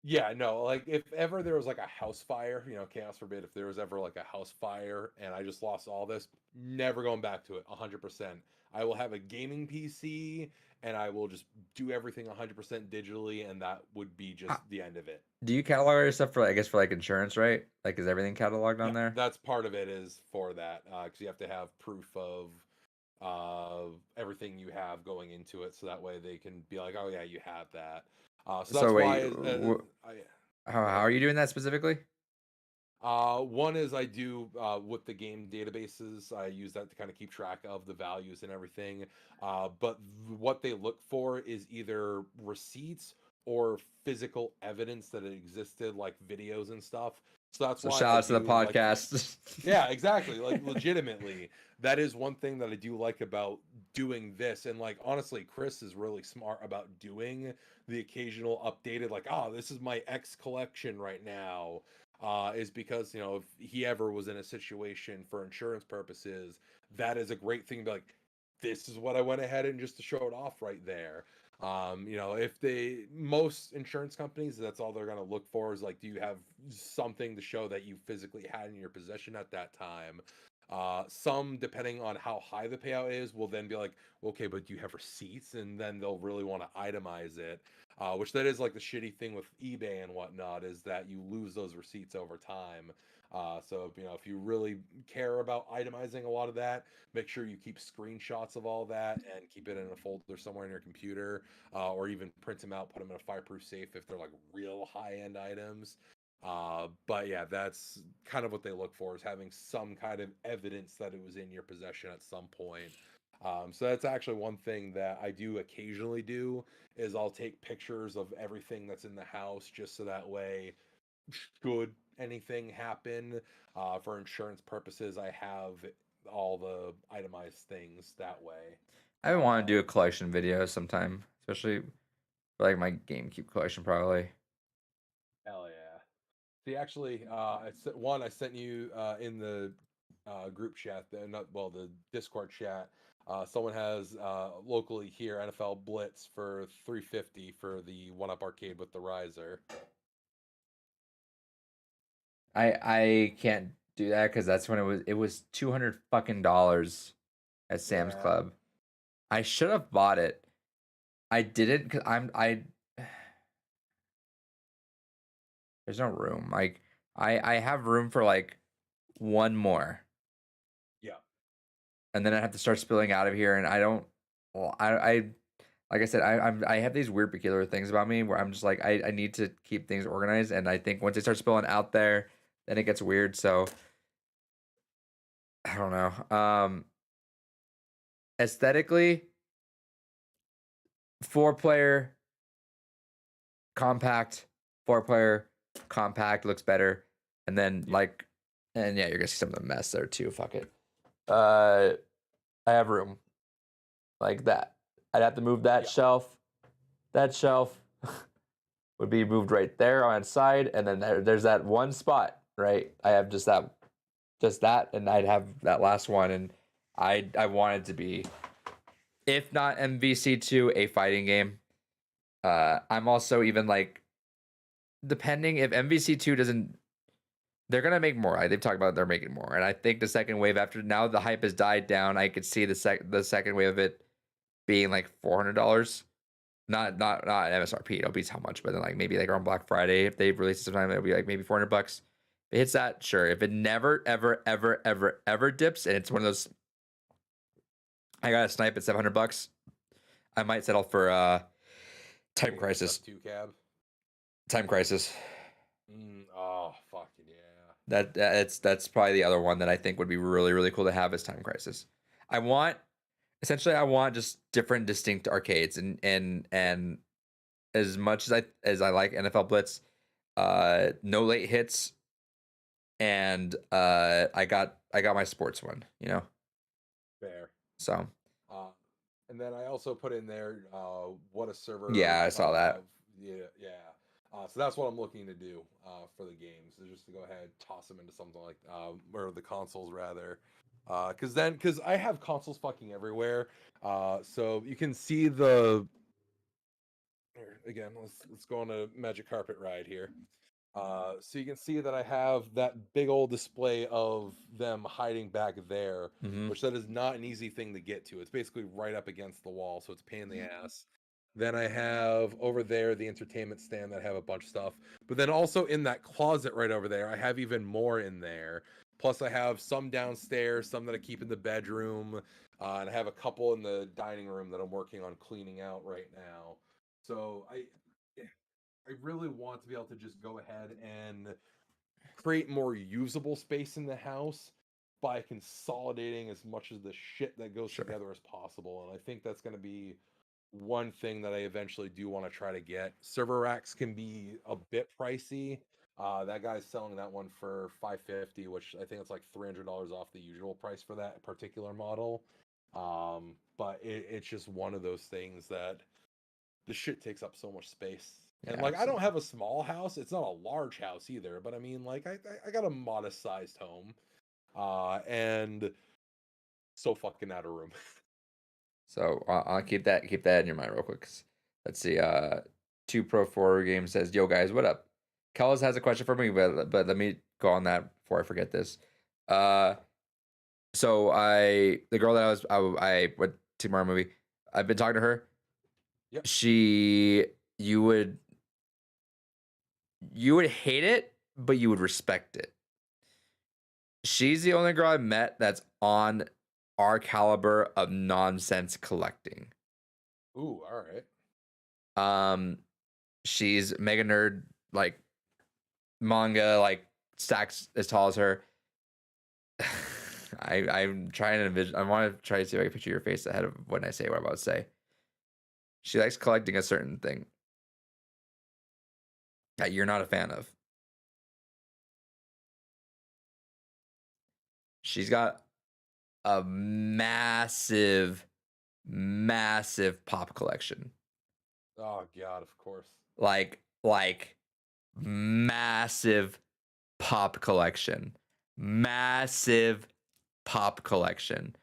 Yeah, no, like if ever there was like a house fire, you know, chaos forbid, if there was ever like a house fire and I just lost all this, never going back to it 100%. I will have a gaming PC and I will just do everything 100% digitally, and that would be Uh, just the end of it. Do you catalog your stuff for I guess for like insurance, right? Like is everything cataloged on Yeah, there? that's part of it is for that, because you have to have proof of everything you have going into it, so that way they can be like, oh yeah, you have that. So So that's wait, why I go how ahead. are you doing that specifically? One is I do with the game databases. I use that to kind of keep track of the values and everything. But what they look for is either receipts or physical evidence that it existed, like videos and stuff. So that's So why shout I out to the do like, podcast. yeah, exactly. Like legitimately, that is one thing that I do like about doing this. And like honestly, Chris is really smart about doing the occasional updated, like, oh, this is my X collection right now. Is because, you know, if he ever was in a situation for insurance purposes, that is a great thing to be like, this is what I went ahead and just to show it off right there. You know, if they most insurance companies, that's all they're gonna look for is like, do you have something to show that you physically had in your possession at that time? Some, depending on how high the payout is, will then be like, okay, but do you have receipts? And then they'll really want to itemize it, which that is like the shitty thing with eBay and whatnot, is that you lose those receipts over time. So, if you really care about itemizing a lot of that, make sure you keep screenshots of all that and keep it in a folder somewhere in your computer, or even print them out, put them in a fireproof safe if they're like real high end items. But yeah, that's kind of what they look for, is having some kind of evidence that it was in your possession at some point. So that's actually one thing that I do occasionally do, is I'll take pictures of everything that's in the house, just so that way, should anything happen, for insurance purposes, I have all the itemized things that way. I want to do a collection video sometime, especially for like my GameCube collection, probably. Hell yeah. See, actually, I sent you in the group chat, the Discord chat. Someone has locally here NFL Blitz for 350 for the One Up Arcade with the riser. I can't do that because that's when it was $200 fucking dollars at Sam's Club. I should have bought it. I didn't because there's no room. Like I have room for like one more. Yeah. And then I have to start spilling out of here, and I don't. Well, I like I said, I have these weird peculiar things about me where I'm just like I need to keep things organized, and I think once they start spilling out there, then it gets weird. So I don't know. Aesthetically, 4-player compact, 4-player compact looks better, and then and yeah, you're gonna see some of the mess there too. Fuck it. I have room like that. I'd have to move that shelf. That shelf would be moved right there on its side, and then there's that one spot, right? I have just that, and I'd have that last one, and I want it to be, if not MVC2, a fighting game. I'm also even like, depending if MVC2 doesn't, they're gonna make more. They've talked about they're making more, and I think the second wave, after now the hype has died down, I could see the second wave of it being like $400. Not MSRP. It'll be how much, but then like maybe like around Black Friday, if they release it sometime, it'll be like maybe $400. If it hits that, sure. If it never, ever, ever, ever, ever dips, and it's one of those, I got a snipe at $700, I might settle for Time Crisis. Time Crisis. Oh fuck yeah. That's probably the other one that I think would be really, really cool to have, is Time Crisis. I want just different, distinct arcades, and as much as I like NFL Blitz, no late hits, and I got my sports one, Fair. So. And then I also put in there what a server. Yeah, I saw that. Yeah. So that's what I'm looking to do for the games, is just to go ahead, toss them into something like, or the consoles rather. Because I have consoles fucking everywhere. So you can see the. Here, again, let's go on a magic carpet ride here. So you can see that I have that big old display of them hiding back there, which that is not an easy thing to get to. It's basically right up against the wall, so it's a pain in the ass. Then I have over there the entertainment stand that have a bunch of stuff. But then also in that closet right over there, I have even more in there. Plus I have some downstairs, some that I keep in the bedroom, and I have a couple in the dining room that I'm working on cleaning out right now. So I really want to be able to just go ahead and create more usable space in the house by consolidating as much of the shit that goes together as possible. And I think that's going to be one thing that I eventually do want to try to get. Server racks can be a bit pricey. That guy's selling that one for $550, which I think it's like $300 off the usual price for that particular model. But it's just one of those things that the shit takes up so much space. And like, I don't have a small house. It's not a large house either, but I mean, like, I got a modest sized home, and so fucking out of room. So I'll keep that in your mind real quick. Let's see. 2Pro4 Game says, "Yo guys, what up? Kellis has a question for me, but let me go on that before I forget this. So the girl that I went to tomorrow movie, I've been talking to her. Yep. You would hate it, but you would respect it. She's the only girl I met that's on our caliber of nonsense collecting. Ooh, all right. She's mega nerd, like manga, like stacks as tall as her. I'm trying to envision. I want to try to see if I can picture your face ahead of when I say what I'm about to say. She likes collecting a certain thing that you're not a fan of. She's got a massive, massive pop collection. Oh God, of course. Like massive pop collection. Massive pop collection.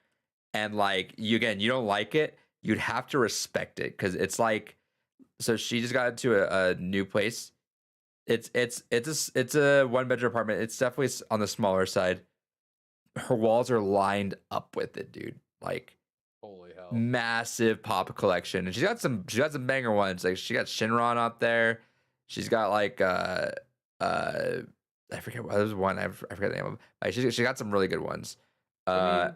And like you don't like it, you'd have to respect it because it's like, so she just got into a new place. It's a 1-bedroom apartment. It's definitely on the smaller side. Her walls are lined up with it, dude. Like Holy hell. massive pop collection. And she's got some banger ones. Like she got Shinron up there. She's got like I forget what there's one. I forget the name of it. Like, she got some really good ones. I mean,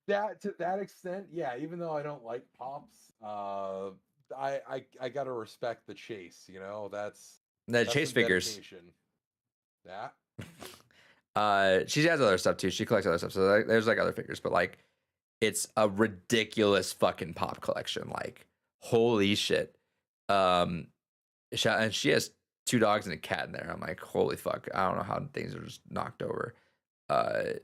that to that extent, yeah. Even though I don't like pops, I gotta respect the chase. You know, that's Chase some figures. dedication. Yeah. She has other stuff too. She collects other stuff. So like, there's like other figures, but like it's a ridiculous fucking pop collection. Like holy shit. And she has 2 dogs and a cat in there. I'm like, holy fuck. I don't know how things are just knocked over. I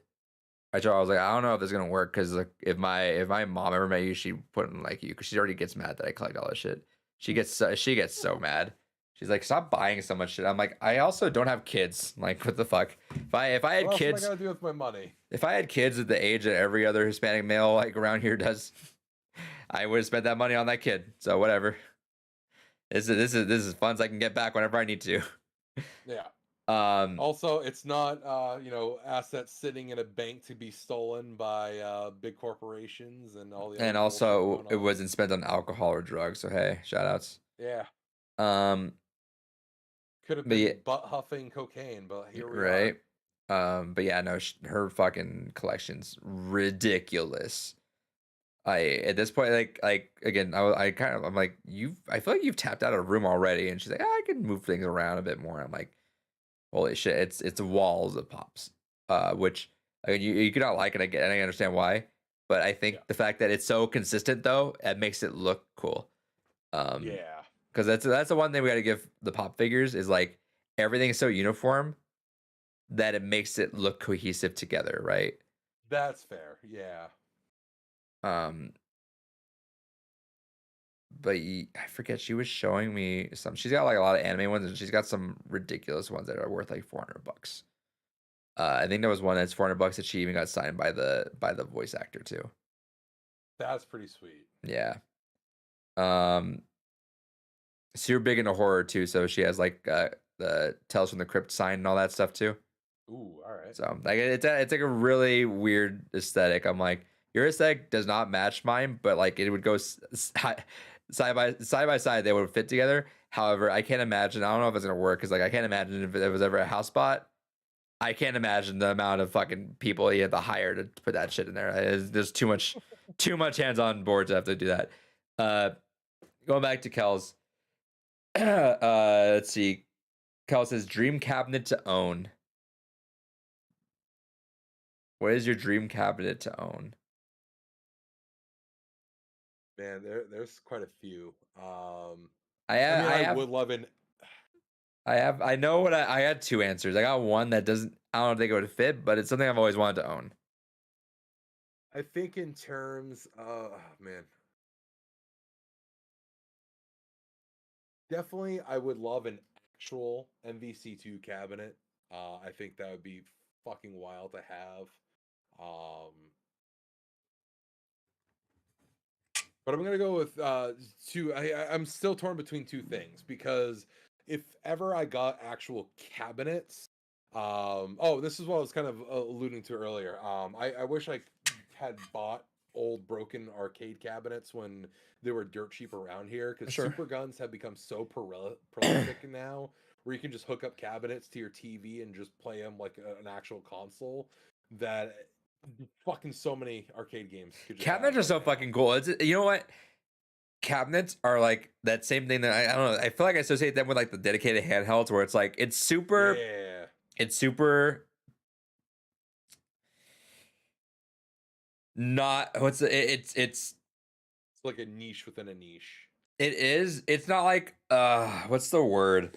was like, I don't know if this is gonna work because like if my mom ever met you, she wouldn't like you because she already gets mad that I collect all this shit. She gets so mad. She's like, stop buying so much shit. I'm like, I also don't have kids. Like, what the fuck? If I had what kids, else am I gonna do with my money? If I had kids at the age that every other Hispanic male like around here does, I would have spent that money on that kid. So whatever. This is funds I can get back whenever I need to. Yeah. Also, it's not assets sitting in a bank to be stolen by big corporations and all the other and bullshit also going it on. wasn't spent on alcohol or drugs. So hey, shout outs. Yeah. Um, Could have but yeah, been butt huffing cocaine, but here we right. are. But yeah, no, her fucking collection's ridiculous. At this point, like again, I'm like, I feel like you've tapped out a room already, and she's like, I can move things around a bit more. I'm like, holy shit, it's walls of pops, which you could not like it. And I understand why, but I think the fact that it's so consistent though, it makes it look cool. Yeah. Because that's the one thing we got to give the pop figures is like everything is so uniform that it makes it look cohesive together, right? That's fair. Yeah. Um, but I forget, she was showing me some. She's got like a lot of anime ones, and she's got some ridiculous ones that are worth like $400. I think there was one that's $400 that she even got signed by the voice actor too. That's pretty sweet. Yeah. So you're big into horror too, so she has like the Tales from the Crypt sign and all that stuff too. Ooh, all right. So like it's like a really weird aesthetic. I'm like, your aesthetic does not match mine, but like it would go side by side. They would fit together. However, I can't imagine. I don't know if it's gonna work because like I can't imagine if it was ever a house spot. I can't imagine the amount of fucking people you have to hire to put that shit in there. There's too much hands on board to have to do that. Going back to Kel's. Let's see. Kel says dream cabinet to own. What is your dream cabinet to own? Man, there's quite a few. I would love an. I know what I had 2 answers. I got one that doesn't. I don't think it would fit, but it's something I've always wanted to own. I think in terms, man, definitely I would love an actual MVC2 cabinet. I think that would be fucking wild to have. But I'm gonna go with two. I'm still torn between two things because if ever I got actual cabinets, This is what I was kind of alluding to earlier. I wish I had bought old broken arcade cabinets when they were dirt cheap around here, because Sure. super guns have become so prolific now, where you can just hook up cabinets to your TV and just play them like an actual console. That fucking so many arcade games could just Cabinets are so fucking cool. You know what? Cabinets are like that same thing that I don't know. I feel like I associate them with like the dedicated handhelds, where it's like it's super not it's like a niche within a niche. It's not like what's the word?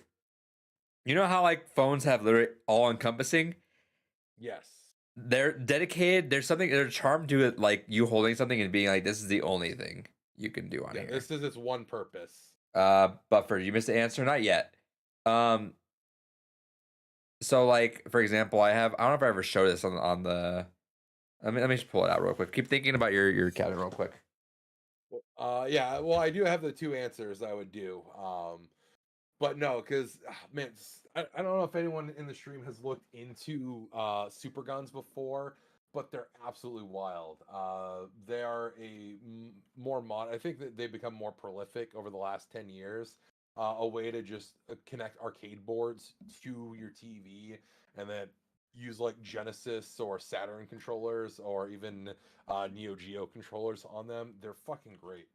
You know how like phones have literally all encompassing? Yes. They're dedicated. There's a charm to it, like you holding something and being like, this is the only thing you can do on here. This is its one purpose. Buffer, you missed the answer? Not yet. So like for example, I don't know if I ever showed this on the. Let me just pull it out real quick. Keep thinking about your cabinet real quick. Yeah. Well, I do have the two answers I would do. But no, because man, I don't know if anyone in the stream has looked into super guns before, but they're absolutely wild. They are more mod. I think that they've become more prolific over the last 10 years. A way to just connect arcade boards to your TV, and then use like Genesis or Saturn controllers, or even Neo Geo controllers on them. They're fucking great.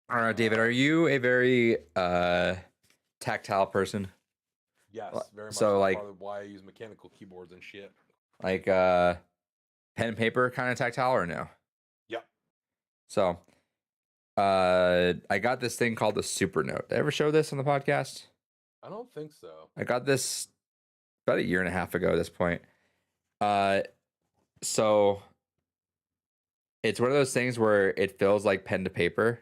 All right, David, are you a very tactile person? Yes, very much. So like, probably why I use mechanical keyboards and shit. Like pen and paper kind of tactile, or no? Yep. So I got this thing called the Supernote. Did I ever show this on the podcast? I don't think so. I got this about a year and a half ago at this point. So it's one of those things where it feels like pen to paper.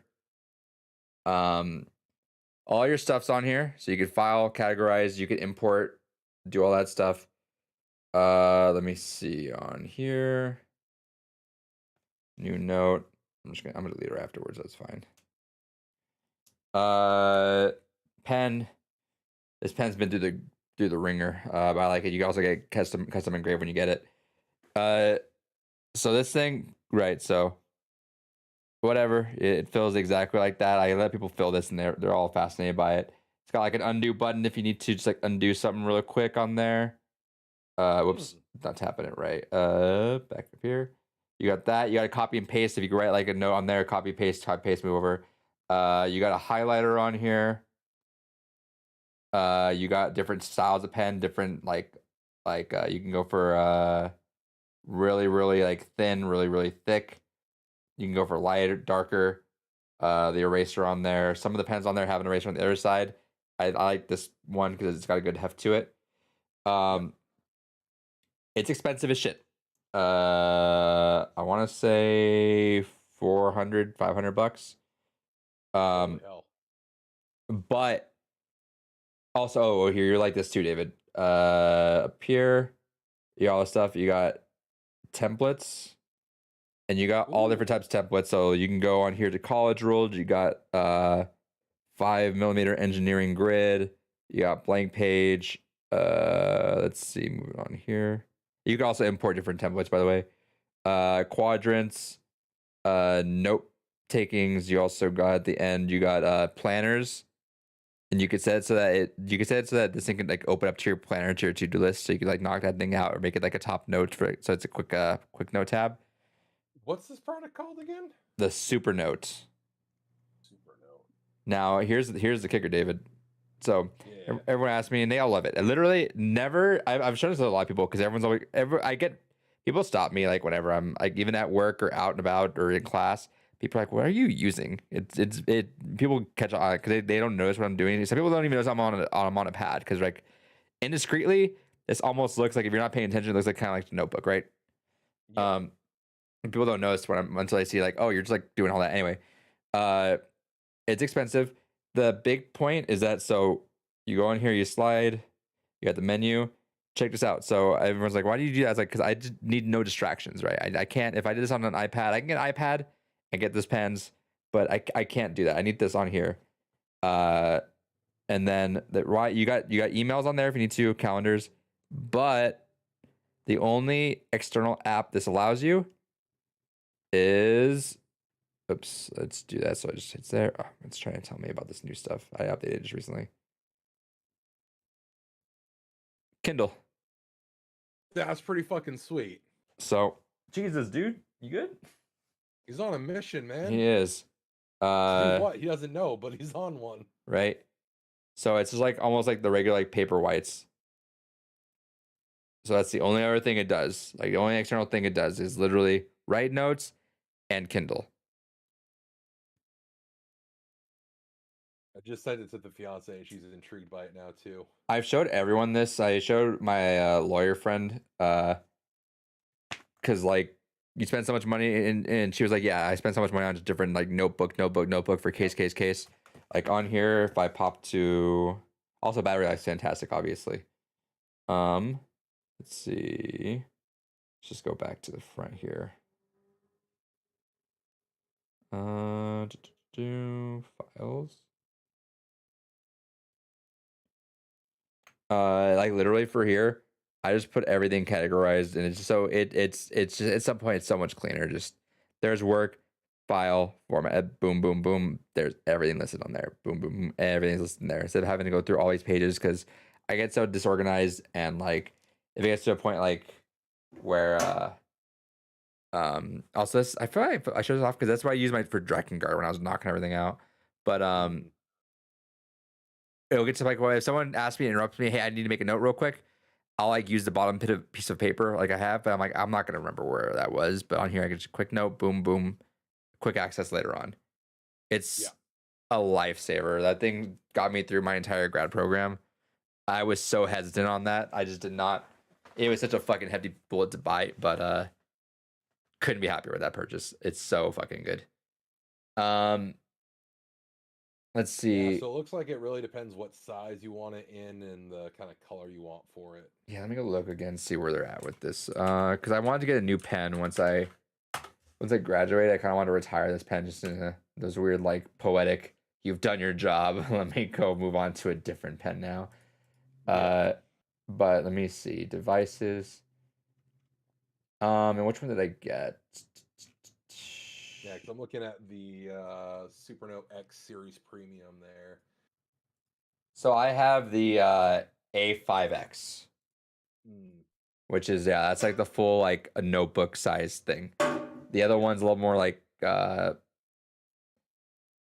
All your stuff's on here, so you can file, categorize, you can import, do all that stuff. Let me see on here. New note. I'm gonna delete her afterwards. That's fine. Pen. This pen's been through the ringer. But I like it. You can also get custom engraved when you get it. So this thing, right? So whatever, it feels exactly like that. I let people fill this, and they're all fascinated by it. It's got like an undo button if you need to just like undo something really quick on there. Whoops, not tapping it right. Back up here. You got that. You got to copy and paste. If you can write like a note on there, copy paste, move over. You got a highlighter on here. You got different styles of pen, different like you can go for really like thin, really thick. You can go for lighter, darker. The eraser on there. Some of the pens on there have an eraser on the other side. I like this one because it's got a good heft to it. It's expensive as shit. I want to say $400, $500. But also, here you're like this too, David. Up here, you got all the stuff. You got templates, and you got all different types of templates. So you can go on here to college rules. You got 5mm engineering grid. You got blank page. Let's see, moving on here. You can also import different templates, by the way. Quadrants, note takings. You also got at the end. You got planners, and you could set it so that this thing can like open up to your planner, to your to-do list, so you could like knock that thing out or make it like a top note for it. So it's a quick note tab. What's this product called again? The Supernote. Now here's the kicker, David. So everyone asks me, and they all love it. I literally never. I've shown this to a lot of people because everyone's always. I get people stop me like whenever I'm like even at work or out and about or in class. People are like, "What are you using?" People catch on because they don't notice what I'm doing. Some people don't even notice I'm on a pad because like indiscreetly, this almost looks like if you're not paying attention, it looks like kind of like a notebook, right? Yeah. People don't notice until they see like, oh, you're just like doing all that anyway. It's expensive. The big point is that so you go in here, you slide, you got the menu. Check this out. So everyone's like, why do you do that? It's like, because I just need no distractions, right? I can't, if I did this on an iPad, I can get an iPad and get this pens, but I can't do that. I need this on here. and then you got emails on there if you need to, calendars, but the only external app this allows you is, oops, let's do that. So it's there. Oh, it's trying to tell me about this new stuff I updated just recently. Kindle. That's pretty fucking sweet. So Jesus, dude, you good? He's on a mission, man. He is. Do what? He doesn't know, but he's on one. Right. So it's just like almost like the regular like paper whites. So that's the only other thing it does. Like the only external thing it does is literally write notes and Kindle. I just sent it to the fiance. She's intrigued by it now too. I've showed everyone this. I showed my lawyer friend because like you spend so much money and she was like, yeah, I spent so much money on just different like notebook for case. Like on here, if I pop to also battery life's fantastic, obviously. Let's see. Let's just go back to the front here. Files. Like literally for here, I just put everything categorized, and it's so it's just at some point it's so much cleaner. Just there's work, file, format, boom, boom, boom. There's everything listed on there. Boom, boom, boom. Everything's listed in there instead of having to go through all these pages because I get so disorganized, and like if it gets to a point like where also this, I feel like I showed this off because that's what I used for Drakengard when I was knocking everything out. But it'll get to like, well, if someone asks me, interrupts me, hey, I need to make a note real quick, I'll like use the bottom piece of paper like I have, but I'm like, I'm not gonna remember where that was. But on here, I get just a quick note, boom, boom, quick access later on. It's a lifesaver. That thing got me through my entire grad program. I was so hesitant on that. I just did not. It was such a fucking hefty bullet to bite, but couldn't be happier with that purchase. It's so fucking good. Let's see. Yeah, so it looks like it really depends what size you want it in and the kind of color you want for it. Yeah, let me go look again, see where they're at with this. Because I wanted to get a new pen once I graduate. I kind of want to retire this pen just in those weird like poetic. You've done your job. Let me go move on to a different pen now. But let me see devices. And which one did I get? Yeah, because I'm looking at the Supernote X Series Premium there. So I have the A5X, which is that's like the full like a notebook size thing. The other one's a little more like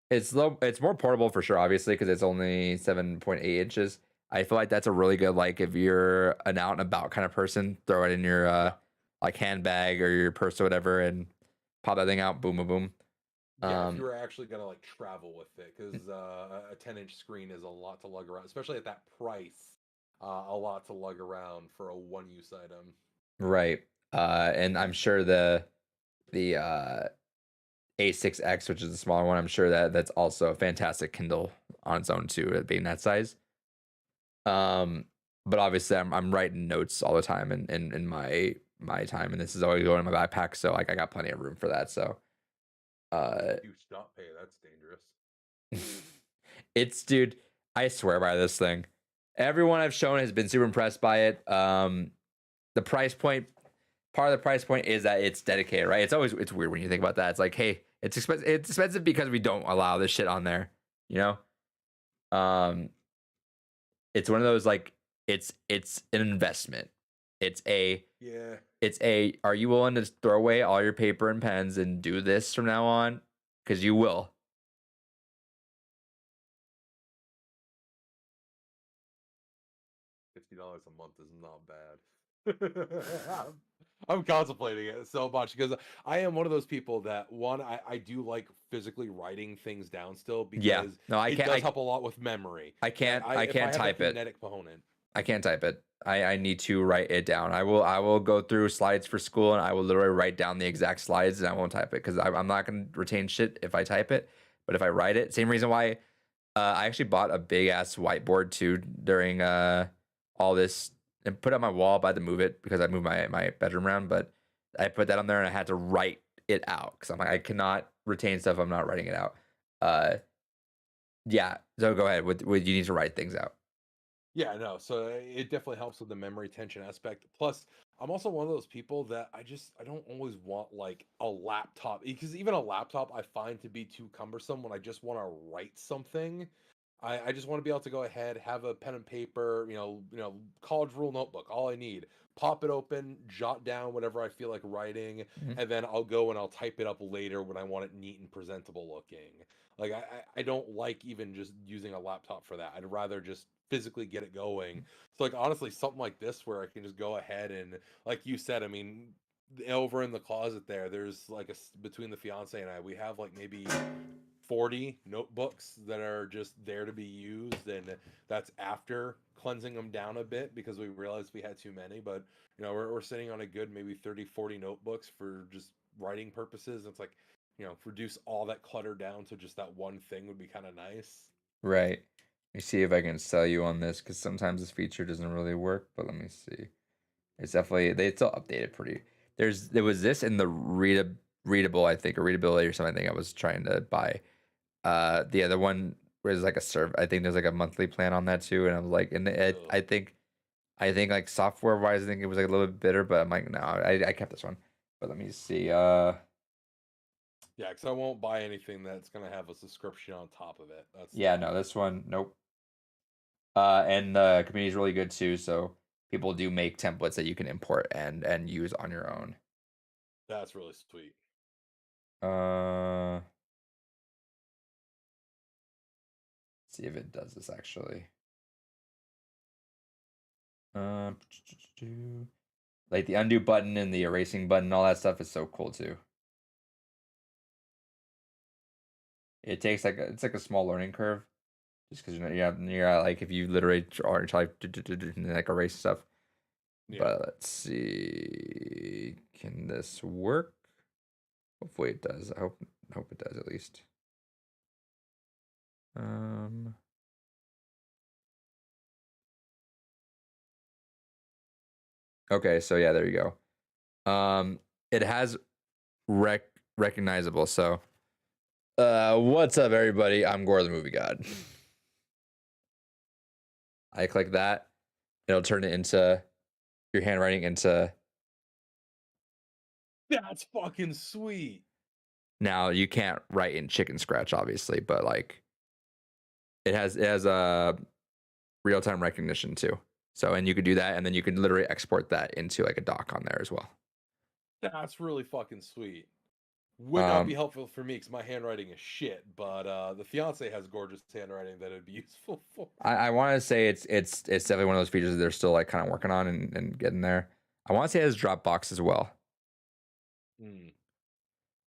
it's more portable for sure, obviously, because it's only 7.8 inches. I feel like that's a really good like if you're an out and about kind of person, throw it in your like handbag or your purse or whatever, and pop that thing out, boom, boom, boom. Yeah, if you were actually gonna like travel with it, because a 10-inch screen is a lot to lug around, especially at that price. A lot to lug around for a one-use item. Right. And I'm sure the A6X, which is the smaller one, I'm sure that's also a fantastic Kindle on its own too, being that size. But obviously I'm writing notes all the time in my time, and this is always going in my backpack, so like I got plenty of room for that. So you stop pay, that's dangerous. It's dude, I swear by this thing. Everyone I've shown has been super impressed by it. The price point, part of the price point is that it's dedicated, right? It's weird when you think about that. It's like, hey, it's expensive. It's expensive because we don't allow this shit on there, you know. It's one of those like it's an investment. It's a are you willing to throw away all your paper and pens and do this from now on? Because you will. $50 a month is not bad. I'm contemplating it so much because I am one of those people that I do like physically writing things down still because it does help a lot with memory. I can't type it. Phonetic component. I can't type it. I need to write it down. I will go through slides for school and I will literally write down the exact slides and I won't type it because I'm not going to retain shit if I type it. But if I write it, same reason why I actually bought a big ass whiteboard too during all this and put it on my wall. But I had to move it because I moved my bedroom around. But I put that on there and I had to write it out because I'm like, I cannot retain stuff. I'm not writing it out. Yeah. So go ahead. With you need to write things out. Yeah, no. So it definitely helps with the memory tension aspect. Plus, I'm also one of those people that I don't always want like a laptop, because even a laptop I find to be too cumbersome when I just want to write something. I just want to be able to go ahead, have a pen and paper, college rule notebook, all I need. Pop it open, jot down whatever I feel like writing, Mhm. and then I'll go and I'll type it up later when I want it neat and presentable looking. Like I don't like even just using a laptop for that. I'd rather just physically get it going. So like honestly, something like this where I can just go ahead and, like you said, I mean, over in the closet there's like between the fiance and I, we have like maybe 40 notebooks that are just there to be used, and that's after cleansing them down a bit because we realized we had too many. But we're sitting on a good maybe 30-40 notebooks for just writing purposes. It's like, reduce all that clutter down to just that one thing would be kind of nice. Right. Let me see if I can sell you on this because sometimes this feature doesn't really work. But let me see. It's definitely they still update it pretty. There was this in the readable, I think, or readability or something. I think I was trying to buy. The other one was like a serve. I think there's like a monthly plan on that too. And I was like, I think like software wise, I think it was like a little bit better. But I'm like, no, I kept this one. But let me see. Yeah, because I won't buy anything that's gonna have a subscription on top of it. That's Yeah, tough. no, this one, nope. And the community is really good too. So people do make templates that you can import and use on your own. That's really sweet. Uh, see if it does this actually. Um, like the undo button and the erasing button, all that stuff is so cool too. It takes like it's like a small learning curve, just because you're like if you literally try to like erase stuff. Yeah. But let's see, can this work? Hopefully it does. I hope it does at least. Um. Okay, so yeah, there you go. It has recognizable. So, what's up, everybody? I'm Gore the Movie God. I click that, it'll turn it into your handwriting into. That's fucking sweet. Now you can't write in Chicken Scratch, obviously, but like it has a real time recognition too. So and you could do that, and then you can literally export that into like a doc on there as well. That's really fucking sweait. Would not be Um, helpful for me because my handwriting is shit, but the fiance has gorgeous handwriting that it'd be useful for. I want to say it's definitely one of those features that they're still like kind of working on and getting there. I want to say it has Dropbox as well. Mm.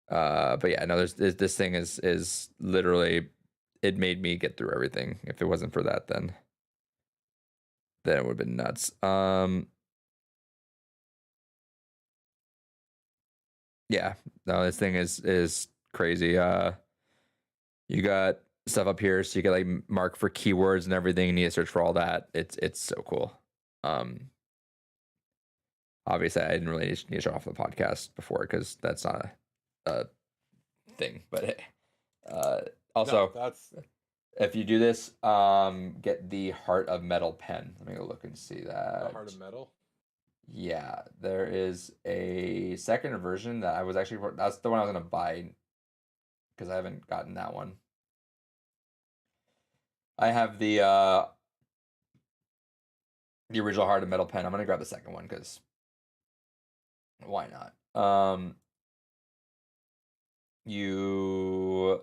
But yeah, no, there's this thing is literally it made me get through everything. If it wasn't for that, then it would have been nuts. Yeah, no, this thing is crazy. You got stuff up here, so you can like mark for keywords and everything. You need to search for all that. It's so cool. Um, Obviously, I didn't really need to show off the podcast before because that's not a thing. But hey, uh, No, also, that's if you do this, get the Heart of Metal pen. Let me go look and see the that. heart of metal. Yeah, there is a second version that I was actually that's the one I was gonna buy because I haven't gotten that one. I have the original Heart of Metal pen. I'm gonna grab the second one because why not? You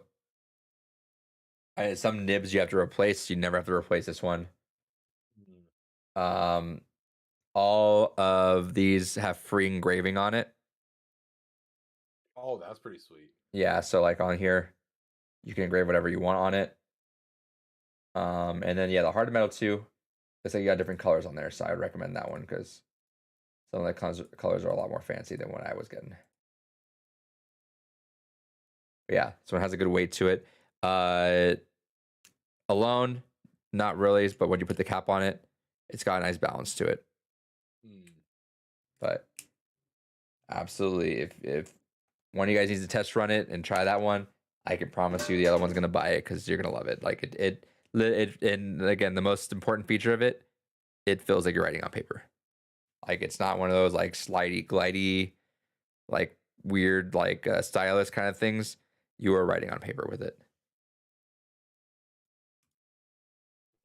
some nibs you have to replace. You never have to replace this one. Mm. Um, all of these have free engraving on it. Oh, that's pretty sweet. Yeah, so like on here, you can engrave whatever you want on it. And then yeah, the Heart of Metal 2. It's like you got different colors on there, so I would recommend that one because some of the colors are a lot more fancy than what I was getting. But yeah, this one has a good weight to it. Alone, not really, but when you put the cap on it, it's got a nice balance to it. Mm. But absolutely, if one of you guys needs to test run it and try that one, I can promise you the other one's gonna buy it because you're gonna love it. Like and again, the most important feature of it, it feels like you're writing on paper. Like it's not one of those like slidey, glidey, like weird, like stylus kind of things. You are writing on paper with it.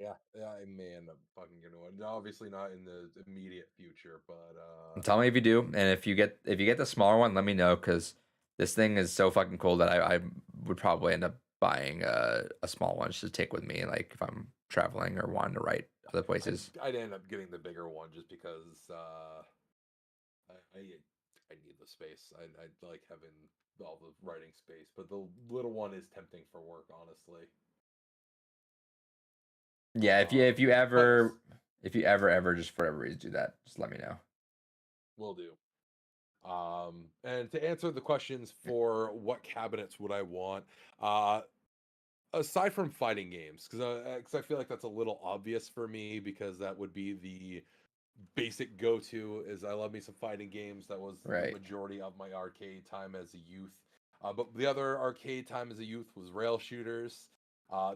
Yeah, I may end up fucking getting one. Obviously not in the immediate future, but Tell me if you do, and if you get the smaller one, let me know because this thing is so fucking cool that I would probably end up buying a small one just to take with me, like if I'm traveling or wanting to write other places. I'd end up getting the bigger one just because I need the space. I like having all the writing space, but the little one is tempting for work, honestly. Yeah, if you But ever ever just for whatever reason do that, just let me know. will do. And to answer the questions for what cabinets would I want, uh, aside from fighting games, because I feel like that's a little obvious for me because that would be the basic go-to. Is I love me some fighting games. That was the Right. majority of my arcade time as a youth. But the other arcade time as a youth was rail shooters.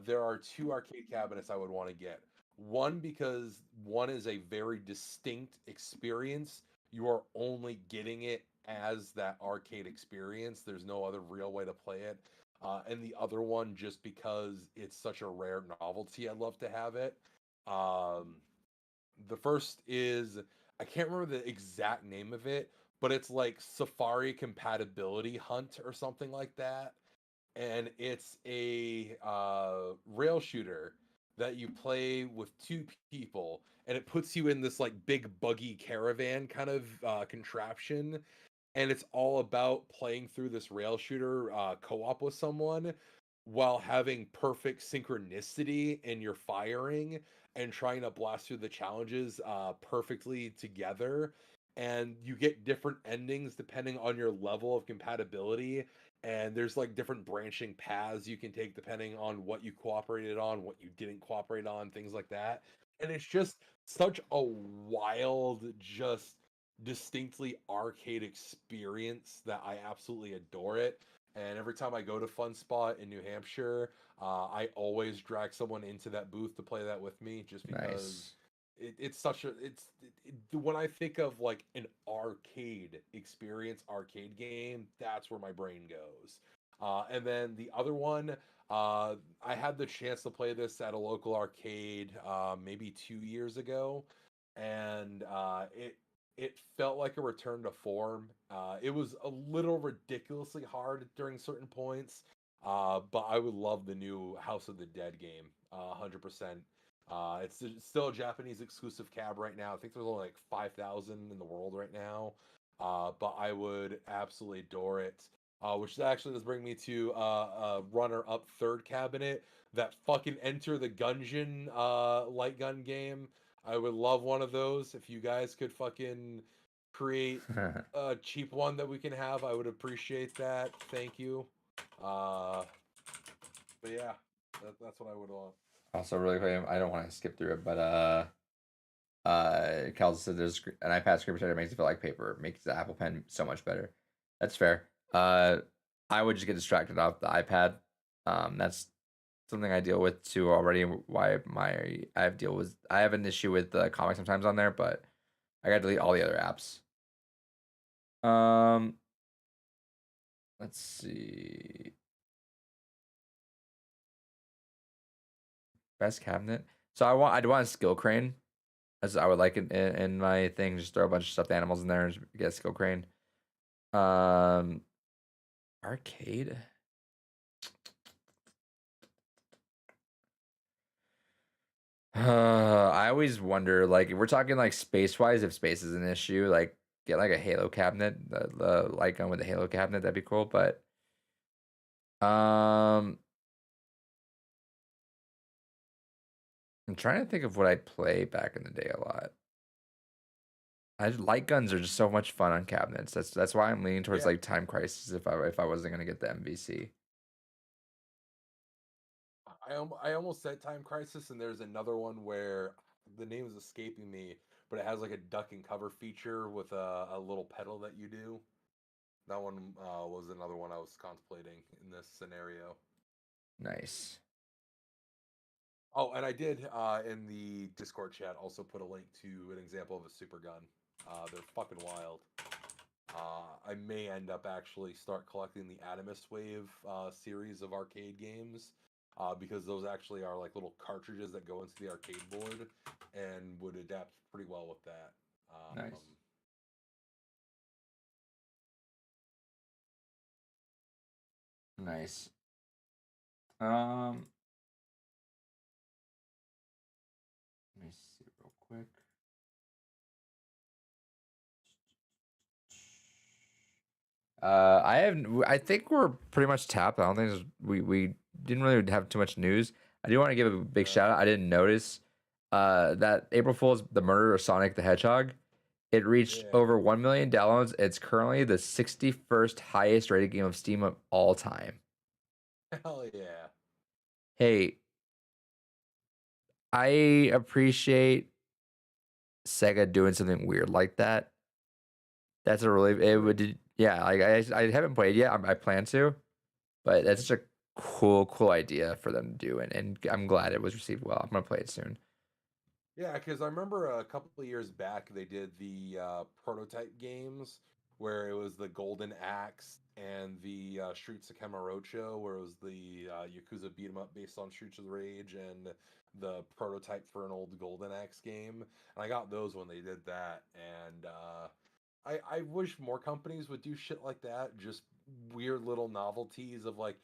There are two arcade cabinets I would want to get. One because one is a very distinct experience. You are only getting it as that arcade experience. There's no other real way to play it. And the other one just because it's such a rare novelty. I'd love to have it. Um, the first is I can't remember the exact name of it, but it's like Safari Compatibility Hunt or something like that. And it's a rail shooter that you play with two people, and it puts you in this like big buggy caravan kind of contraption, and it's all about playing through this rail shooter co-op with someone while having perfect synchronicity in your firing and trying to blast through the challenges perfectly together. And you get different endings depending on your level of compatibility, and there's like different branching paths you can take depending on what you cooperated on, what you didn't cooperate on, things like that. And it's just such a wild, just distinctly arcade experience that I absolutely adore it. And every time I go to Fun Spot in New Hampshire, I always drag someone into that booth to play that with me, just because Nice. it's such a when I think of like an arcade experience, arcade game, that's where my brain goes. And then the other one, I had the chance to play this at a local arcade maybe 2 years ago, and it felt like a return to form. It was a little ridiculously hard during certain points, but I would love the new House of the Dead game, 100%. It's still a Japanese exclusive cab right now. I think there's only like 5,000 in the world right now, but I would absolutely adore it. Which actually does bring me to a runner-up third cabinet, that fucking Enter the Gungeon light gun game. I would love one of those. If you guys could fucking create a cheap one that we can have, I would appreciate that. Thank you. Uh, but yeah, that's what I would want. Also, really quick, I don't want to skip through it, but Cal said there's an iPad screen protector makes it feel like paper, makes the Apple Pen so much better. That's fair. I would just get distracted off the iPad. That's something I deal with too already. Why I have an issue with the comics sometimes on there, but I got to delete all the other apps. Um, let's see. Best cabinet. So I'd want a skill crane, as I would like in my thing. Just throw a bunch of stuffed animals in there and just get a skill crane. Um, arcade. I always wonder, like, if we're talking like space wise, if space is an issue, like get like a Halo cabinet, the light gun with the Halo cabinet, that'd be cool. But um, I'm trying to think of what I'd play back in the day a lot. Light guns are just so much fun on cabinets. That's why I'm leaning towards Yeah, like Time Crisis if I wasn't gonna get the MVC. I almost said Time Crisis, and there's another one where the name is escaping me, but it has like a duck and cover feature with a little pedal that you do. That one was another one I was contemplating in this scenario. Nice. Oh, and I did in the Discord chat also put a link to an example of a super gun. They're fucking wild. I may end up actually start collecting the Adamus Wave series of arcade games because those actually are like little cartridges that go into the arcade board and would adapt pretty well with that. Nice. Nice. Let me see real quick. I think we're pretty much tapped. I don't think we didn't really have too much news. I do want to give a big shout out. I didn't notice that April Fool's The Murder of Sonic the Hedgehog. It reached over 1 million downloads. It's currently the 61st highest rated game of Steam of all time. Hell yeah. Hey, I appreciate Sega doing something weird like that. That's a really, it would, yeah, like I haven't played yet. I plan to, but that's such a cool idea for them to do. And I'm glad it was received well. I'm going to play it soon. Yeah, because I remember a couple of years back they did the prototype games where it was the Golden Axe and the Streets of Kamurocho, where it was the Yakuza beat 'em up based on Streets of Rage and the prototype for an old Golden Axe game. And I got those when they did that, and I wish more companies would do shit like that. Just weird little novelties of like,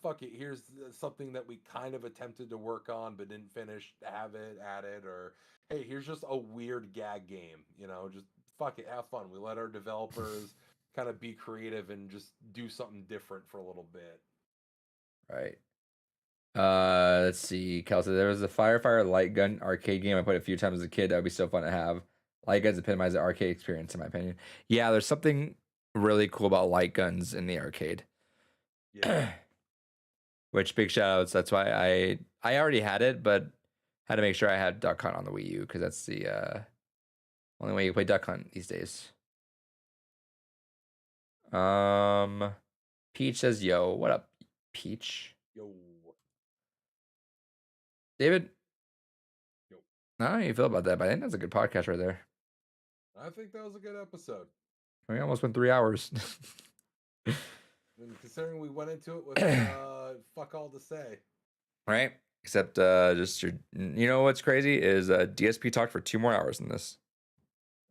fuck it. Here's something that we kind of attempted to work on but didn't finish. Have it added, or hey, here's just a weird gag game. You know, just fuck it, have fun. We let our developers kind of be creative and just do something different for a little bit. Right. Let's see, Kelsey. There was a Firefighter light gun arcade game I played a few times as a kid. That would be so fun to have. Light guns epitomize the arcade experience, in my opinion. Yeah, there's something really cool about light guns in the arcade. Yeah. Which big shout outs. That's why I already had it, but had to make sure I had Duck Hunt on the Wii U because that's the only way you play Duck Hunt these days. Peach says, "Yo, what up, Peach?" Yo. David. Yo. I don't know how you feel about that, but I think that's a good podcast right there. I think that was a good episode. We almost went 3 hours. And considering we went into it with fuck all to say. Right? Except just your, you know what's crazy is DSP talked for 2 more hours than this.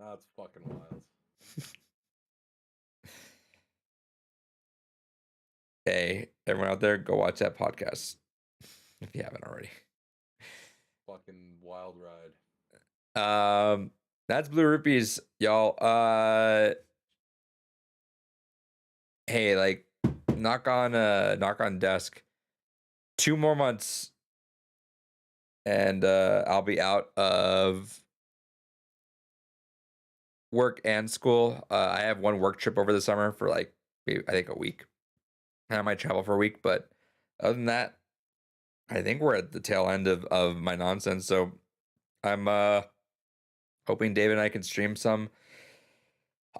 That's fucking wild. Hey, everyone out there, go watch that podcast if you haven't already. Fucking wild ride. That's Blue Rupees, y'all. Hey, like knock on desk. 2 more months and I'll be out of work and school. I have one work trip over the summer for like I think a week. I might travel for a week, but other than that, I think we're at the tail end of my nonsense. So I'm hoping David and I can stream some.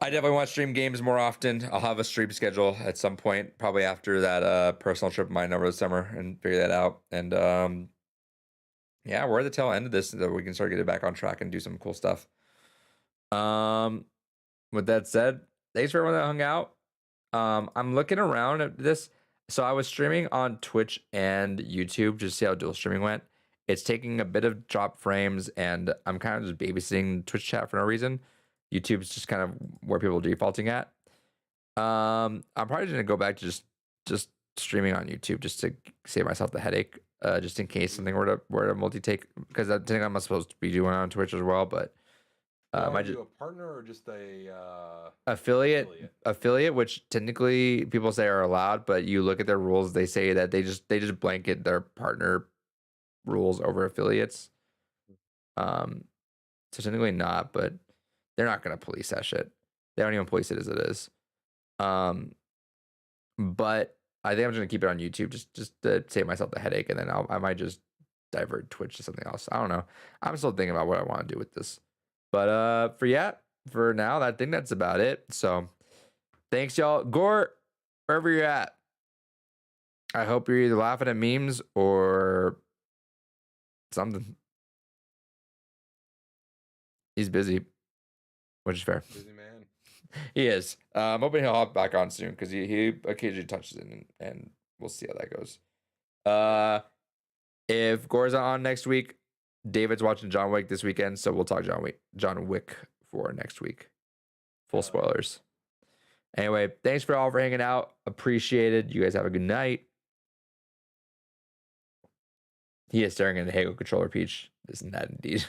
I definitely want to stream games more often. I'll have a stream schedule at some point, probably after that personal trip of mine over the summer, and figure that out. And yeah, we're at the tail end of this, so we can start getting back on track and do some cool stuff. With that said, thanks for everyone that hung out. I'm looking around at this. So I was streaming on Twitch and YouTube just to see how dual streaming went. It's taking a bit of drop frames, and I'm kind of just babysitting Twitch chat for no reason. YouTube's just kind of where people are defaulting at. I'm probably gonna go back to just streaming on YouTube just to save myself the headache. Just in case something were to multi-take, because I think I'm supposed to be doing it on Twitch as well, but I just do a partner or just a affiliate, which technically people say are allowed, but you look at their rules, they say that they just blanket their partner rules over affiliates. So technically not, but they're not gonna police that shit. They don't even police it as it is. But I think I'm just gonna keep it on YouTube just to save myself the headache, and then I might just divert Twitch to something else. I don't know. I'm still thinking about what I want to do with this. But for now, I think that's about it. So Thanks, y'all. Gore, wherever you're at, I hope you're either laughing at memes or something. He's busy, which is fair. Busy man. He is. I'm hoping he'll hop back on soon because he occasionally touches it, and we'll see how that goes. If Gore's on next week, David's watching John Wick this weekend, so we'll talk John Wick for next week. Full spoilers. Anyway, thanks for all for hanging out. Appreciated. You guys have a good night. He is staring at the Halo controller, Peach. Isn't that indeed?